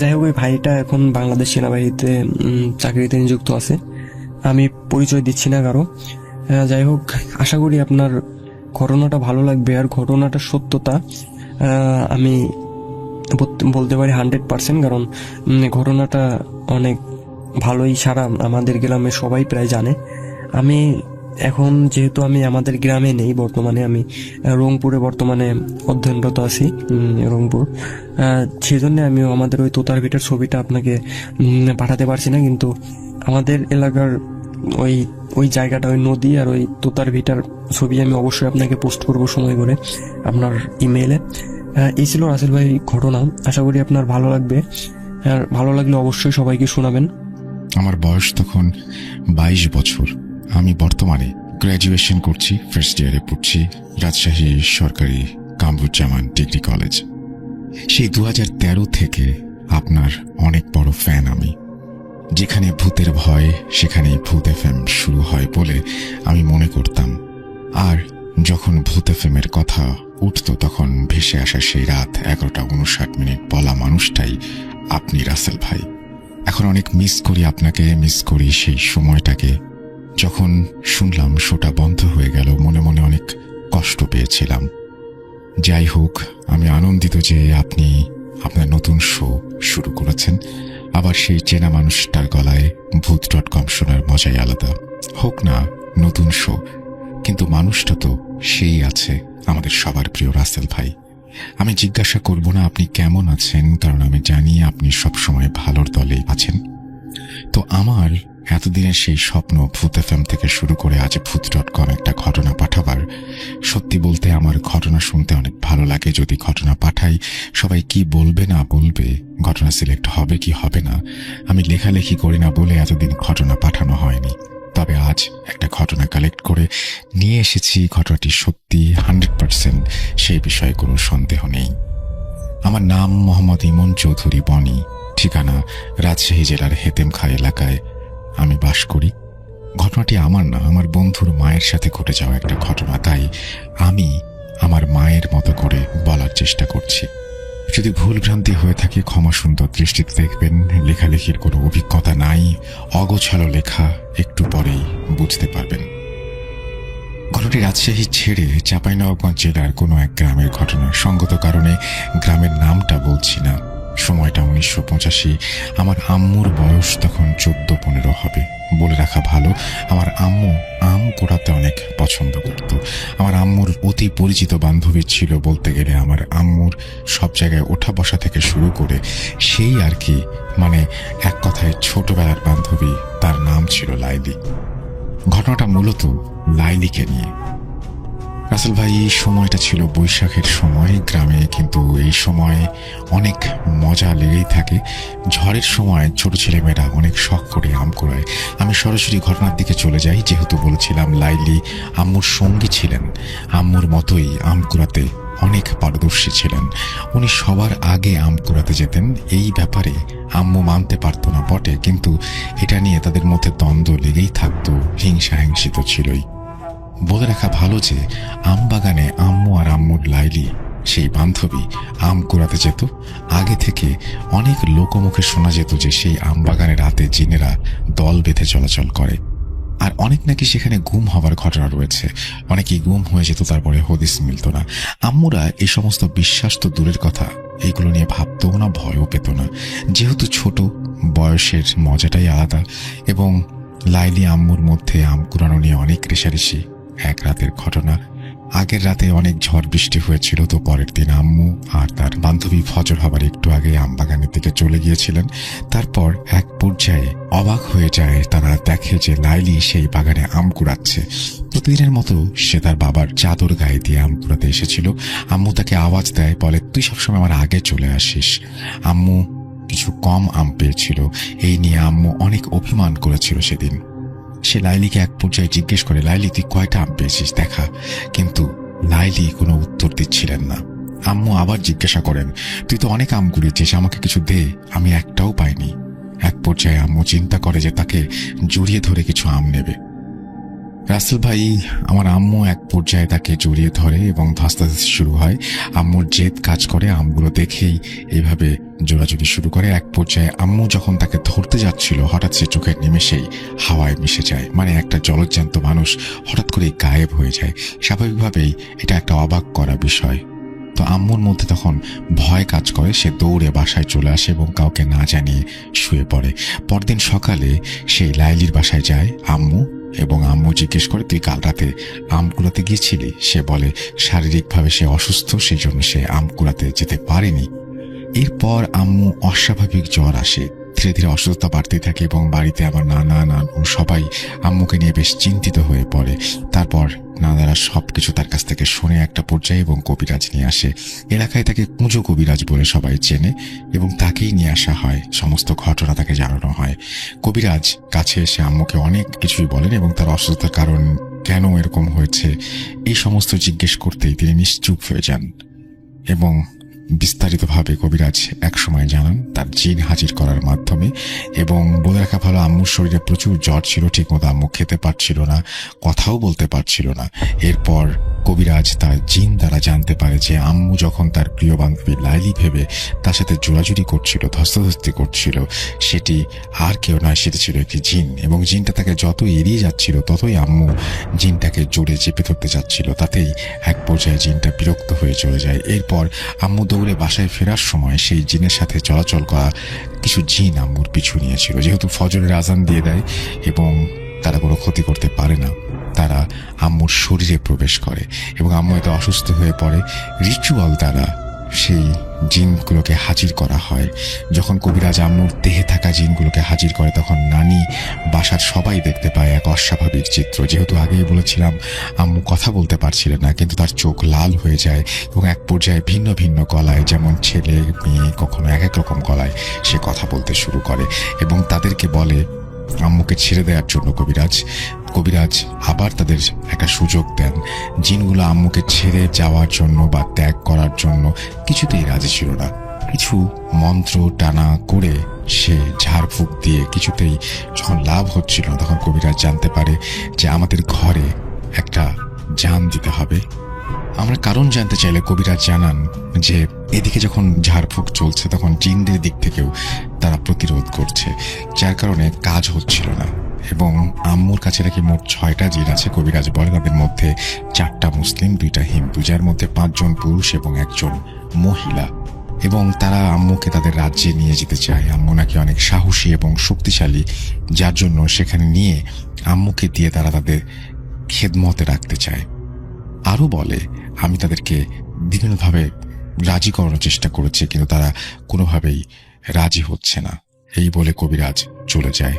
যাই হোক, ওই ভাইটা এখন বাংলাদেশ সেনাবাহিনীতে চাকরিতে নিযুক্ত আছে। আমি পরিচয় দিচ্ছি না কারো। যাই হোক, আশা করি আপনার ঘটনাটা ভালো লাগবে। আর ঘটনাটার সত্যতা আমি বলতে পারি 100%, কারণ ঘটনাটা অনেক ভালোই, সারা আমাদের গ্রামে সবাই প্রায় জানে। আমি এখন যেহেতু আমি আমাদের গ্রামে নেই, বর্তমানে আমি রংপুরে অধ্যয়নরত আছি, রংপুর। সেই জন্য আমি আমাদের ওই তোতার ভিটার ছবিটা আপনাকে পাঠাতে পারছি না, কিন্তু আমাদের এলাকার ওই জায়গাটা, ওই নদী আর ওই তোতার ভিটার ছবি আমি অবশ্যই আপনাকে পোস্ট করব সময় করে আপনার ইমেইলে। এই ছিল রাসেল ভাই ঘটনা। আশা করি আপনার ভালো লাগবে, আর ভালো লাগলে অবশ্যই সবাইকে শোনাবেন। আমার বয়স তখন 22 বছর। আমি বর্তমানে গ্র্যাজুয়েশন করছি, ফার্স্ট ইয়ারে পড়ছি রাজশাহী সরকারি কামরুজ্জামান ডিগ্রি কলেজ। সেই 2013 থেকে আপনার অনেক বড় ফ্যান আমি। যেখানে ভূতের ভয় সেখানে ভূত এফএম শুরু হয় বলে আমি মনে করতাম। আর যখন ভূত এফএমের কথা উঠত, তখন ভেসে আসা সেই রাত 11:59 বলা মানুষটাই আপনি রাসেল ভাই। এখন অনেক মিস করি আপনাকে, মিস করি সেই সময়টাকে। যখন শুনলাম শোটা বন্ধ হয়ে গেল, মনে মনে অনেক কষ্ট পেয়েছিলাম। যাই হোক, আমি আনন্দিত যে আপনি আপনার নতুন শো শুরু করেছেন। আবার সেই চেনা মানুষটার গলায় ভূত.com শোনার মজাই আলাদা। হোক না নতুন শো, কিন্তু মানুষটা তো সেই আছে, আমাদের সবার প্রিয় রাসেল ভাই। আমি জিজ্ঞাসা করব না আপনি কেমন আছেন, কারণ আমি জানি আপনি সবসময় ভালোর দলেই আছেন। তো আমার এতদিনের সেই স্বপ্ন ভূত এফএম থেকে শুরু করে আজ ভূত.com একটা ঘটনা পাঠাবার। সত্যি বলতে আমার ঘটনা শুনতে অনেক ভালো লাগে। যদি ঘটনা পাঠাই, সবাই কি বলবে না বলবে, ঘটনা সিলেক্ট হবে কি হবে না, আমি লেখালেখি করি না বলে এতদিন ঘটনা পাঠানো হয়নি। তবে আজ একটা ঘটনা কালেক্ট করে নিয়ে এসেছি। ঘটনাটি সত্যি 100%, সেই বিষয়ে কোনো সন্দেহ নেই। আমার নাম মোহাম্মদ ইমন চৌধুরী বনি। ঠিকানা রাজশাহী জেলার হেতেমখা এলাকায় আমি বাস করি। ঘটনাটি আমার না, আমার বন্ধুর মায়ের সাথে ঘটে যাওয়া একটা ঘটনা, তাই আমি আমার মায়ের মতো করে বলার চেষ্টা করছি। যদি ভুল ভ্রান্তি হয়ে থাকে ক্ষমা সুন্দর দৃষ্টিতে দেখবেন। লেখালেখির কোনো অভিজ্ঞতা নাই, অগোছালো লেখা, একটু পরেই বুঝতে পারবেন। ঘটনাটি রাজশাহী ছেড়ে চাঁপাইনবাবগঞ্জ জেলার কোনো এক গ্রামের ঘটনা। সঙ্গত কারণে গ্রামের নামটা বলছি না। সময়টা 1985। আমার আম্মুর বয়স তখন 14-15 হবে। বলে রাখা ভালো, আমার আম্মু আম কুড়াতে অনেক পছন্দ করত। আমার আম্মুর অতি পরিচিত বান্ধবী ছিল বলতে গেলে। আমার আম্মুর সব জায়গায় ওঠা বসা থেকে শুরু করে সেই আর কি, মানে এক কথায় ছোটবেলার বান্ধবী। তার নাম ছিল লাইলি। ঘটনাটা মূলত লাইলিকে নিয়ে। রাসেল ভাই, এই সময়টা ছিল বৈশাখের সময় গ্রামে, কিন্তু এই সময় অনেক মজা লেগেই থাকে। ঝড়ের সময় ছোট ছেলেমেয়েরা অনেক শখ করে আম কুড়ায়। আমি সরাসরি ঘটনার দিকে চলে যাই, যেহেতু বলেছিলাম লাইলি আম্মুর সঙ্গী ছিলেন। আম্মুর মতোই আম কুড়াতে অনেক পারদর্শী ছিলেন। উনি সবার আগে আম কুড়াতে যেতেন। এই ব্যাপারে আম্মু মানতে পারত না বটে, কিন্তু এটা নিয়ে তাদের মধ্যে দ্বন্দ্ব লেগেই থাকতো, হিংসাহিংসি তো ছিলই। বলে রাখা ভালো যে আম বাগানে আম্মু আর আম্মুর লাইলি সেই বান্ধবী আম কুড়াতে যেত। আগে থেকে অনেক লোকমুখে শোনা যেত যে সেই আম বাগানে রাতে জিনেরা দল বেঁধে চলাচল করে, আর অনেক নাকি সেখানে গুম হবার ঘটনা রয়েছে। অনেকেই গুম হয়ে যেত, তারপরে হদিস মিলত না। আম্মুরা এই সমস্ত বিশ্বাস তো দূরের কথা, এইগুলো নিয়ে ভাবতেও না, ভয়ও পেত না। যেহেতু ছোট, বয়সের মজাটাই আলাদা। এবং লাইলি আম্মুর মধ্যে আম কুড়ানো নিয়ে অনেক রেষারেষি। এক রাতের ঘটনা, আগের রাতে অনেক ঝড় বৃষ্টি হয়েছিল, তো পরের দিন আম্মু আর তার বান্ধবী ফজর হবার একটু আগে আম বাগানের দিকে চলে গিয়েছিলেন। তারপর এক পর্যায়ে অবাক হয়ে যায়, তারা দেখে যে লাইলি সেই বাগানে আম কুড়াচ্ছে। প্রতিদিনের মতো সে তার বাবার চাদর গায়ে দিয়ে আম কুড়াতে এসেছিল। আম্মু তাকে আওয়াজ দেয়, বলে তুই সবসময় আমার আগে চলে আসিস। আম্মু কিছু কম আম পেয়েছিল, এই নিয়ে আম্মু অনেক অভিমান করেছিল সেদিন। সে লাইলিকে এক পর্যায়ে জিজ্ঞেস করে, লাইলি তুই কয়টা আম পেয়েছিস দেখা। কিন্তু লাইলি কোনো উত্তর দিচ্ছিলেন না। আম্মু আবার জিজ্ঞাসা করেন, তুই তো অনেক আম কুড়িয়েছিস, আমাকে কিছু দে, আমি একটাও পাইনি। এক পর্যায়ে আম্মু চিন্তা করে যে তাকে জড়িয়ে ধরে কিছু আম নেবে। রাসেল ভাই, আমার আম্মু এক পর্যায়ে তাকে জড়িয়ে ধরে এবং ধস্তাধস্তি শুরু হয়। আম্মুর জেদ কাজ করে, আমগুলো দেখেই এইভাবে জোড়াজুড়ি শুরু করে। এক পর্যায়ে আম্মু যখন তাকে ধরতে যাচ্ছিল, হঠাৎ সে চোখের নিমেষেই হাওয়ায় মিশে যায়। মানে একটা জলজ্যান্ত মানুষ হঠাৎ করে গায়েব হয়ে যায়। স্বাভাবিকভাবেই এটা একটা অবাক করা বিষয়। তো আম্মুর মধ্যে তখন ভয় কাজ করে। সে দৌড়ে বাসায় চলে আসে এবং কাউকে না জানিয়ে শুয়ে পড়ে। পরদিন সকালে সেই লাইলির বাসায় যায় আম্মু, এবং আম্মু জিজ্ঞেস করে, তুই কাল রাতে আম কুড়াতে গিয়েছিলি? সে বলে শারীরিকভাবে সে অসুস্থ, সেই জন্য সে আম কুড়াতে যেতে পারেনি। এরপর আম্মু অস্বাভাবিক জ্বর আসে। ধীরে ধীরে অসুস্থতা বাড়তেই থাকে এবং বাড়িতে আমার নানা নানু সবাই আম্মুকে নিয়ে বেশ চিন্তিত হয়ে পড়ে। তারপর নানারা সবকিছু তার কাছ থেকে শুনে একটা পর্যায়ে এবং কবিরাজ নিয়ে আসে। এলাকায় তাকে কুঁজো কবিরাজ বলে সবাই চেনে এবং তাকেই নিয়ে আসা হয়। সমস্ত ঘটনা তাকে জানানো হয়। কবিরাজ কাছে এসে আম্মুকে অনেক কিছুই বলেন এবং তার অসুস্থতার কারণ, কেন এরকম হয়েছে, এই সমস্ত জিজ্ঞেস করতেই তিনি নিশ্চুপ হয়ে যান এবং বিস্তারিতভাবে কবিরাজ একসময় জানান তার জিন হাজির করার মাধ্যমে। এবং বলে রাখা ভালো, আম্মুর শরীরে প্রচুর জ্বর ছিল, ঠিকমতো আম্মু খেতে পারছিল না, কথাও বলতে পারছিল না। এরপর কবিরাজ তার জিন দ্বারা জানতে পারে যে আম্মু যখন তার প্রিয় বান্ধবী লাইলি ভেবে তার সাথে জোড়াজুড়ি করছিল, ধস্তাধস্তি করছিল, সেটি আর কেউ নয়, সেটি ছিল একটি জিন। এবং জিনটা তাকে যত এড়িয়ে যাচ্ছিল, ততই আম্মু জিনটাকে জোরে চেপে ধরতে যাচ্ছিল। তাতেই এক পর্যায়ে জিনটা বিরক্ত হয়ে চলে যায়। এরপর আম্মু দৌড়ে বাসায় ফেরার সময় সেই জিনের সাথে চলাচল করা কিছু জিন আম্মুর পিছু নিয়েছিল। যেহেতু ফজরের আজান দিয়ে দেয় এবং তারা কোনো ক্ষতি করতে পারে না, তারা আম্মুর শরীরে প্রবেশ করে এবং আম্মু এত অসুস্থ হয়ে পড়ে। রিচুয়াল দ্বারা সেই জিনগুলোকে হাজির করা হয়। যখন কবিরাজ আম্মুর দেহে থাকা জিনগুলোকে হাজির করে, তখন নানি বাসার সবাই দেখতে পায় এক অস্বাভাবিক চিত্র। যেহেতু আগেই বলেছিলাম আম্মু কথা বলতে পারছিলেন না, কিন্তু তার চোখ লাল হয়ে যায় এবং এক পর্যায়ে ভিন্ন ভিন্ন গলায়, যেমন ছেলে মেয়ে কখনো এক এক রকম গলায় সে কথা বলতে শুরু করে এবং তাদেরকে বলে আম্মুকে ছেড়ে দেওয়ার জন্য কবিরাজ আবার তাদের একটা সুযোগ দেন। জিনগুলো আম্মুকে ছেড়ে যাওয়ার জন্য বা ত্যাগ করার জন্য কিছুতেই রাজি ছিল না। কিছু মন্ত্র টানা করে সে ঝাড়ফুঁক দিয়ে কিছুতেই যখন লাভ হচ্ছিল না, তখন কবিরাজ জানতে পারে যে আমাদের ঘরে একটা জান দিতে হবে। আমরা কারণ জানতে চাইলে কবিরাজ জানান যে এদিকে যখন ঝাড়ফুঁক চলছে তখন জিনদের দিক থেকেও তারা প্রতিরোধ করছে, যার কারণে কাজ হচ্ছিল না। এবং আম্মুর কাছে নাকি মোট 6টা জিন আছে। কবিরাজ বলে তাদের মধ্যে 4টা মুসলিম, 2টা হিন্দু, যার মধ্যে 5 জন পুরুষ এবং 1 জন মহিলা। এবং তারা আম্মুকে তাদের রাজ্যে নিয়ে যেতে চায়। আম্মু নাকি অনেক সাহসী এবং শক্তিশালী, যার জন্য সেখানে নিয়ে আম্মুকে দিয়ে তারা তাদের খেদমতে রাখতে চায়। আরও বলে আমি তাদেরকে বিভিন্নভাবে রাজি করানোর চেষ্টা করেছি, কিন্তু তারা কোনোভাবেই রাজি হচ্ছে না। এই বলে কবিরাজ চলে যায়।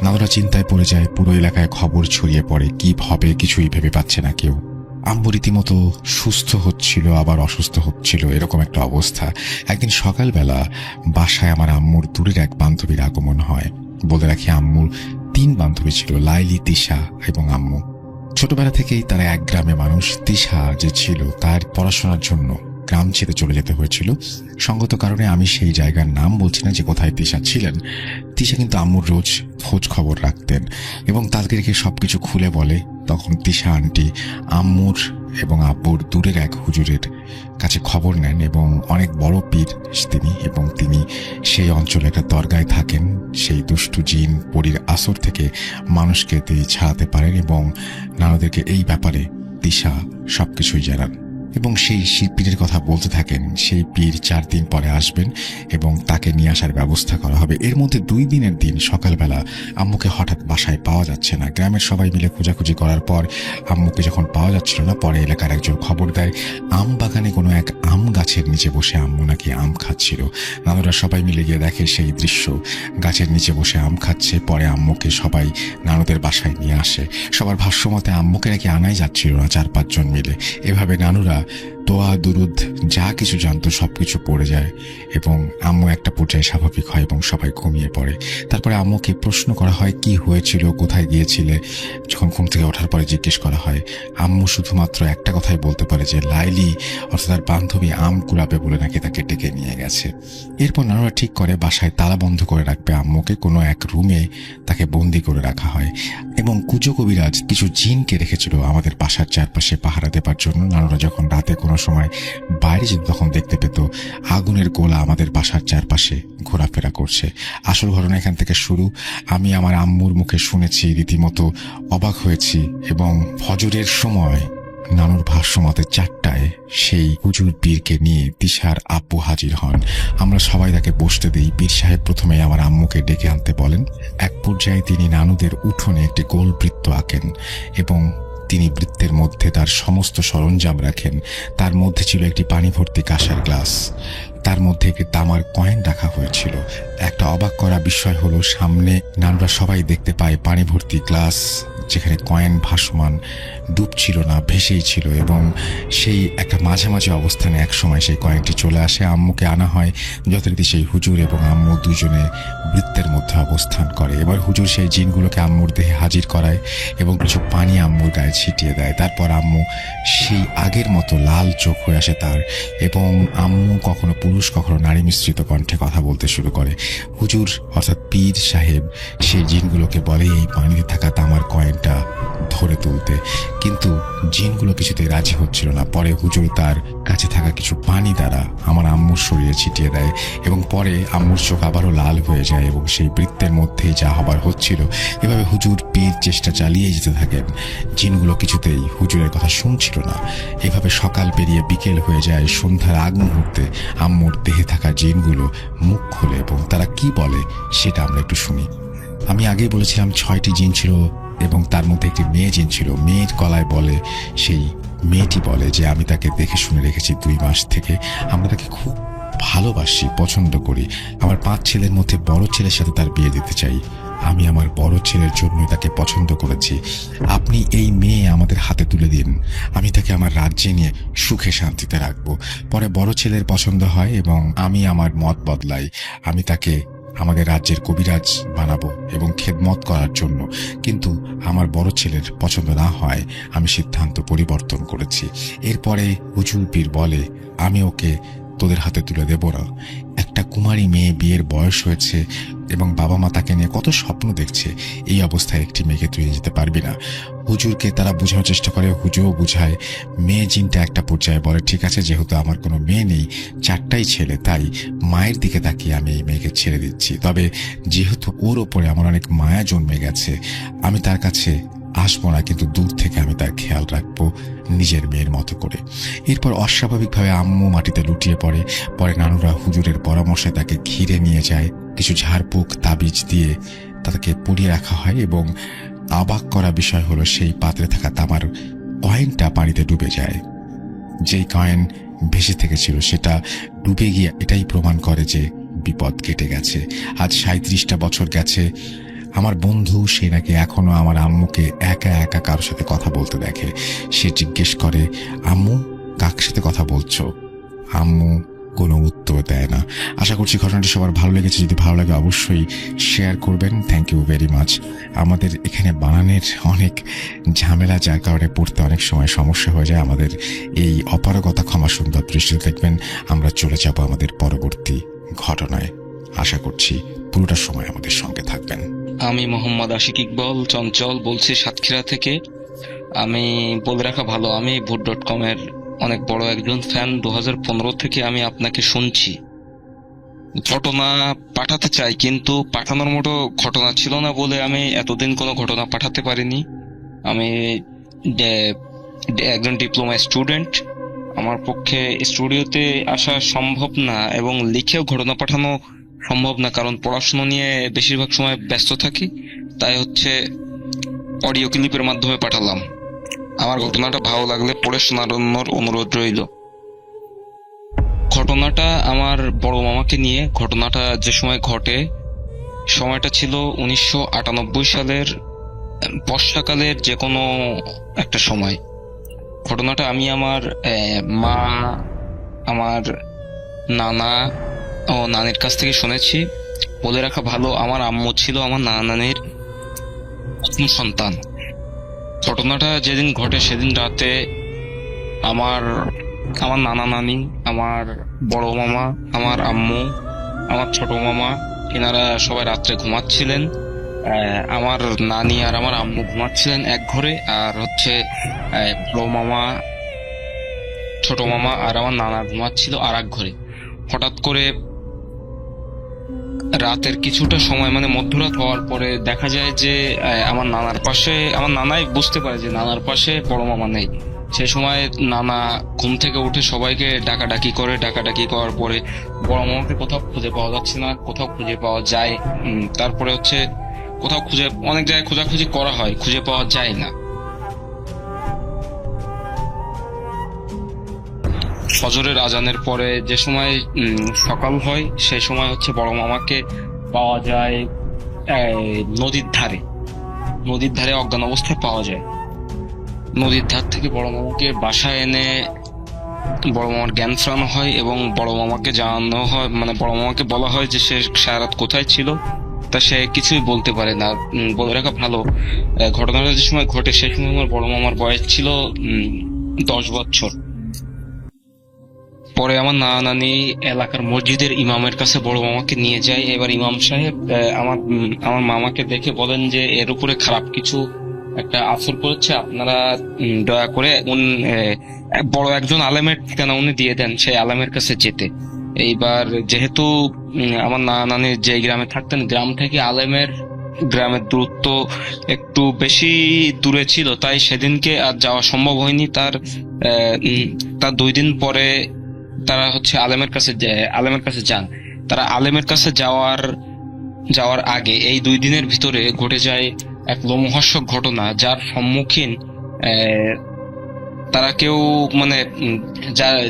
নানুরা চিন্তায় পড়ে যায়। পুরো এলাকায় খবর ছড়িয়ে পড়ে, কি হবে কিছুই ভেবে পাচ্ছে না কেউ। আম্মু রীতিমতো সুস্থ হচ্ছিল আবার অসুস্থ হচ্ছিল, এরকম একটা অবস্থা। একদিন সকালবেলা বাসায় আমার আম্মুর দূরের এক বান্ধবীর আগমন হয়। বলে রাখি আম্মুর 3 বান্ধবী ছিল, লাইলি, তিশা এবং আম্মু। ছোটবেলা থেকেই তারা এক গ্রামে মানুষ। তিশা যে ছিল তার পড়াশোনার জন্য গ্রাম ছেড়ে চলে যেতে হয়েছিল। সঙ্গত কারণে আমি সেই জায়গার নাম বলছি না যে কোথায় তিশা ছিলেন। তিশা কিন্তু আম্মুর রোজ খোঁজ খবর রাখতেন এবং তাদেরকে সবকিছু খুলে বলে। তখন তিশা আন্টি আম্মুর এবং আব্বুর দূরের এক হুজুরের কাছে খবর নেন এবং অনেক বড় পীর তিনি, এবং তিনি সেই অঞ্চলে একটা দরগায় থাকেন। সেই দুষ্টু জিন পরীর আসর থেকে মানুষকে তিনি ছাড়াতে পারেন এবং নানাদেরকে এই ব্যাপারে তিশা সবকিছুই জানান। এবং সেই পীরের কথা বলতে থাকেন। সেই পীর 4 দিন পরে আসবেন এবং তাকে নিয়ে আসার ব্যবস্থা করা হবে। এর মধ্যে 2 দিনের দিন সকালবেলা আম্মুকে হঠাৎ বাসায় পাওয়া যাচ্ছে না। গ্রামের সবাই মিলে খোঁজাখুঁজি করার পর আম্মুকে যখন পাওয়া যাচ্ছিল না, পরে এলাকার একজন খবর দেয় আম বাগানে কোনো এক আম গাছের নিচে বসে আম্মু নাকি আম খাচ্ছিল। নানুরা সবাই মিলে গিয়ে দেখে সেই দৃশ্য, গাছের নিচে বসে আম খাচ্ছে। পরে আম্মুকে সবাই নানুদের বাসায় নিয়ে আসে। সবার ভাষ্যমতে আম্মুকে নাকি আনাই যাচ্ছিল না 4-5 জন মিলে। এভাবে নানুরা দোয়া দুরুদ যা কিছু জানতো সবকিছু পড়ে যায় এবং আম্মু একটা পর্যায়ে স্বাভাবিক হয় এবং সবাই ঘুমিয়ে পড়ে। তারপরে আম্মুকে প্রশ্ন করা হয় কি হয়েছিল, কোথায় গিয়েছিলে। যখন ঘুম থেকে ওঠার পরে জিজ্ঞেস করা হয়, আম্মু শুধুমাত্র একটা কথাই বলতে পারে যে লাইলি অর্থাৎ তার বান্ধবী আম কুড়াবে বলে নাকি তাকে ডেকে নিয়ে গেছে। এরপর নানুরা ঠিক করে বাসায় তালা বন্ধ করে রাখবে আম্মুকে, কোনো এক রুমে তাকে বন্দি করে রাখা হয়। এবং কুজো কবিরাজ কিছু জিনকে রেখেছিল আমাদের বাসার চারপাশে পাহারা দেবার জন্য। নানুরা যখন রাতে কোনো সময় বাইরে যেত তখন দেখতে পেত আগুনের গোলা আমাদের বাসার চারপাশে ঘোরাফেরা করছে। আসল ঘটনা এখান থেকে শুরু। আমি আমার আম্মুর মুখে শুনেছি, রীতিমতো অবাক হয়েছি। এবং ফজরের সময় নানুর ভাষ্যমতে 4টায় সেই হুজুর পীরকে নিয়ে তিশার আব্বু হাজির হন। আমরা সবাই তাকে বসতে দিই। পীর সাহেব প্রথমেই আমার আম্মুকে ডেকে আনতে বলেন। এক পর্যায়ে তিনি নানুদের উঠোনে একটি গোল বৃত্ত আঁকেন এবং তিনি বৃত্তের মধ্যে তার সমস্ত সরঞ্জাম রাখেন। তার মধ্যে ছিল একটি পানি ভর্তি কাঁসার গ্লাস, তার মধ্যে একটি তামার কয়েন রাখা হয়েছিল। একটা অবাক করা বিষয় হলো, সামনে নানুরা সবাই দেখতে পায় পানি ভর্তি গ্লাস, যেখানে কয়েন ভাসমান, ডুবছিল না, ভেসেই ছিল। এবং সেই একটা মাঝামাঝি অবস্থানে এক সময় সেই কয়েনটি চলে আসে। আম্মুকে আনা হয়। যথারীতি সেই হুজুর এবং আম্মু দুজনে বৃত্তের মধ্যে অবস্থান করে। এবার হুজুর সেই জিনগুলোকে আম্মুর দেহে হাজির করায় এবং কিছু পানি আম্মুর গায়ে ছিটিয়ে দেয়। তারপর আম্মু সেই আগের মতো লাল চোখ হয়ে আসে তার, এবং আম্মু কখনো পুরুষ কখনো নারী মিশ্রিত কণ্ঠে কথা বলতে শুরু করে। হুজুর অর্থাৎ পীর সাহেব সেই জিনগুলোকে বলে এই পানিতে থাকা তামার কয়েনটা ধরে তুলতে, কিন্তু জিনগুলো কিছুতেই রাজি হচ্ছিল না। পরে হুজুর তার কাছে থাকা কিছু পানি দ্বারা আমার আম্মুর শরীরে ছিটিয়ে দেয় এবং পরে আম্মুর চোখ আবারও লাল হয়ে যায় এবং সেই বৃত্তের মধ্যেই যা হবার হচ্ছিল। এভাবে হুজুর পীর চেষ্টা চালিয়ে যেতে থাকেন। জিনগুলো কিছুতেই হুজুরের কথা শুনছিল না। এভাবে সকাল পেরিয়ে বিকেল হয়ে যায়। সন্ধ্যার আগ মুহূর্তে আম্মুর দেহে থাকা জিনগুলো মুখ খোলে এবং তারা কি বলে সেটা আমরা একটু শুনি। আমি আগেই বলেছিলাম 6টি জিন ছিল এবং তার মধ্যে একটি মেয়ে জিন ছিল। মেয়ের গলায় বলে, সেই মেয়েটি বলে যে আমি তাকে দেখে শুনে রেখেছি 2 মাস থেকে। আমরা তাকে খুব ভালোবাসি, পছন্দ করি। আমার 5 ছেলের মধ্যে বড় ছেলের সাথে তার বিয়ে দিতে চাই। আমি আমার বড় ছেলের জন্যই তাকে পছন্দ করেছি। আপনি এই মেয়ে আমাদের হাতে তুলে দিন, আমি তাকে আমার রাজ্যে নিয়ে সুখে শান্তিতে রাখবো। পরে বড় ছেলের পছন্দ হয় এবং আমি আমার মত বদলাই। আমি তাকে আমাদের রাজ্যের কবিরাজ বানাবো এবং খেদমত করার জন্য। কিন্তু আমার বড় ছেলের পছন্দ না হয় আমি সিদ্ধান্ত পরিবর্তন করেছি। এরপরে হুজুর পীর বলে, আমি ওকে তোদের হাতে তুলে দেব না। একটা কুমারী মেয়ে, বিয়ের বয়স হয়েছে এবং বাবা মা তাকে নিয়ে কত স্বপ্ন দেখছে, এই অবস্থায় একটি মেয়েকে তুই যেতে পারবি না। হুজুরকে তারা বোঝানোর চেষ্টা করে, হুজুরও বুঝায়। মেয়ে জিনটা একটা পর্যায়ে বলে, ঠিক আছে, যেহেতু আমার কোনো মেয়ে নেই, 4টাই ছেলে, তাই মায়ের দিকে তাকিয়ে আমি এই মেয়েকে ছেড়ে দিচ্ছি। তবে যেহেতু ওর ওপরে আমার অনেক মায়া জন্মে গেছে, আমি তার কাছে আসবো না, কিন্তু দূর থেকে আমি তার খেয়াল রাখবো নিজের মেয়ের মতো করে। এরপর অস্বাভাবিকভাবে আম্মু মাটিতে লুটিয়ে পড়ে। পরে নানুরা হুজুরের পরামর্শে তাকে ঘিরে নিয়ে যায়। কিছু ঝাড়ফুঁক তাবিজ দিয়ে তাকে পরিয়ে রাখা হয় এবং অবাক করা বিষয় হলো সেই পাত্রে থাকা তামার কয়েনটা পানিতে ডুবে যায়। যেই কয়েন ভেসে থেকেছিল সেটা ডুবে গিয়ে এটাই প্রমাণ করে যে বিপদ কেটে গেছে। আজ 37টা বছর গেছে। আমার বন্ধু সে নাকি এখনো আমার আম্মুকে একা একা কারোর সাথে কথা বলতে দেখে। সে জিজ্ঞেস করে, আম্মু কার সাথে কথা বলছো? আম্মু কোনো উত্তর দেয় না। আশা করছি ঘটনাটি সবার ভালো লেগেছে। যদি ভালো লাগে অবশ্যই শেয়ার করবেন। Thank you very much. আমাদের এখানে বানানের অনেক ঝামেলা, যার কারণে পড়তে অনেক সময় সমস্যা হয়ে যায়। আমাদের এই অপারগতা ক্ষমা সুন্দর দৃষ্টিতে দেখবেন। আমরা চলে যাব আমাদের পরবর্তী ঘটনায়। আশা করছি পুরোটা সময় আমাদের সঙ্গে থাকবেন। আমি মোহাম্মদ আশিক ইকবাল চঞ্চল বলছি সাতক্ষীরা থেকে। আমি বলে রাখা ভালো, আমি ভূত.com এর অনেক বড় একজন ফ্যান। 2015 থেকে আমি আপনাকে শুনছি। ঘটনা পাঠাতে চাই, কিন্তু পাঠানোর মতো ঘটনা ছিল না বলে আমি এতদিন কোনো ঘটনা পাঠাতে পারিনি। আমি একজন ডিপ্লোমা স্টুডেন্ট। আমার পক্ষে স্টুডিওতে আসা সম্ভব না এবং লিখেও ঘটনা পাঠানো সম্ভব না, কারণ পড়াশোনা নিয়ে বেশিরভাগ সময় ব্যস্ত থাকি। তাই হচ্ছে অডিও ক্লিপের মাধ্যমে পাঠালাম। আমার ঘটনাটা ভালো লাগলে পড়ে শোনানোর অনুরোধ রইল। ঘটনাটা আমার বড় মামাকে নিয়ে। ঘটনাটা যে সময় ঘটে, সময়টা ছিল 1998 সালের বর্ষাকালের যে কোনো একটা সময়। ঘটনাটা আমি আমার মা, আমার নানা ও নানির কাছ থেকে শুনেছি। বলে রাখা ভালো, আমার আম্মু ছিল আমার নানা নানির প্রথম সন্তান। ঘটনাটা যেদিন ঘটে সেদিন রাতে আমার আমার নানা নানি, আমার বড় মামা, আমার আম্মু, আমার ছোট মামা, এনারা সবাই রাত্রে ঘুমাচ্ছিলেন। আমার নানি আর আমার আম্মু ঘুমাচ্ছিলেন এক ঘরে, আর হচ্ছে বড় মামা, ছোট মামা আর আমার নানা ঘুমাচ্ছিল আর এক ঘরে। হঠাৎ করে রাতের কিছুটা সময়, মানে মধ্যরাত হওয়ার পরে দেখা যায় যে আমার নানার পাশে, আমার নানাই বুঝতে পারে যে নানার পাশে বড় মামা নেই। সেই সময় নানা ঘুম থেকে উঠে সবাইকে ডাকাডাকি করে। ডাকাডাকি করার পরে বড় মামাকে কোথাও খুঁজে পাওয়া যাচ্ছে না, কোথাও খুঁজে পাওয়া যায়। তারপরে হচ্ছে কোথাও অনেক জায়গায় খোঁজাখুঁজি করা হয়, খুঁজে পাওয়া যায় না। ফজরের আজানের পরে যে সময় সকাল হয়, সেই সময় হচ্ছে বড় মামাকে পাওয়া যায় নদীর ধারে অজ্ঞান অবস্থায় পাওয়া যায়। নদীর ধার থেকে বড় মামাকে বাসায় এনে বড় মামার জ্ঞান ফেরানো হয় এবং বড় মামাকে জানানো হয়, মানে বড় মামাকে বলা হয় যে সে সারা রাত কোথায় ছিল, তা সে কিছুই বলতে পারে না। বলে রাখা ভালো, ঘটনাটা যে সময় ঘটে সেই সময় আমার বড় মামার বয়স ছিল 10 বছর। পরে আমার নানা নানি এলাকার মসজিদের ইমামের কাছে বড় মামাকে নিয়ে যায়। এবার ইমাম সাহেব আমার মামাকে দেখে বলেন যে এর উপরে খারাপ কিছু একটা আসর করেছে, আপনারা দয়া করে বড় একজন আলেমের ঠিকানা উনি দিয়ে দেন, সেই আলেমের কাছে যেতে। এইবার যেহেতু আমার নানা নানি যে গ্রামে থাকতেন, গ্রাম থেকে গ্রামের দূরত্ব একটু বেশি দূরে ছিল, তাই সেদিনকে আর যাওয়া সম্ভব হয়নি। তার 2 দিন পরে তারা হচ্ছে আলেমের কাছে যান। তারা আলেমের কাছে যাওয়ার আগে এই 2 দিনের ভিতরে ঘটে যায় এক লোমহর্ষক ঘটনা, যার সম্মুখীন তারা কেউ, মানে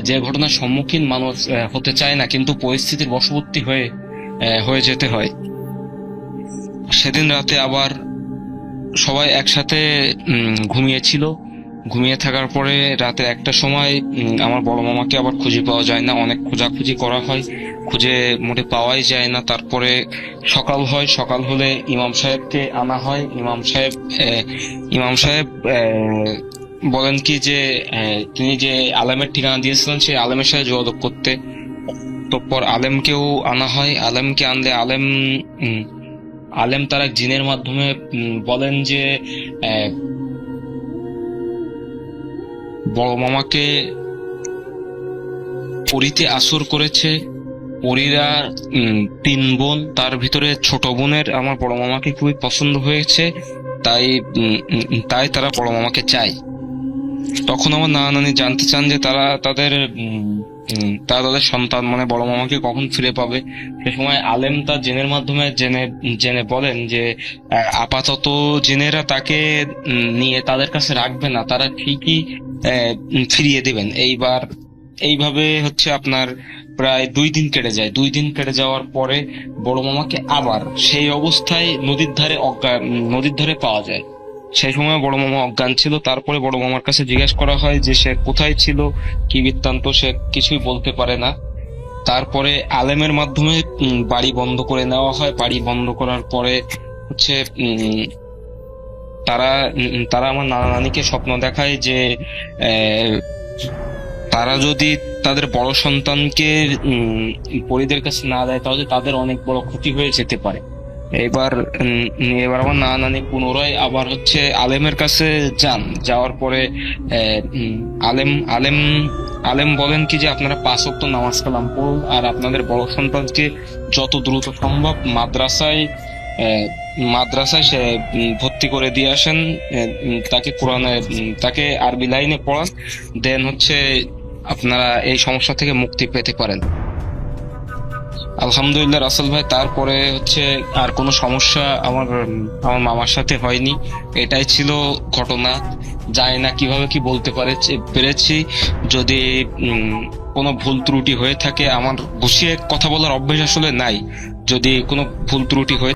যে ঘটনার সম্মুখীন মানুষ হতে চায় না, কিন্তু পরিস্থিতির বশবর্তী হয়ে যেতে হয়। সেদিন রাতে আবার সবাই একসাথে ঘুমিয়েছিল। ঘুমিয়ে থাকার পরে রাতে একটা সময় আমার বড় মামাকে আবার খুঁজে পাওয়া যায় না, অনেক খোঁজাখুঁজি করা হয়, খুঁজে মোটে পাওয়াই যায় না। তারপরে সকাল হয়, সকাল হলে ইমাম সাহেবকে আনা হয়। ইমাম সাহেব বলেন কি যে তিনি যে আলেমের ঠিকানা দিয়েছিলেন সেই আলেমের সাথে যোগাযোগ করতে। তারপর আলেমকেও আনা হয়। আলেমকে আনলে আলেম তার এক জিনের মাধ্যমে বলেন যে বড় মামাকে পরীতে আসর করেছে। পরীরা 3 বোন, তার ভিতরে ছোট বোনের আমার বড় মামাকে খুবই পছন্দ হয়েছে, তাই তারা বড় মামাকে চায়। তখন আমার নানা নানি জানতে চান যে তারা তাদের সন্তান মানে বড় মামাকে কখন ফিরে পাবে। সে সময় আলেম তার জিনের মাধ্যমে জেনে বলেন যে আপাতত জিনেরা তাকে নিয়ে তাদের কাছে রাখবে না, তারা ঠিকই ফিরিয়ে দিবেন। এইভাবে হচ্ছে আপনার প্রায় 2 দিন কেটে যায়। 2 দিন কেটে যাওয়ার পরে বড় মামাকে আবার সেই অবস্থায় নদীর ধারে পাওয়া যায়। সেই সময় বড় মামা অজ্ঞান ছিল। তারপরে বড় মামার কাছে জিজ্ঞেস করা হয় যে সে কোথায় ছিল, কি বৃত্তান্ত, সে কিছুই বলতে পারে না। তারপরে আলেমের মাধ্যমে বাড়ি বন্ধ করে নেওয়া হয়। বাড়ি বন্ধ করার পরে হচ্ছে তারা আমার নানা নানিকে স্বপ্ন দেখায় যে তারা যদি তাদের বড় সন্তানকে পরিদের কাছে না দেয় তাহলে তাদের অনেক বড় ক্ষতি হয়ে যেতে পারে। এবার আমার নানা নানি পুনরায় আবার হচ্ছে আলেমের কাছে যান। যাওয়ার পরে আলেম বলেন কি যে আপনারা 5 ওয়াক্ত নামাজ কালাম পড়ুন আর আপনাদের বড় সন্তানকে যত দ্রুত সম্ভব মাদ্রাসায় সে ভর্তি করে দিয়ে আসেন, তাকে তাকে আরবি লাইনে পড়ান, দেন হচ্ছে আপনারা এই সমস্যা থেকে মুক্তি পেতে পারেন। আলহামদুলিল্লাহ রাসেল ভাই, তারপরে হচ্ছে আর কোনো সমস্যা আমার মামার সাথে হয়নি। এটাই ছিল ঘটনা। জানি না কিভাবে কি বলতে পেরেছি। যদি কোনো ভুল ত্রুটি হয়ে থাকে, আমার গুছিয়ে কথা বলার অভ্যেস আসলে নাই, যদি কোনো ভুল ত্রুটি হয়ে